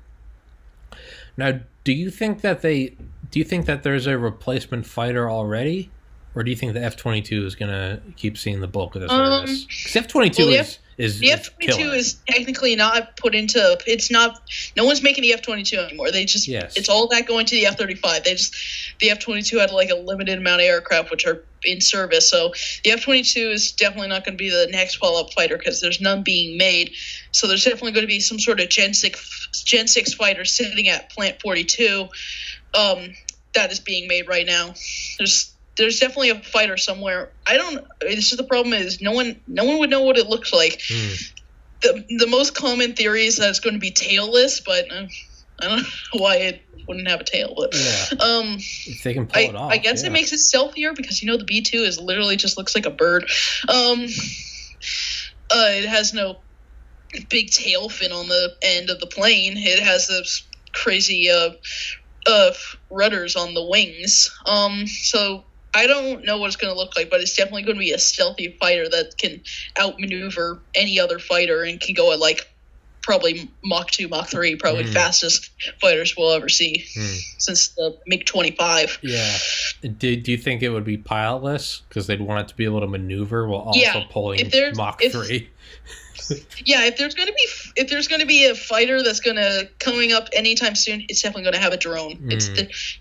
now, do you think that there's a replacement fighter already? Or do you think the F-22 is going to keep seeing the bulk of the service? Because F-22 the F-22 is technically not put into. It's not. No one's making the F-22 anymore. They just. Yes. It's all that going to the F-35. The F-22 had like a limited amount of aircraft which are in service. So the F-22 is definitely not going to be the next follow-up fighter because there's none being made. So there's definitely going to be some sort of Gen 6 fighter sitting at Plant 42. That is being made right now. There's definitely a fighter somewhere. It's just the problem is no one would know what it looks like. The most common theory is that it's going to be tailless, but I don't know why it wouldn't have a tail. But if they can pull it off, I guess it makes it stealthier because the B-2 is literally just looks like a bird. It has no big tail fin on the end of the plane. It has those crazy rudders on the wings. So I don't know what it's going to look like, but it's definitely going to be a stealthy fighter that can outmaneuver any other fighter and can go at like probably Mach 2, Mach 3, probably fastest fighters we'll ever see since the MiG-25. Yeah. Do you think it would be pilotless because they'd want it to be able to maneuver while also pulling Mach 3? Yeah, if there's gonna be a fighter that's coming up anytime soon, it's definitely gonna have a drone.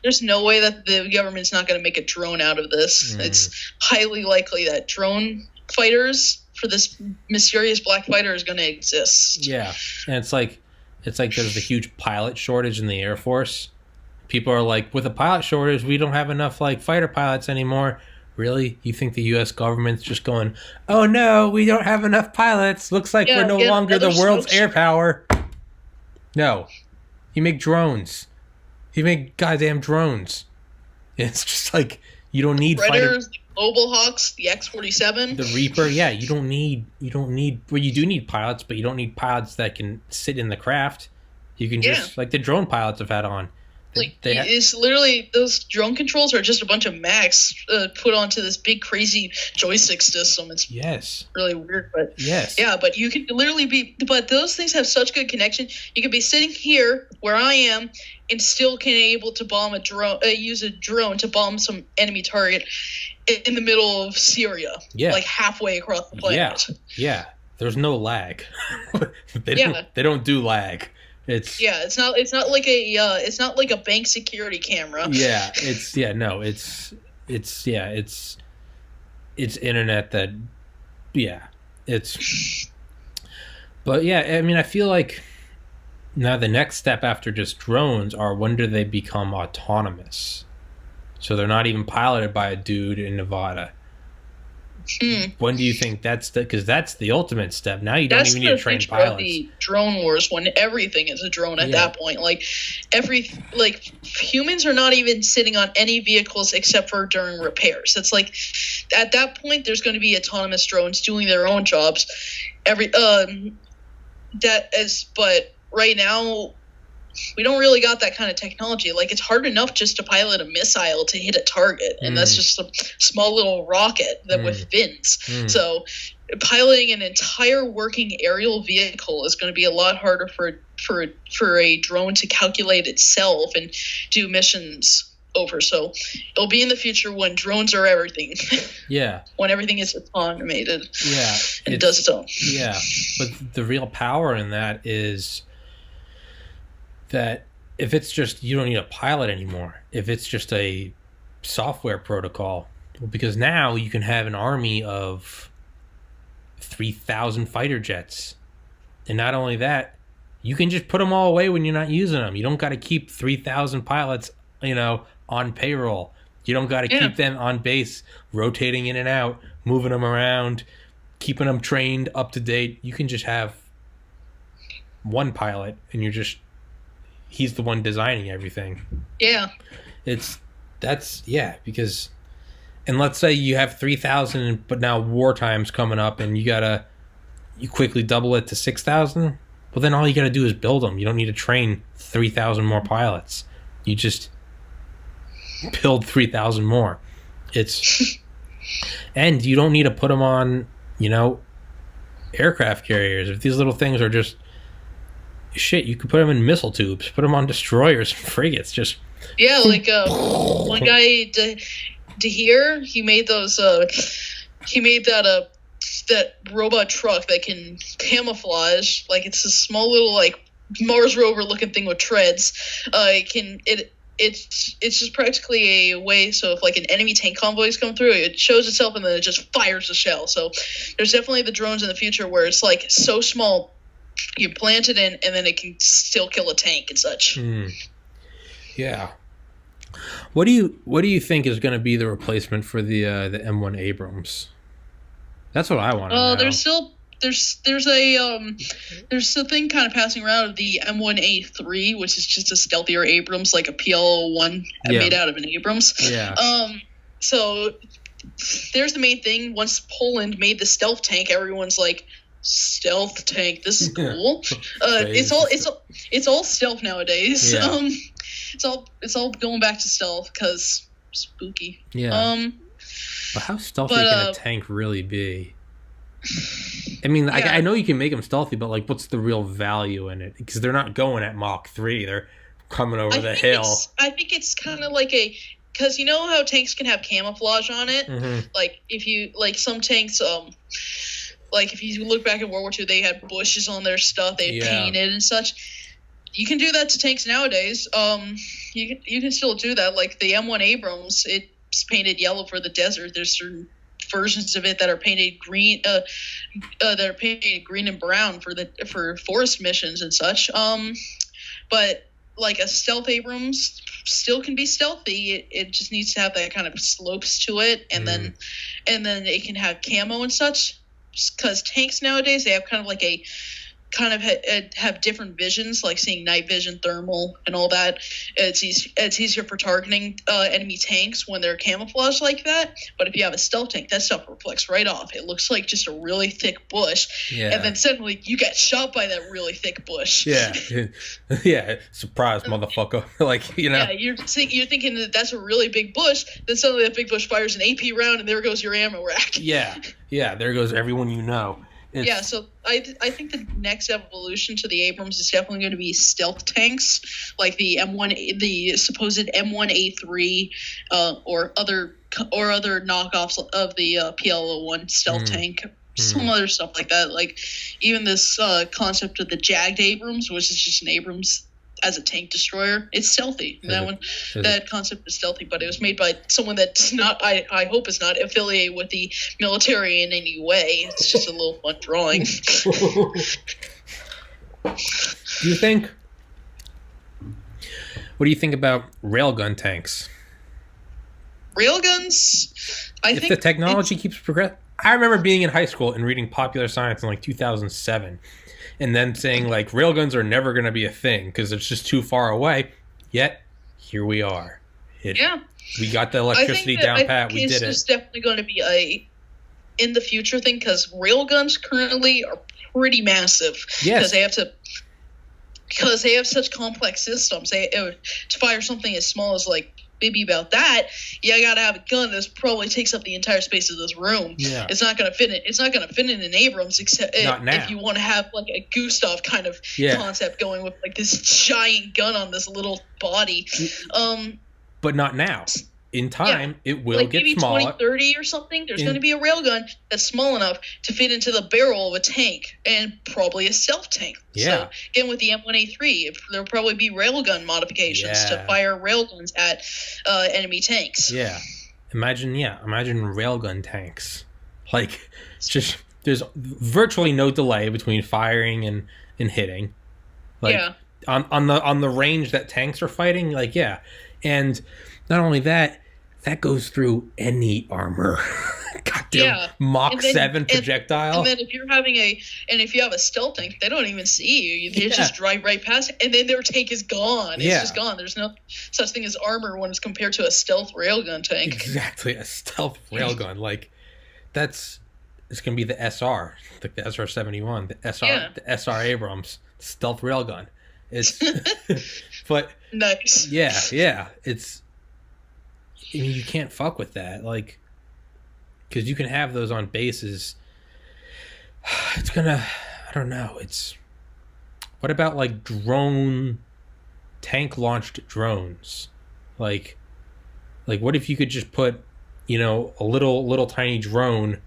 There's no way that the government's not gonna make a drone out of this. It's highly likely that drone fighters for this mysterious black fighter is gonna exist. Yeah, and it's like there's a huge pilot shortage in the Air Force. People are like, with a pilot shortage, we don't have enough like fighter pilots anymore. Really? You think the U.S. government's just going, oh no, we don't have enough pilots. Looks like we're no longer the world's air power. No. You make drones. You make goddamn drones. It's just like, you don't need Predators, Global Hawks, the X-47. The Reaper, yeah, you don't need, well, you do need pilots, but you don't need pilots that can sit in the craft. You can just, like the drone pilots have had on. It's literally, those drone controls are just a bunch of Macs put onto this big crazy joystick system. It's really weird, but but you can literally but those things have such good connection. You could be sitting here where I am and still can able to bomb a drone, use a drone to bomb some enemy target in the middle of Syria, like halfway across the planet. Yeah. There's no lag. They don't do lag. It's not like a bank security camera. It's internet that but I mean, I feel like now the next step after just drones are, when do they become autonomous? So they're not even piloted by a dude in Nevada. When do you think because that's the ultimate step? Now you don't even need to train pilots. The drone wars, when everything is a drone at that point. Humans are not even sitting on any vehicles except for during repairs. It's like at that point there's going to be autonomous drones doing their own jobs. But right now we don't really got that kind of technology. Like, it's hard enough just to pilot a missile to hit a target, and that's just a small little rocket with fins. So piloting an entire working aerial vehicle is going to be a lot harder for a drone to calculate itself and do missions over. So it'll be in the future when drones are everything. When everything is automated. And does its own. But the real power in that is that if it's just, you don't need a pilot anymore, if it's just a software protocol, because now you can have an army of 3,000 fighter jets, and not only that, you can just put them all away when you're not using them. You don't got to keep 3,000 pilots on payroll. You don't got to keep them on base, rotating in and out, moving them around, keeping them trained up to date. You can just have one pilot, and he's the one designing everything. Because, and let's say you have 3,000, but now wartime's coming up and you quickly double it to 6,000. Well, then all you got to do is build them. You don't need to train 3,000 more pilots. You just build 3,000 more. And you don't need to put them on, aircraft carriers. If these little things are just shit, you could put them in missile tubes, put them on destroyers and frigates. One guy, Dahir, he made that robot truck that can camouflage. Like, it's a small little Mars rover looking thing with treads. It's just practically a way, so if an enemy tank convoy is coming through, it shows itself and then it just fires a shell. So there's definitely the drones in the future where it's so small, you plant it in, and then it can still kill a tank and such. What do you think is going to be the replacement for the M1 Abrams? That's what I want to know. There's a thing kind of passing around of the M1A3, which is just a stealthier Abrams, like a PL-01 made out of an Abrams. So there's the main thing. Once Poland made the stealth tank, everyone's like, stealth tank, this is cool. It's all stealth nowadays. It's all going back to stealth because spooky. But how stealthy can a tank really be? I mean, Yeah. I know you can make them stealthy, but like, what's the real value in it? Because they're not going at Mach 3; they're coming over the hill. I think it's kind of like because you know how tanks can have camouflage on it. Mm-hmm. Like if you some tanks, like if you look back at World War II, they had bushes on their stuff, they painted and such. You can do that to tanks nowadays. You can still do that. Like the M1 Abrams, it's painted yellow for the desert. There's certain versions of it that are painted green, that are painted green and brown for forest missions and such. But like a stealth Abrams still can be stealthy. It just needs to have that kind of slopes to it, and then it can have camo and such. Because tanks nowadays, they have kind of like have different visions, like seeing night vision, thermal, and all that. It's easier for targeting enemy tanks when they're camouflaged like that. But if you have a stealth tank, that stuff reflects right off. It looks like just a really thick bush, and then suddenly you get shot by that really thick bush. Yeah, yeah, surprise, motherfucker! Like Yeah, you're thinking that's a really big bush. Then suddenly that big bush fires an AP round, and there goes your ammo rack. Yeah, there goes everyone you know. So I think the next evolution to the Abrams is definitely going to be stealth tanks, like the the supposed M1A3, or other knockoffs of the PL01 stealth tank, some other stuff like that. Like even this concept of the Jagged Abrams, which is just an Abrams as a tank destroyer. It's stealthy. That concept is stealthy, but it was made by someone that's not, I hope is not affiliated with the military in any way. It's just a little fun drawing. What do you think about railgun tanks? Railguns? If the technology keeps progressing. I remember being in high school and reading Popular Science in like 2007. And then saying, like, railguns are never going to be a thing because it's just too far away. Yet, here we are. We got the electricity down pat. We did it. It's definitely going to be in the future thing because railguns currently are pretty massive. Yes. Because they have such complex systems. To fire something as small as, like, maybe about that, I gotta have a gun that probably takes up the entire space of this room. Yeah. It's not gonna fit in an Abrams, except if you want to have like a Gustav kind of concept going with like this giant gun on this little body. But not now. In time, it will get maybe smaller. 2030 or something. There's going to be a railgun that's small enough to fit into the barrel of a tank, and probably a stealth tank. Yeah. So again, with the M1A3, there'll probably be railgun modifications to fire railguns at enemy tanks. Yeah. Imagine railgun tanks. Like, just there's virtually no delay between firing and hitting. Like, on the range that tanks are fighting. Like, and not only that goes through any armor. Goddamn Mach 7 projectile. And then if you have a stealth tank, they don't even see you. They just drive right past it, and then their tank is gone. It's just gone. There's no such thing as armor when it's compared to a stealth railgun tank. Exactly, a stealth railgun. Like, it's gonna be the SR, like the SR-71, the SR Abrams stealth railgun. It's but nice. Yeah. You can't fuck with that, like, because you can have those on bases. It's gonna, I don't know. What about like tank launched drones? Like what if you could just put, a little tiny drone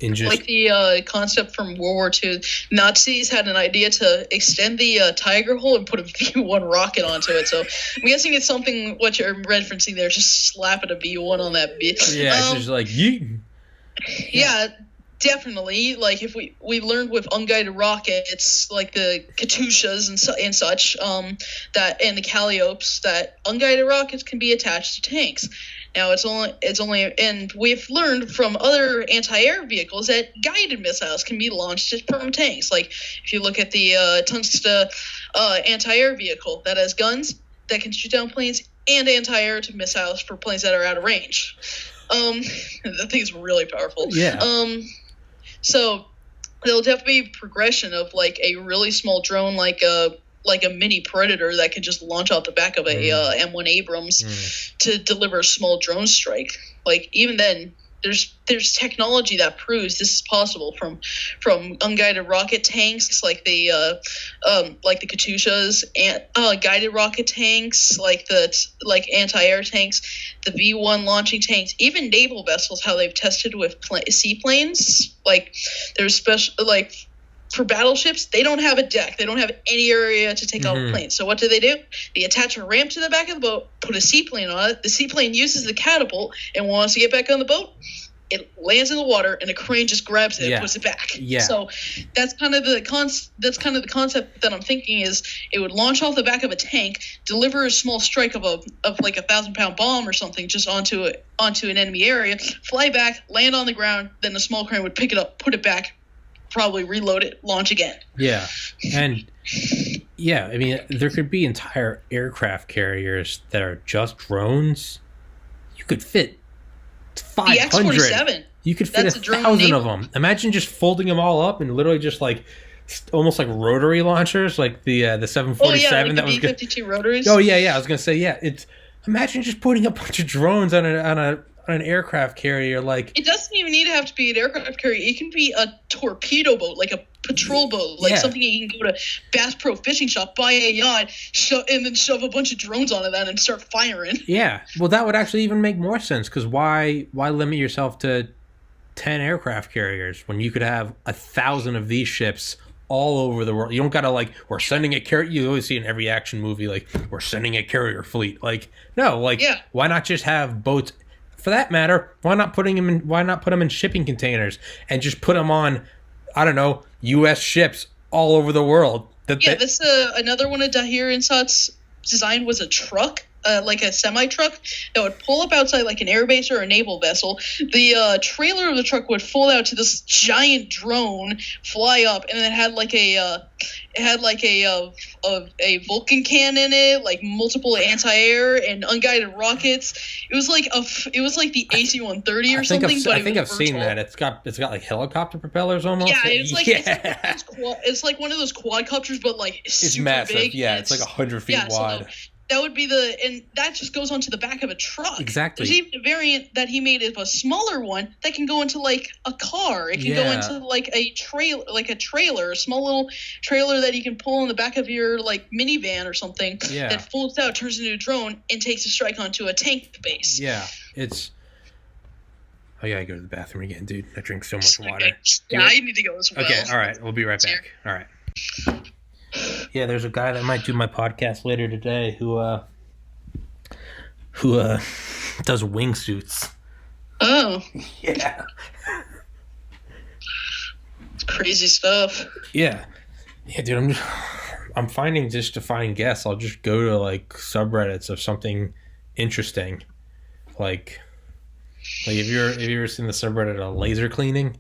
in just like the concept from World War II. Nazis had an idea to extend the Tiger hole and put a V1 rocket onto it. So I'm guessing it's something what you're referencing there. Just slapping a V1 on that bitch. Yeah, it's just like yeet. Yeah, definitely. Like if we learned with unguided rockets, like the Katyushas and such, that and the Calliopes, that unguided rockets can be attached to tanks. Now it's only, and we've learned from other anti-air vehicles that guided missiles can be launched from tanks. Like if you look at the Tungsta anti-air vehicle that has guns that can shoot down planes and anti-air missiles for planes that are out of range. That thing is really powerful. Yeah. So there'll definitely be progression of like a really small drone, like a mini Predator that can just launch out the back of a M1 Abrams to deliver a small drone strike. Like even then, there's technology that proves this is possible, from unguided rocket tanks like the Katyushas, and guided rocket tanks like anti-air tanks, the V1 launching tanks, even naval vessels, how they've tested with seaplanes. Like there's special, like for battleships, they don't have a deck. They don't have any area to take off a plane. So what do? They attach a ramp to the back of the boat, put a seaplane on it. The seaplane uses the catapult and wants to get back on the boat. It lands in the water, and a crane just grabs it and puts it back. Yeah. So that's kind of the concept that I'm thinking is it would launch off the back of a tank, deliver a small strike of like a 1,000-pound bomb or something just onto an enemy area, fly back, land on the ground, then a small crane would pick it up, put it back, probably reload it, launch again. Yeah. And yeah, I mean, there could be entire aircraft carriers that are just drones. You could fit 500. The X-47. You could fit 1,000 of them. Imagine just folding them all up and literally just like almost like rotary launchers, like the 747. Oh yeah, like that the B-52 rotaries. Oh yeah. I was gonna say it's. Imagine just putting a bunch of drones on an aircraft carrier. Like it doesn't even need to have to be an aircraft carrier. It can be a torpedo boat, like a patrol boat, like something you can go to Bass Pro Fishing Shop, buy a yacht, and then shove a bunch of drones onto that and start firing. Yeah, well, that would actually even make more sense, because why limit yourself to 10 aircraft carriers when you could have 1,000 of these ships all over the world? You don't gotta like, we're sending a carrier. You always see in every action movie, like, we're sending a carrier fleet. Like, no, like, why not just have boats? For that matter, why not put them in shipping containers and just put them on, I don't know, U.S. ships all over the world? This another one of Dahir Insat's design was a truck, like a semi-truck that would pull up outside like an airbase or a naval vessel. The trailer of the truck would fold out to this giant drone, fly up, and it had like a Vulcan cannon in it, like multiple anti-air and unguided rockets. It was like the AC-130 or something. I think I've seen that. It's got like helicopter propellers almost. Yeah, it's like one of those quadcopters, but like it's super massive. big. Yeah, it's like 100 feet wide. So that would be and that just goes onto the back of a truck. Exactly. There's even a variant that he made of a smaller one that can go into like a car. It can go into like a trailer, a small little trailer that you can pull in the back of your like minivan or something. Yeah. That folds out, turns into a drone, and takes a strike onto a tank base. Yeah, it's. I gotta go to the bathroom again, dude. I drink so much water. Yeah, I need to go as well. Okay, all right. We'll be right back. All right. Yeah, there's a guy that might do my podcast later today who does wingsuits. Oh. Yeah. It's crazy stuff. Yeah. Yeah, dude, I'm finding, just to find guests, I'll just go to like subreddits of something interesting. Like have you ever seen the subreddit of laser cleaning?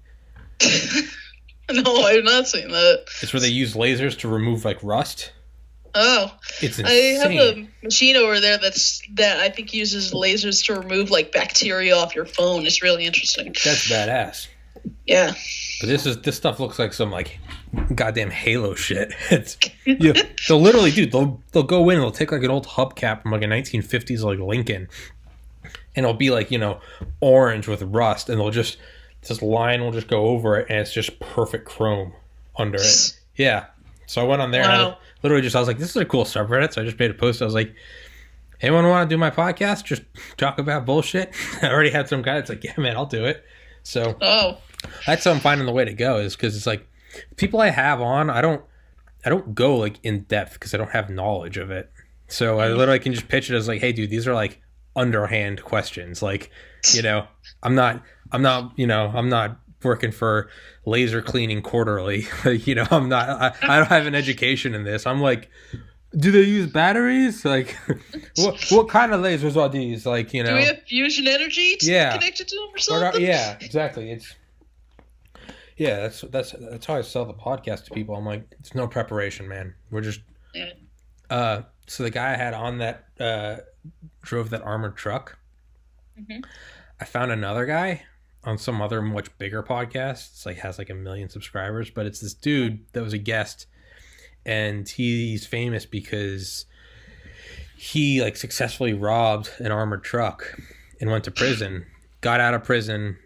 No, I've not seen that. It's where they use lasers to remove like rust. Oh, it's insane. I have a machine over there that I think uses lasers to remove like bacteria off your phone. It's really interesting. That's badass. Yeah. But this stuff looks like some like goddamn Halo shit. It's they'll literally, dude, they'll go in and they'll take like an old hubcap from like a 1950s like Lincoln, and it'll be like, orange with rust, and they'll just. This line will just go over it, and it's just perfect chrome under it. Yeah. So I went on there. Wow. And I was like, this is a cool subreddit. So I just made a post. I was like, anyone want to do my podcast? Just talk about bullshit. I already had some guy that's like, yeah, man, I'll do it. So that's how I'm finding the way to go, is because it's like people I have on, I don't go like in depth because I don't have knowledge of it. So I literally can just pitch it as like, hey, dude, these are like underhand questions. Like, I'm not working for Laser Cleaning Quarterly. I don't have an education in this. I'm like, do they use batteries? Like, what kind of lasers are these? Like, do we have fusion energy connected to them or something? Yeah, exactly. That's how I sell the podcast to people. I'm like, it's no preparation, man. We're just so the guy I had on that drove that armored truck. Mm-hmm. I found another guy on some other much bigger podcast. It's like has like 1 million subscribers, but it's this dude that was a guest, and he's famous because he like successfully robbed an armored truck and went to prison, got out of prison,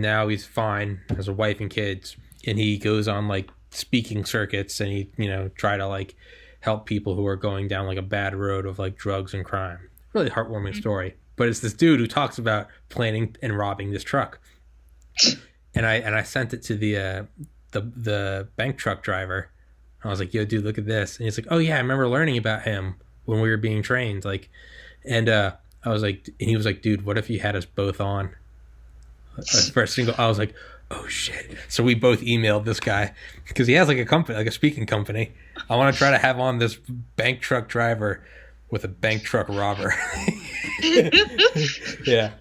now he's fine, has a wife and kids, and he goes on like speaking circuits, and he try to like help people who are going down like a bad road of like drugs and crime. Really heartwarming story. But it's this dude who talks about planning and robbing this truck, and I sent it to the bank truck driver. I was like, yo, dude, look at this. And he's like, oh yeah, I remember learning about him when we were being trained. Like, and I was like, and he was like, dude, what if you had us both on for a single? I was like, oh shit. So we both emailed this guy because he has like a company, like a speaking company. I want to try to have on this bank truck driver with a bank truck robber. Yeah,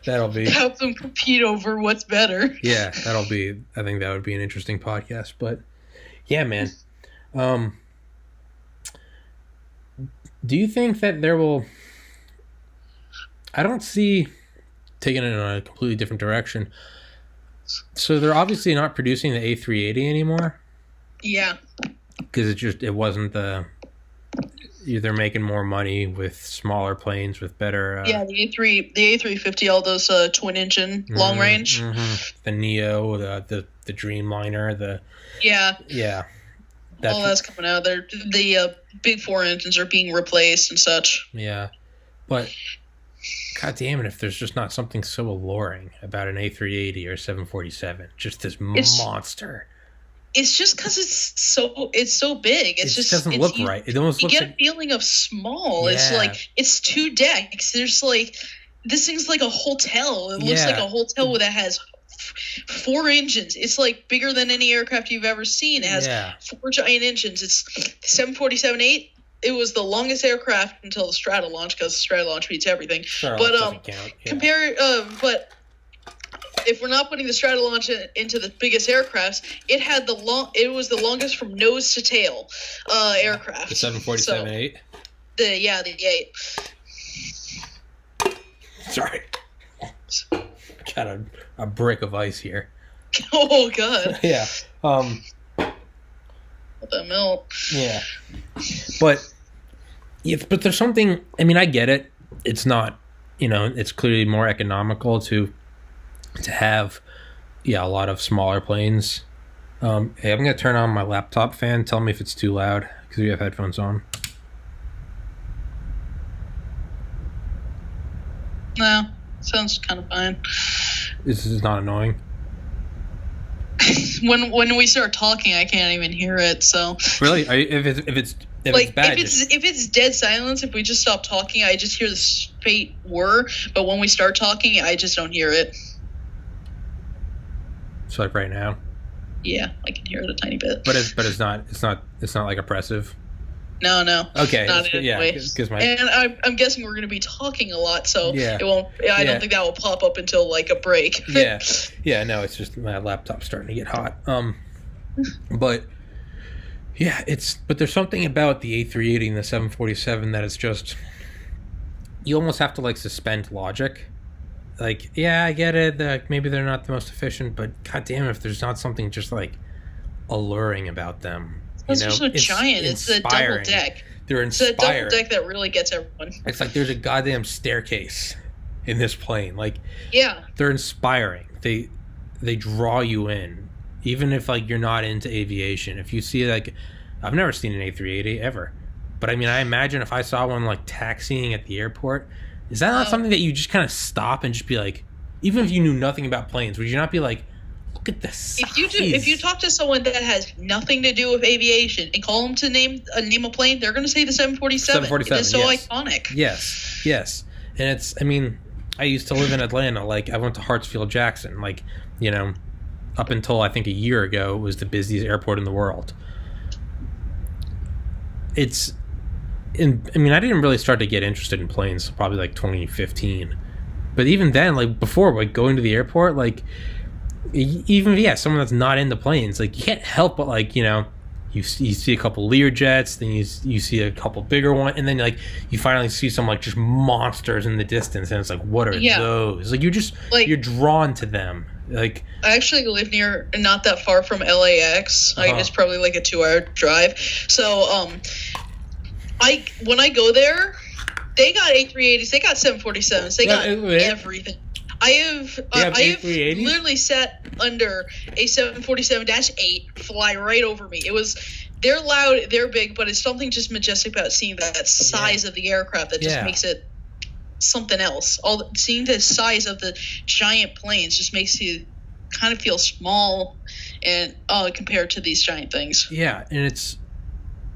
that'll be. Help them compete over what's better. Yeah, that'll be. I think that would be an interesting podcast. But yeah, man. Do you think that there will? I don't see taking it in a completely different direction. So they're obviously not producing the A380 anymore. Yeah. Because it wasn't the. They're making more money with smaller planes with better. Yeah, the A350, all those twin engine long range. Mm-hmm. The Neo, the Dreamliner, yeah. All that's coming out. The big 4 engines are being replaced and such. Yeah, but god damn it, if there's just not something so alluring about an A380 or 747, just this monster. It's just because it's so big. It just doesn't look right. It almost looks a feeling of small. Yeah. It's like it's 2 decks. There's like this thing's like a hotel. It looks like a hotel that has 4 engines. It's like bigger than any aircraft you've ever seen. It has 4 giant engines. It's 747-8. It was the longest aircraft until the Strata launch because the Strata launch beats everything. But but if we're not putting the Strata launch into the biggest aircrafts, it was the longest from nose to tail aircraft. The 747-8. The 8. Sorry, got a brick of ice here. Oh god. Yeah. What the milk? Yeah. But there's something. I mean, I get it. It's not. It's clearly more economical to have a lot of smaller planes. Hey, I'm gonna turn on my laptop fan. Tell me if it's too loud because we have headphones on. No, sounds kind of fine. This is not annoying. When we start talking, I can't even hear it. So really, if it's bad, if it's dead silence, if we just stop talking, I just hear the straight whir. But when we start talking, I just don't hear it. So like right now. Yeah, I can hear it a tiny bit. But it's not like oppressive. No. Okay. Not anyway. And I'm guessing we're going to be talking a lot, so it won't. I don't think that will pop up until like a break. Yeah. No, it's just my laptop's starting to get hot. But yeah, but there's something about the A380 and the 747 that it's just you almost have to like suspend logic. Like, yeah, I get it. Maybe they're not the most efficient, but goddamn, if there's not something just like alluring about them. It's so giant. It's the double deck. They're inspiring. It's a double deck that really gets everyone. It's like there's a goddamn staircase in this plane. Like, yeah, they're inspiring. They draw you in, even if like you're not into aviation. If you see like, I've never seen an A380 ever, but I mean, I imagine if I saw one like taxiing at the airport, is that not something that you just kind of stop and just be like, even if you knew nothing about planes, would you not be like, look at this? If you talk to someone that has nothing to do with aviation and call them to name a plane, they're going to say the 747. It is so iconic. Yes. And it's, I mean, I used to live in Atlanta. Like, I went to Hartsfield-Jackson. Like, up until I think a year ago, it was the busiest airport in the world. I mean, I didn't really start to get interested in planes probably like 2015. But even then, like before, like going to the airport, like even someone that's not into planes, like you can't help but like you see a couple Learjets, then you see a couple bigger ones, and then like you finally see some like just monsters in the distance, and it's like, what are those? Like you're drawn to them. Like I actually live not that far from LAX. It's probably like a 2-hour drive. So when I go there, they got A380s, they got 747s, they got everything. I have A380s? literally sat under a 747-8 fly right over me. They're loud, they're big, but it's something just majestic about seeing that size of the aircraft that just makes it something else. Seeing the size of the giant planes just makes you kind of feel small and compared to these giant things. Yeah, and it's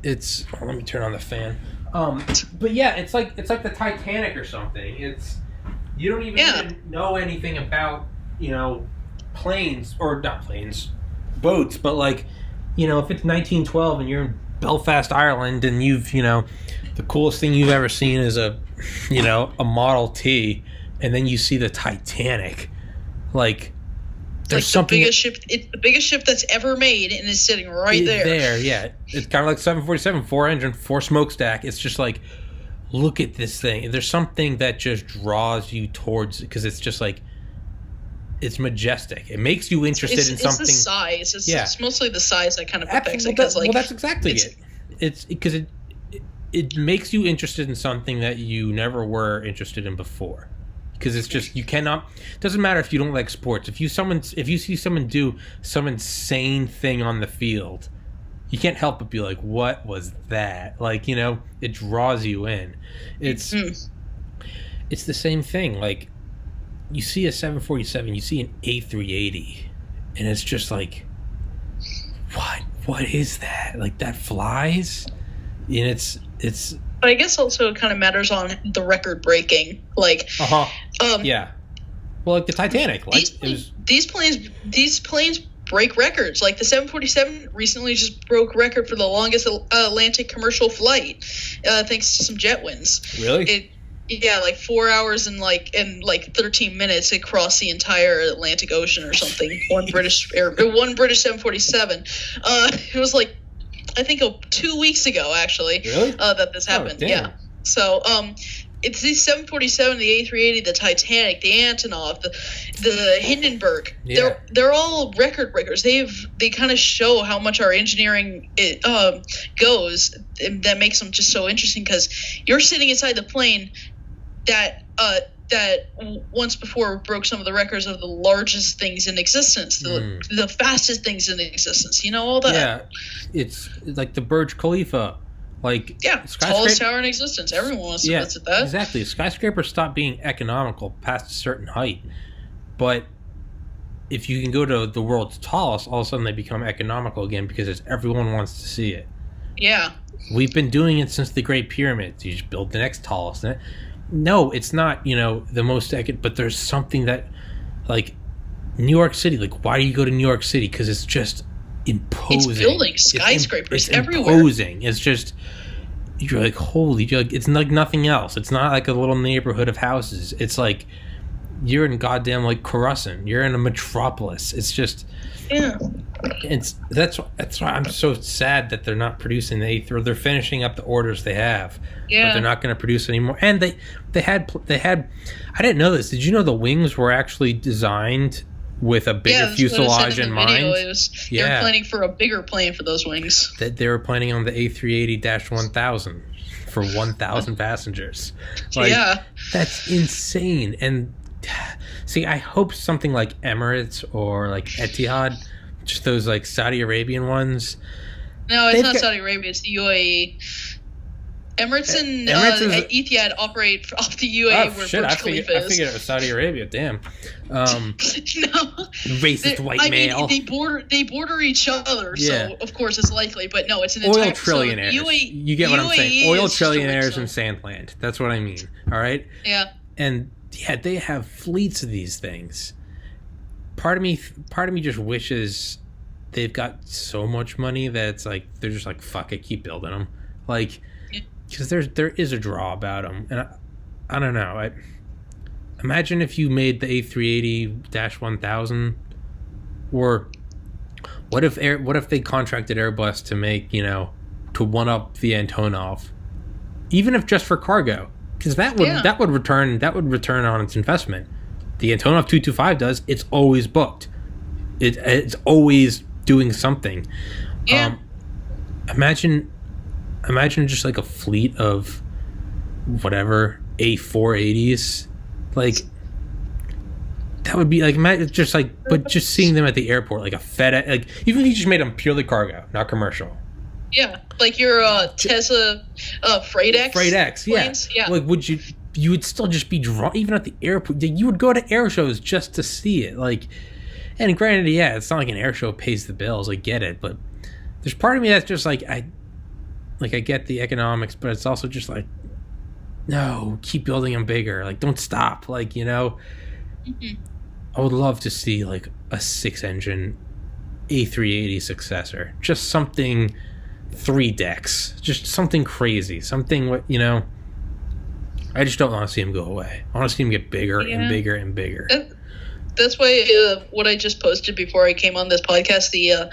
let me turn on the fan. But yeah, it's like the Titanic or something. You don't even know anything about, planes, or not planes, boats, but like, if it's 1912 and you're in Belfast, Ireland, and you've, the coolest thing you've ever seen is a Model T, and then you see the Titanic, like, there's something. It's the biggest ship that's ever made, and it's sitting right there. Yeah. It's kind of like 747, 4-engine, 4-smokestack. It's just like, look at this thing. There's something that just draws you towards it because it's just like, it's majestic. It makes you interested in something. It's the size. It's mostly the size that kind of affects it. Well, that's exactly it. It's because it makes you interested in something that you never were interested in before. Because it's just, you cannot, doesn't matter if you don't like sports. If you see someone do some insane thing on the field, you can't help but be like, what was that? Like, it draws you in. It's the same thing. Like, you see a 747, you see an A380, and it's just like, what is that? Like, that flies? And it's But I guess also it kind of matters on the record breaking. Like, yeah. Well, like the Titanic. Like, these planes break records. Like the 747 recently just broke record for the longest Atlantic commercial flight, thanks to some jet wins. Really? Like 4 hours and 13 minutes it crossed the entire Atlantic Ocean or something. One British 747. It was like, I think 2 weeks ago, actually, really? That this happened. Yeah. So, it's the 747, the A380, the Titanic, the Antonov, the Hindenburg. Yeah. They're all record breakers. They kind of show how much our engineering goes. And that makes them just so interesting because you're sitting inside the plane that once before broke some of the records of the largest things in existence, the fastest things in existence. All that. Yeah, it's like the Burj Khalifa, like tallest tower in existence. Everyone wants to visit that. Exactly. Skyscrapers stop being economical past a certain height, but if you can go to the world's tallest, all of a sudden they become economical again because everyone wants to see it. Yeah, we've been doing it since the Great Pyramids. You just build the next tallest. No, it's not, the most but there's something that, like, New York City, like, why do you go to New York City? Because it's just imposing. It's building skyscrapers everywhere. Imposing. It's just, you're like, it's like nothing else. It's not like a little neighborhood of houses. It's like, you're in goddamn, like, Coruscant. You're in a metropolis. It's just... Yeah. That's why I'm so sad that they're not producing the A3. They're finishing up the orders they have, but they're not going to produce anymore. And they had. I didn't know this. Did you know the wings were actually designed with a bigger fuselage in mind? They were planning for a bigger plane for those wings. They were planning on the A380-1000 for 1,000 passengers. Like, that's insane. And see, I hope something like Emirates or like Etihad, just those like Saudi Arabian ones. No, it's not Saudi Arabia. It's the UAE. Emirates and Etihad operate off the UAE where Burj Khalifa is. I figured it was Saudi Arabia. Damn. No. Racist white male. They border each other, so of course it's likely. But no, it's an oil entire trillionaires. So UAE, you get what I'm saying? Oil trillionaires and Sandland. That's what I mean. All right. Yeah. And they have fleets of these things. Part of me just wishes they've got so much money that it's like they're just like, fuck it, keep building them. Like, because there is a draw about them, and I don't know. Imagine if you made the A380-1000, or what if they contracted Airbus to make, to one up the Antonov, even if just for cargo, because that would return on its investment. The Antonov 225 does. It's always booked. It's always doing something. Yeah. Imagine just like a fleet of whatever A480s, like That would be like just like, but just seeing them at the airport, like a FedEx, like even if you just made them purely cargo, not commercial. Yeah, like your Tesla Freight X. Freight X, planes. Yeah. Like, you would still just be drawn, even at the airport. You would go to air shows just to see it. Like, and granted, yeah, it's not like an air show pays the bills. I get it, but there's part of me that's just like, I get the economics, but it's also just like, no, keep building them bigger. Like, don't stop. Like, you know, I would love to see like a 6-engine A380 successor. Just something, 3 decks. Just something crazy. Something, you know, I just don't want to see him go away. I want to see him get bigger and bigger and bigger. That's why what I just posted before I came on this podcast, the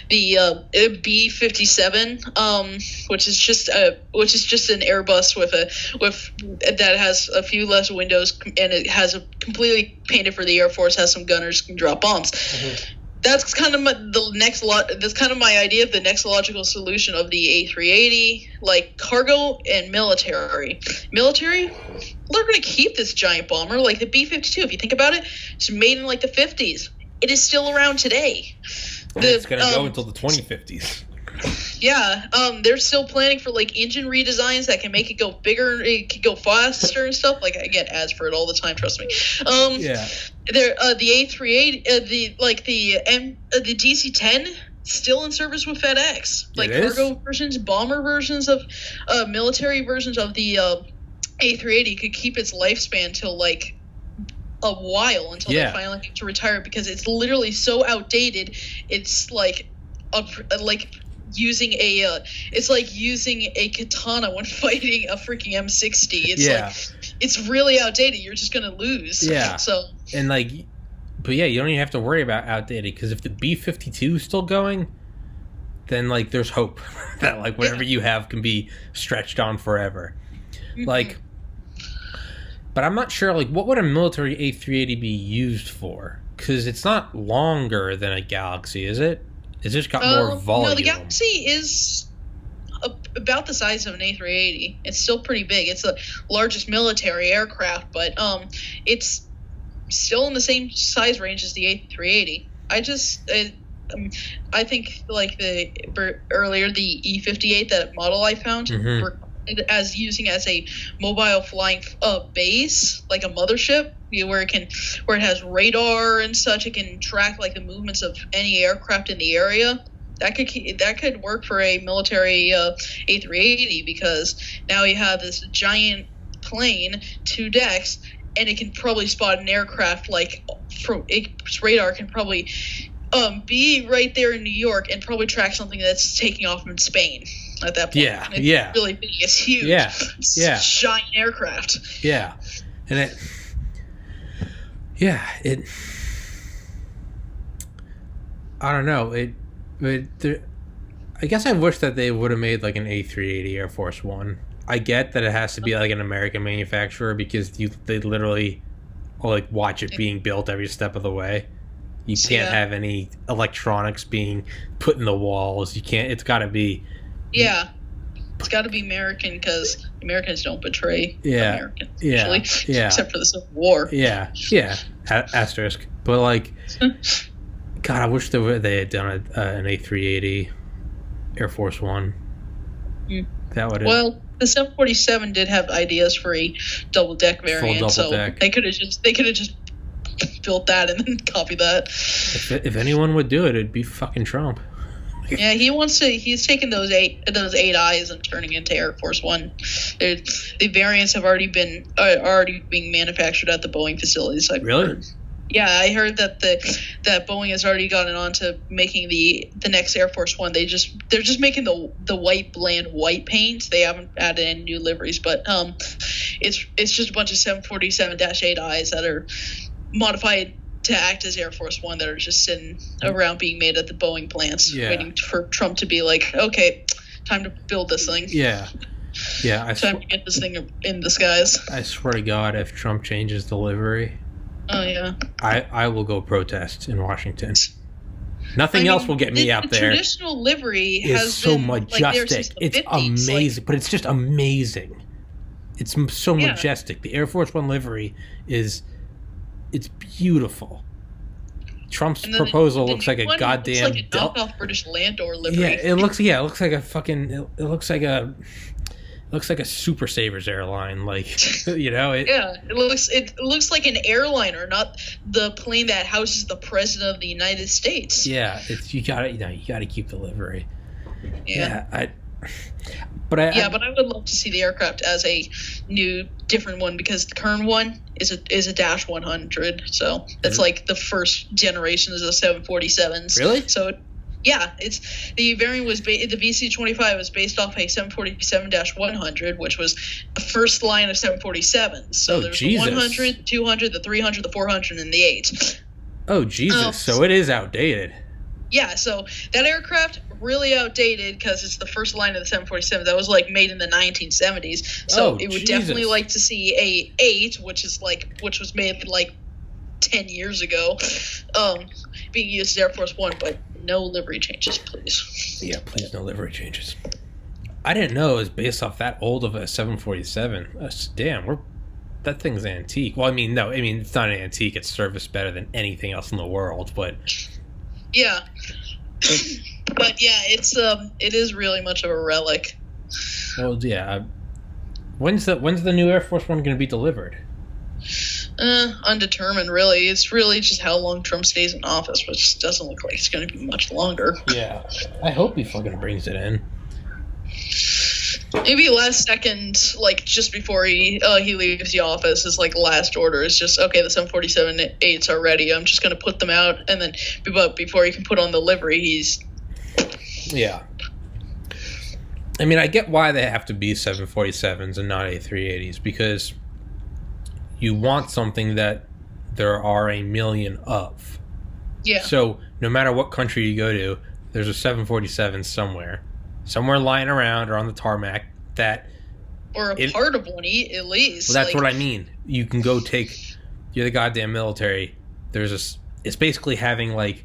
B-57, which is just an Airbus with that has a few less windows, and it has a completely painted for the Air Force, has some gunners, can drop bombs. That's kind of that's kind of my idea of the next logical solution of the A380, like cargo and military. Military, they're going to keep this giant bomber, like the B-52. If you think about it, it's made in like the 50s. It is still around today. It's going to go until the 2050s. Yeah, they're still planning for like engine redesigns that can make it go bigger, it can go faster and stuff. Like I get ads for it all the time, trust me. The A380, the DC-10 still in service with FedEx. Like cargo versions, bomber versions of military versions of the A380 could keep its lifespan till like a while until they finally get to retire, because it's literally so outdated. It's like using it's like using a katana when fighting a freaking M60. It's like, it's really outdated. You're just gonna lose. Yeah. So and like, but yeah, you don't even have to worry about outdated, because if the B-52 is still going, then like there's hope that like whatever you have can be stretched on forever. Like, but I'm not sure, like, what would a military A380 be used for? Because it's not longer than a Galaxy, is it? It's just got more volume. No, the Galaxy is about the size of an A380. It's still pretty big. It's the largest military aircraft, but it's still in the same size range as the A380. I think like earlier the E58, that model I found, as using as a mobile flying base, like a mothership, where it has radar and such. It can track like the movements of any aircraft in the area. That could work for a military A380, because now you have this giant plane, 2 decks, and it can probably spot an aircraft like from its radar can probably be right there in New York and probably track something that's taking off in Spain at that point. It's really big. It's huge. Giant aircraft. And I don't know. I guess I wish that they would have made like an A380 Air Force One. I get that it has to be like an American manufacturer, because they literally like watch it being built every step of the way. You can't have any electronics being put in the walls. You can't. It's got to be. Yeah, it's got to be American, because Americans don't betray Americans usually, except for the Civil War. Asterisk. But like, God, I wish they had done an A380 Air Force One. That would have. Well, the 747 did have ideas for a double deck variant, they could have just built that and then copied that. If anyone would do it, it'd be fucking Trump. Yeah, he's taking those eight eyes and turning into Air Force One. The variants have already being manufactured at the Boeing facilities. Really? Yeah, I heard that that Boeing has already gotten on to making the next Air Force One. They're just making the white bland white paint. They haven't added any new liveries, but it's just a bunch of 747-8 eyes that are modified to act as Air Force One, that are just sitting around being made at the Boeing plants, waiting for Trump to be like, okay, time to build this thing. Time to get this thing in the skies. I swear to God, if Trump changes the livery, I will go protest in Washington. Nothing else will get me out there. The traditional livery has so been majestic. It's 50s. amazing, but it's just amazing. It's so majestic. The Air Force One livery is It's beautiful. Trump's And then proposal the looks new like a one goddamn. looks like a knockoff British Landor livery. Yeah, it looks like a fucking. It looks like a. It looks like a Super Savers airline, like it looks like an airliner, not the plane that houses the president of the United States. Yeah, you gotta keep the livery. Yeah, but I would love to see the aircraft as a new, different one, because the current one is a Dash 100, so that's like the first generation of the 747s. Really? So. Yeah, it's the variant was the VC-25 was based off a 747-100, which was the first line of 747s. So there's the 100, 200, the 300, the 400, and the 8. Oh Jesus! So it is outdated. Yeah, so that aircraft really outdated because it's the first line of the 747 that was like made in the 1970s. So it would definitely like to see a 8, which was made like 10 years ago, being used as Air Force One, but no livery changes, please. Yeah, please, no livery changes. I didn't know it was based off that old of a 747. Damn, that thing's antique. Well, it's not an antique. It's serviced better than anything else in the world, but yeah, but yeah, it is really much of a relic. Well, yeah. When's the new Air Force One going to be delivered? Undetermined, really. It's really just how long Trump stays in office, which doesn't look like it's going to be much longer. Yeah, I hope he fucking brings it in. Maybe last second, like just before he leaves the office, his like last order is just, okay, the 747-8s are ready. I'm just going to put them out, and then but before he can put on the livery, he's. Yeah. I mean, I get why they have to be 747s and not A380s, because you want something that there are a million of. Yeah. So no matter what country you go to, there's a 747 somewhere lying around or on the tarmac that. Or a part of one, at least. Well, that's what I mean. You can go you're the goddamn military. It's basically having like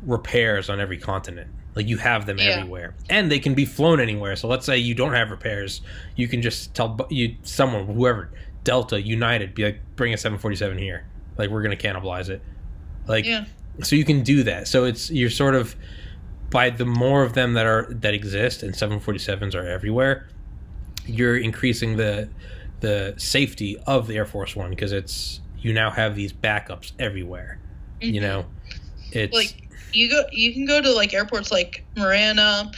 repairs on every continent. Like you have them everywhere, and they can be flown anywhere. So let's say you don't have repairs, you can just tell whoever. Delta, United, be like, bring a 747 here. Like, we're going to cannibalize it. Like, so you can do that. So you're sort of, by the more of them that exist, and 747s are everywhere, you're increasing the safety of the Air Force One, because you now have these backups everywhere. Mm-hmm. You know, it's like you can go to like airports like Marana,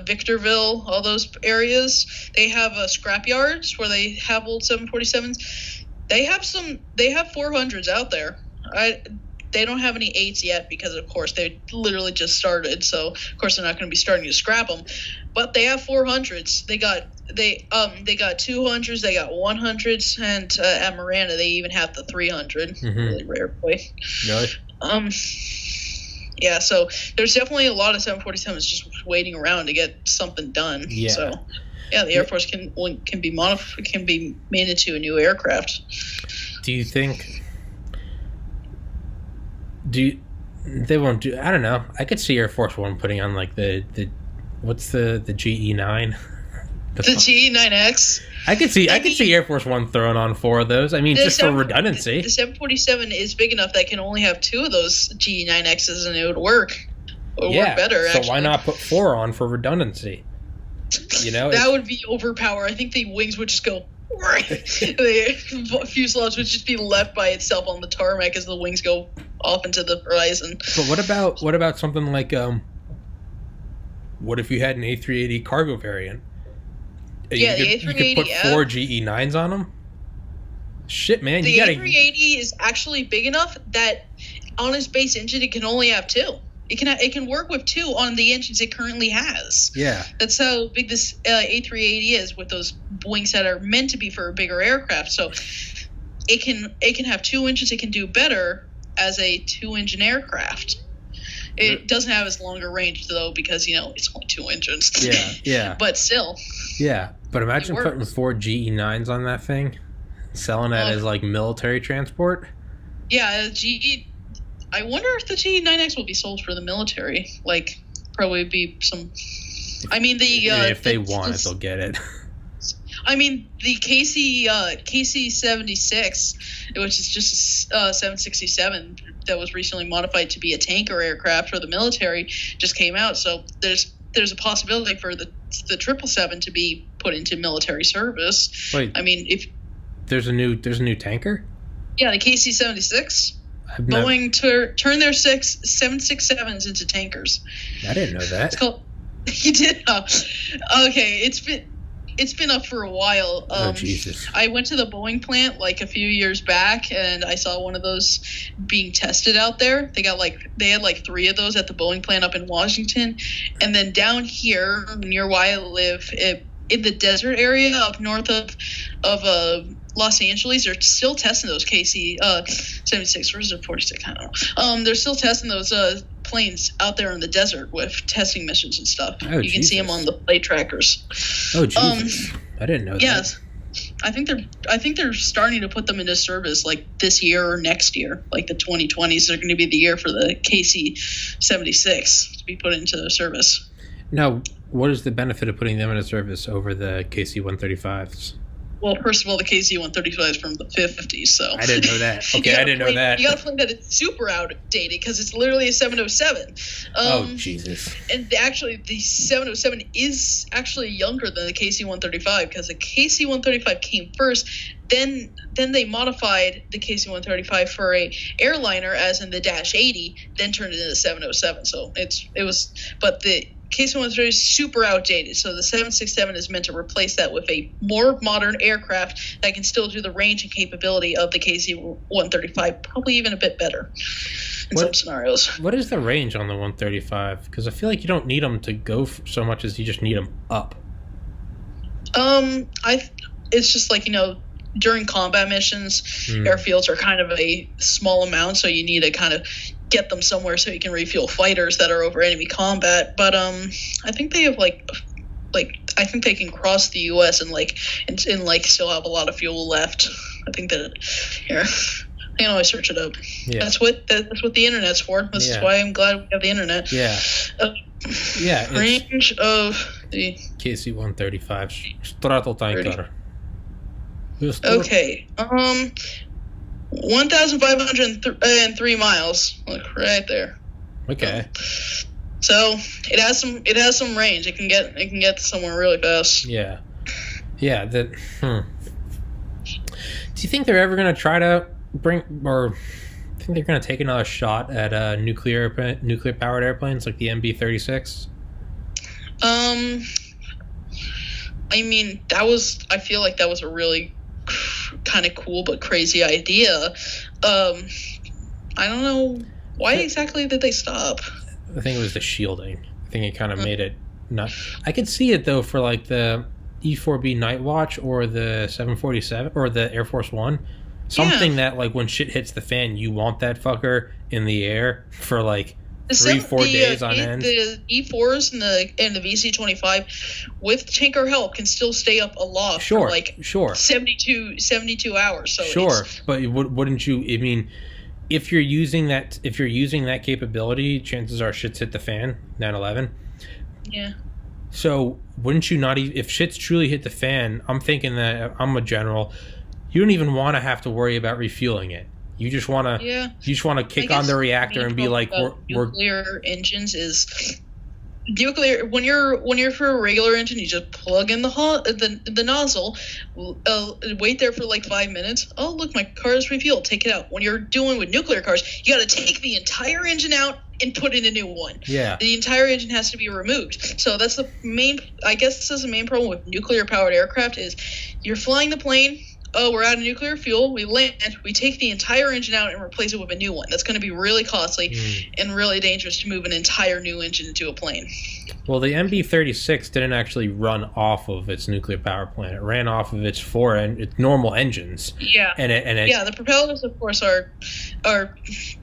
Victorville, all those areas. They have scrap yards where they have old 747s. They have 400s out there. They don't have any 8s yet because, of course, they literally just started. So, of course, they're not going to be starting to scrap them. But they have 400s. They got 200s. They got 100s, and at Miranda they even have the 300. Mm-hmm. Really rare boy. Really? Yeah. So there's definitely a lot of 747s just waiting around to get something done. Yeah. So. Yeah, the Air Force can be made into a new aircraft. Do you think? They won't do? I don't know. I could see Air Force One putting on like the what's the GE9? The GE9X. I could see Air Force One throwing on 4 of those. I mean, just for redundancy. The 747 is big enough that can only have 2 of those GE9Xs, and it would work. It would work better. So why not put 4 on for redundancy? You know, that would be overpower. I think the wings would just go. The fuselage would just be left by itself on the tarmac as the wings go off into the horizon. But what about something like what if you had an A380 cargo variant? Yeah, the A380. You could put 4 GE9s on them. Shit, man, the A380 is actually big enough that on its base engine it can only have 2. It can work with 2 on the engines it currently has. Yeah, that's how big this A380 is, with those wings that are meant to be for a bigger aircraft. So it can have 2 engines. It can do better as a 2-engine aircraft. It doesn't have as longer range though, because it's only 2 engines. Yeah. But still. Yeah, but imagine putting 4 GE9s on that thing, selling that as like military transport. Yeah, I wonder if the GE9X will be sold for the military. Like, probably be some. I mean, if they want it, they'll get it. I mean, the KC 76, which is just a 767 that was recently modified to be a tanker aircraft for the military, just came out. So there's a possibility for the 777 to be put into military service. Wait, I mean, if there's a new tanker? Yeah, the KC 76. Going to turn their 767s into tankers. I didn't know that. It's called. You did know. Okay, it's been up for a while. Oh Jesus! I went to the Boeing plant like a few years back, and I saw one of those being tested out there. They had like 3 of those at the Boeing plant up in Washington, and then down here near where I live, in the desert area up north of Los Angeles, they're still testing those KC 76 or is it 46? I don't know. They're still testing those planes out there in the desert with testing missions and stuff. Oh, you can see them on the flight trackers. Oh Jesus! I didn't know that. Yes, I think they're starting to put them into service like this year or next year. Like the 2020s are going to be the year for the KC 76 to be put into service. Now, what is the benefit of putting them into service over the KC 135s? Well, first of all, the KC 135 is from the 50s, so I didn't know that. Okay, I didn't know that. You got to plane that it's super outdated because it's literally a 707. Oh Jesus! And actually, the 707 is actually younger than the KC 135 because the KC 135 came first. Then they modified the KC 135 for a airliner, as in the Dash 80. Then turned it into 707. So but the KC 135 is super outdated, so the 767 is meant to replace that with a more modern aircraft that can still do the range and capability of the KC 135, probably even a bit better in some scenarios. What is the range on the 135? Because I feel like you don't need them to go so much as you just need them up. It's just like, during combat missions, airfields are kind of a small amount, so you need to kind of get them somewhere so you can refuel fighters that are over enemy combat. But I think they have I think they can cross the U.S. and still have a lot of fuel left. I think that here. I can always search it up. Yeah. That's what the internet's for. This is why I'm glad we have the internet. Yeah. Range of the KC 135 Strato tanker. Okay. 1,503 miles. Look right there. Okay. So it has some range. It can get somewhere really fast. Yeah. Yeah. Do you think they're ever going to try to think they're going to take another shot at nuclear powered airplanes like the MB-36? I mean, I feel like that was a really kind of cool but crazy idea. I don't know why exactly did they stop. I think it was the shielding. I think it kind of made it not. I could see it though for like the E-4B Night Watch or the 747 or the Air Force One, something that like when shit hits the fan, you want that fucker in the air for like 3-4 days on end. The E4s and the VC-25 with tanker help can still stay up aloft for like 72 hours. So but wouldn't you? I mean, if you're using that capability, chances are shit's hit the fan. 9/11. Yeah. So wouldn't you not? If shit's truly hit the fan, I'm thinking that I'm a general. You don't even want to have to worry about refueling it. You just want to. Yeah. You just want to kick on the reactor and be like, nuclear engines is nuclear. When you're for a regular engine, you just plug in the nozzle, wait there for like 5 minutes. Oh, look, my car is refueled. Take it out. When you're doing with nuclear cars, you got to take the entire engine out and put in a new one. Yeah. The entire engine has to be removed. So that's the main. I guess this is the main problem with nuclear powered aircraft is you're flying the plane. Oh, we're out of nuclear fuel. We land. We take the entire engine out and replace it with a new one. That's going to be really costly and really dangerous to move an entire new engine into a plane. Well, the MB-36 didn't actually run off of its nuclear power plant. It ran off of its its normal engines. Yeah. The propellers, of course, are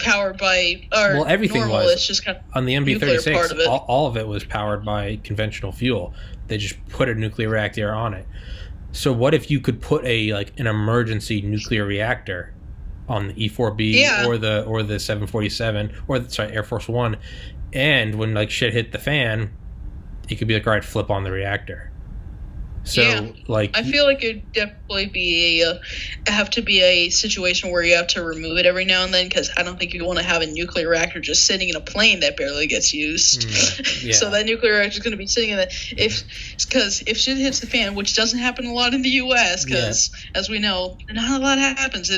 powered by. Everything normal. was. It's just kind of on the MB-36. Part of it. All of it was powered by conventional fuel. They just put a nuclear reactor on it. So what if you could put an emergency nuclear reactor on the E-4B or the 747 or Air Force One, and when like shit hit the fan, it could be like, all right, flip on the reactor. So, yeah. like, I feel like it'd definitely be have to be a situation where you have to remove it every now and then, because I don't think you want to have a nuclear reactor just sitting in a plane that barely gets used. yeah. So that nuclear reactor is going to be sitting in the because if shit hits the fan, which doesn't happen a lot in the U.S. because as we know, not a lot happens.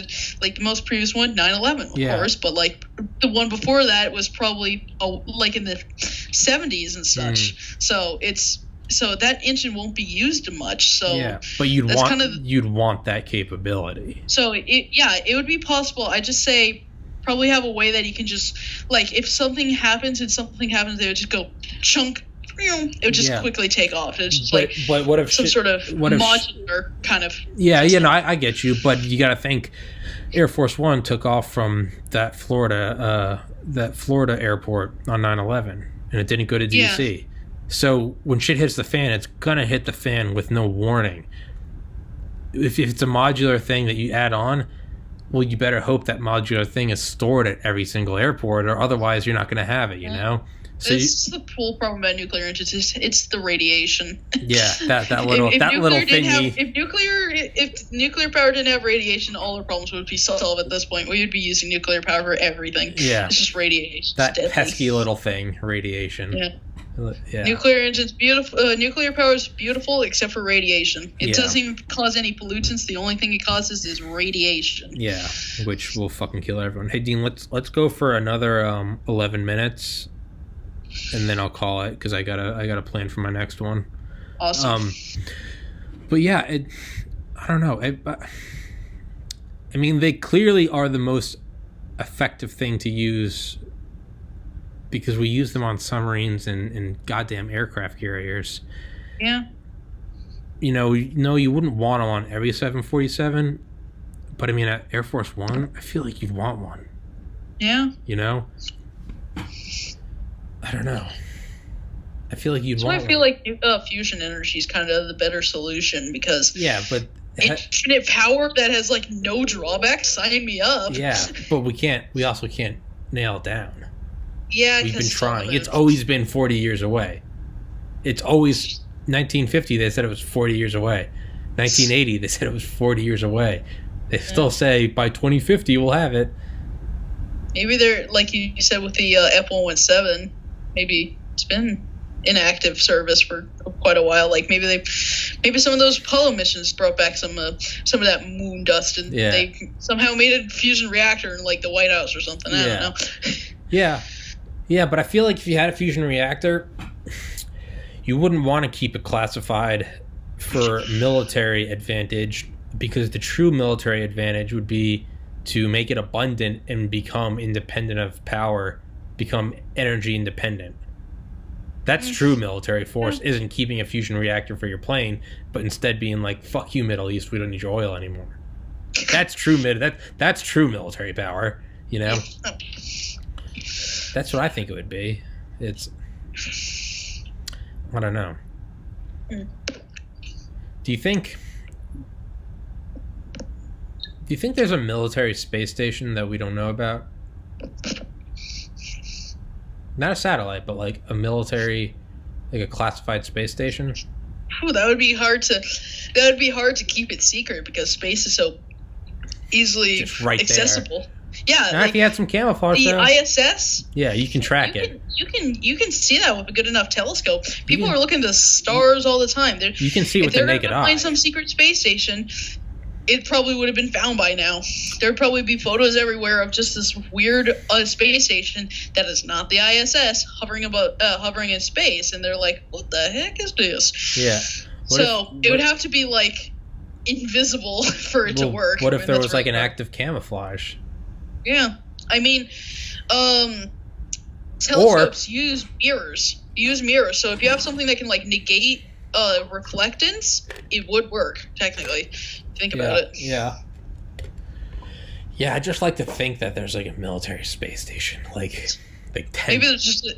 Like the most previous one, 9/11, of course, but like the one before that was probably like in the 70s and such. So that engine won't be used much. So yeah, but you'd want that capability. So it would be possible. I just say probably have a way that you can just, like, if something happens, they would just go chunk. It would just quickly take off. It's just but what if some sort of modular kind of. Yeah, no, I get you, but you got to think, Air Force One took off from that Florida airport on 9/11, and it didn't go to DC. Yeah. So when shit hits the fan, it's gonna hit the fan with no warning. If it's a modular thing that you add on, well, you better hope that modular thing is stored at every single airport, or otherwise you're not gonna have it. You know. So this is the whole problem about nuclear engines. It's the radiation. Yeah, that little thingy. If nuclear power didn't have radiation, all our problems would be solved at this point. We would be using nuclear power for everything. Yeah, it's just radiation. That pesky little thing, radiation. Yeah. Nuclear engines, beautiful. Nuclear power is beautiful, except for radiation. It doesn't even cause any pollutants. The only thing it causes is radiation. Yeah, which will fucking kill everyone. Hey, Dean, let's go for another 11 minutes, and then I'll call it because I got a plan for my next one. Awesome. But yeah, I don't know. I mean, they clearly are the most effective thing to use, because we use them on submarines and goddamn aircraft carriers. Yeah. You know, you wouldn't want them on every 747, but I mean, at Air Force One, I feel like you'd want one. Yeah. You know? I don't know. I feel like you'd want one. I feel like fusion energy is kind of the better solution, because but infinite power that has like no drawbacks. Sign me up. Yeah, but we also can't nail it down. Yeah, we've been trying. It's always been 40 years away. It's always 1950. They said it was 40 years away. 1980. They said it was 40 years away. They still say by 2050 we'll have it. Maybe they're, like you said with the F-117. Maybe it's been in active service for quite a while. Like maybe some of those Apollo missions brought back some of that moon dust, and they somehow made a fusion reactor in like the White House or something. I don't know. Yeah, but I feel like if you had a fusion reactor, you wouldn't want to keep it classified for military advantage, because the true military advantage would be to make it abundant and become independent of power, become energy independent. That's true military force, isn't keeping a fusion reactor for your plane, but instead being like, fuck you, Middle East, we don't need your oil anymore. That's true that's true military power, you know? That's what I think it would be. It's, I don't know. Do you think there's a military space station that we don't know about? Not a satellite, but like a military, like a classified space station? Ooh, that would be hard to keep it secret, because space is so easily accessible. There. Yeah, now, if you had some camouflage, the ISS. Yeah, you can track it. You can see that with a good enough telescope. People are looking at the stars all the time. You can see with the naked eye. If they're going to find some secret space station, it probably would have been found by now. There'd probably be photos everywhere of just this weird space station that is not the ISS hovering in space, and they're like, "What the heck is this?" Yeah. It would have to be like invisible for it to work. What if there was like an active camouflage? Yeah, I mean, telescopes use mirrors. So if you have something that can like negate reflectance, it would work technically. Think about it. Yeah, I just like to think that there's like a military space station, like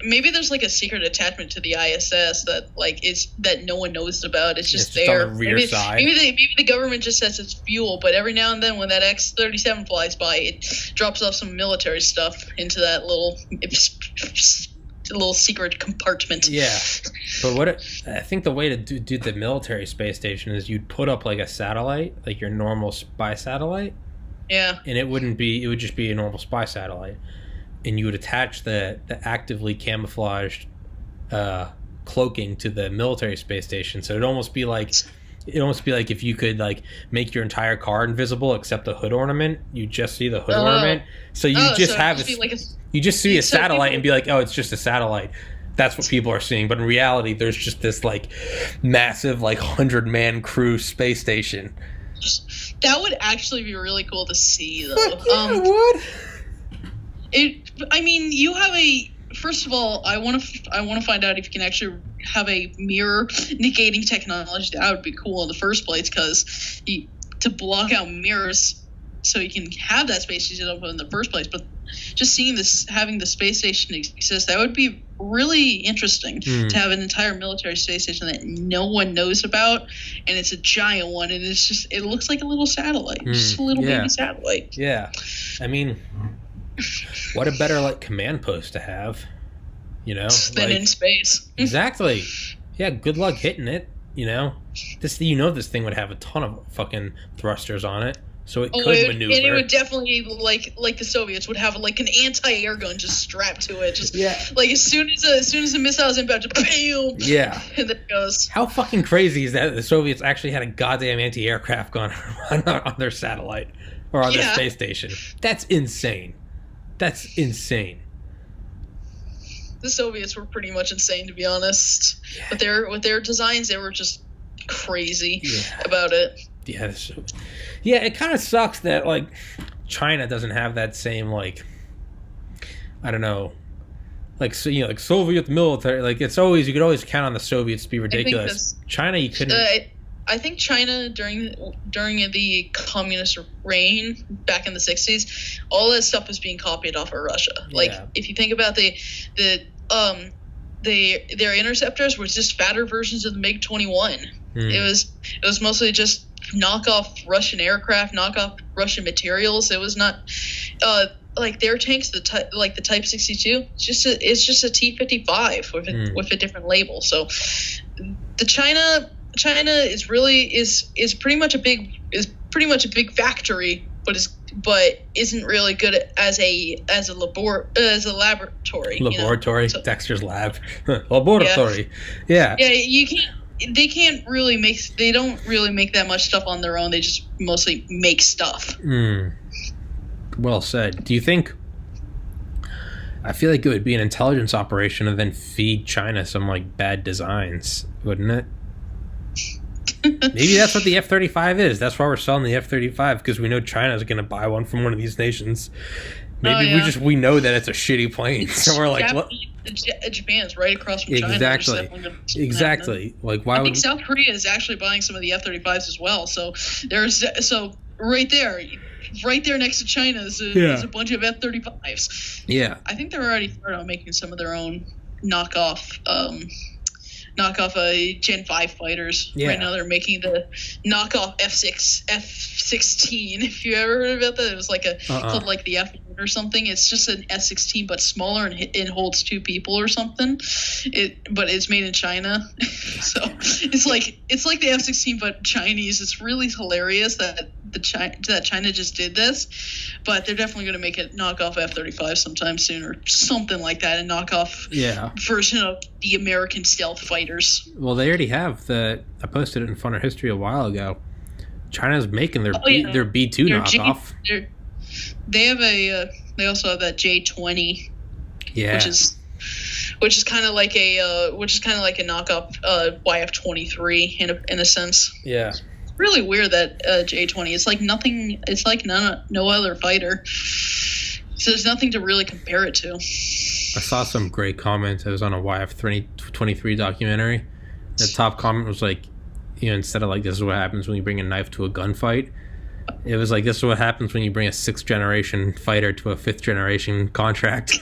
maybe there's like a secret attachment to the ISS that no one knows about. It's just there. On the rear side. Maybe the government just says it's fuel, but every now and then when that X-37 flies by, it drops off some military stuff into that little secret compartment. Yeah. But I think the way to do the military space station is you'd put up like a satellite, like your normal spy satellite. Yeah. And it would just be a normal spy satellite. And you would attach the actively camouflaged cloaking to the military space station. So it'd almost be like if you could like make your entire car invisible except the hood ornament. You just see the hood ornament. So you you just see a satellite and be like, oh, it's just a satellite. That's what people are seeing. But in reality, there's just this like massive like 100-man crew space station. That would actually be really cool to see, though. Fuck yeah, it would. I mean, you have a. First of all, I want to find out if you can actually have a mirror negating technology. That would be cool in the first place, because to block out mirrors, so you can have that space station open in the first place. But just seeing this, having the space station exist, that would be really interesting to have an entire military space station that no one knows about, and it's a giant one, and it looks like a little satellite, just a little baby satellite. Yeah, I mean, what a better like command post to have, than like, in space. Exactly. Yeah, good luck hitting it. This thing would have a ton of fucking thrusters on it. So it could maneuver. And it would definitely, like the Soviets would have like an anti-air gun just strapped to it. Like as soon as the missile's inbound, just bam. Yeah. And then it goes. How fucking crazy is that the Soviets actually had a goddamn anti-aircraft gun on their satellite or on their space station? That's insane. The Soviets were pretty much insane, to be honest. Yeah. With their designs, they were just crazy about it. Yeah, it kind of sucks that like China doesn't have that same like, I don't know, like like Soviet military. Like you could always count on the Soviets to be ridiculous. China, you couldn't. I think China during the communist reign back in the 60s, all that stuff was being copied off of Russia. Like if you think about their interceptors were just fatter versions of the MiG-21. It was mostly just knockoff Russian aircraft, knockoff Russian materials. It was not like their tanks, the Type 62. It's just a T-55 with a different label. So the China is pretty much a big factory, but isn't really good as a laboratory. Dexter's lab. Laboratory. Yeah. They don't really make that much stuff on their own. They just mostly make stuff. Well said. Do you think, I feel like it would be an intelligence operation and then feed China some like bad designs, wouldn't it? Maybe that's what the F-35 is. That's why we're selling the F-35, because we know China's going to buy one from one of these nations. Maybe we know that it's a shitty plane. So we're like, what? Japan's right across from China. Exactly. Like, why I think South Korea is actually buying some of the F-35s as well. So right there next to China is a bunch of F-35s. Yeah. I think they're already started on making some of their own knockoff Gen 5 fighters. Right now they're making the knockoff F-16. If you ever heard about that, it was like called like the F-1 or something. It's just an F-16 but smaller and it holds 2 people or something. But it's made in China. So it's like the F-16 but Chinese. It's really hilarious that China just did this, but they're definitely going to make a knockoff F-35 sometime soon or something like that, a knockoff version of the American stealth fighters. Well, they already have I posted it in Funner History a while ago. China's making their B-2 knockoff. They also have that J-20, which is kind of like a knockoff YF-23 in a sense. Yeah. Really weird that J-20. It's like nothing. It's like no other fighter. So there's nothing to really compare it to. I saw some great comments. It was on a YF-23 documentary. The top comment was like, instead of like, this is what happens when you bring a knife to a gunfight, it was like, this is what happens when you bring a 6th generation fighter to a 5th generation contract.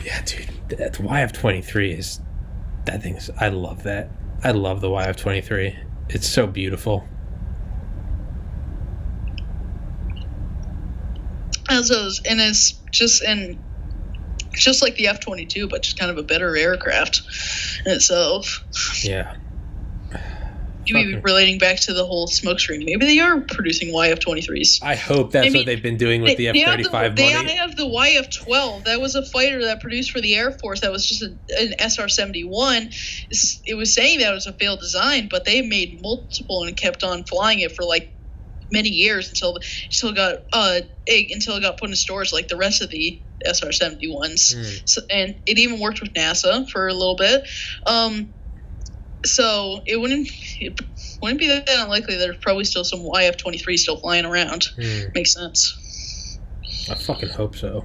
Yeah, dude, that YF-23 is, that thing is, I love that. I love the YF-23. It's so beautiful. just like the F-22, but just kind of a better aircraft in itself. Yeah. Maybe relating back to the whole smoke screen, maybe they are producing YF-23s. I hope that's what they've been doing with the F-35 money. They have the YF-12. That was a fighter that produced for the Air Force. That was just an SR-71. It was saying that it was a failed design, but they made multiple and kept on flying it for like many years until it got put in stores like the rest of the SR-71s. So, and it even worked with NASA for a little bit. So it wouldn't be that unlikely. There's probably still some YF-23 still flying around. Makes sense. I fucking hope so.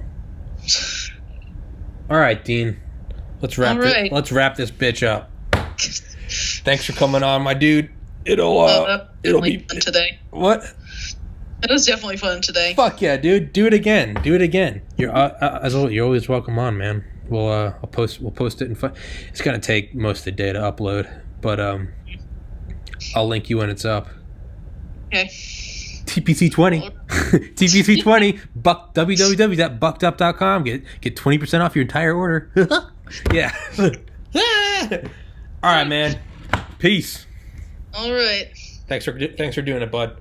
All right, Dean. Let's wrap this bitch up. Thanks for coming on, my dude. It'll be fun today. What? It was definitely fun today. Fuck yeah, dude. Do it again. You're as always, you're always welcome on, man. We'll post it in fun. It's gonna take most of the day to upload, but I'll link you when it's up. Okay. TPC20. TPC20. www.buckedup.com. Get 20% off your entire order. Yeah. All right, man. Peace. All right. Thanks for doing it, bud.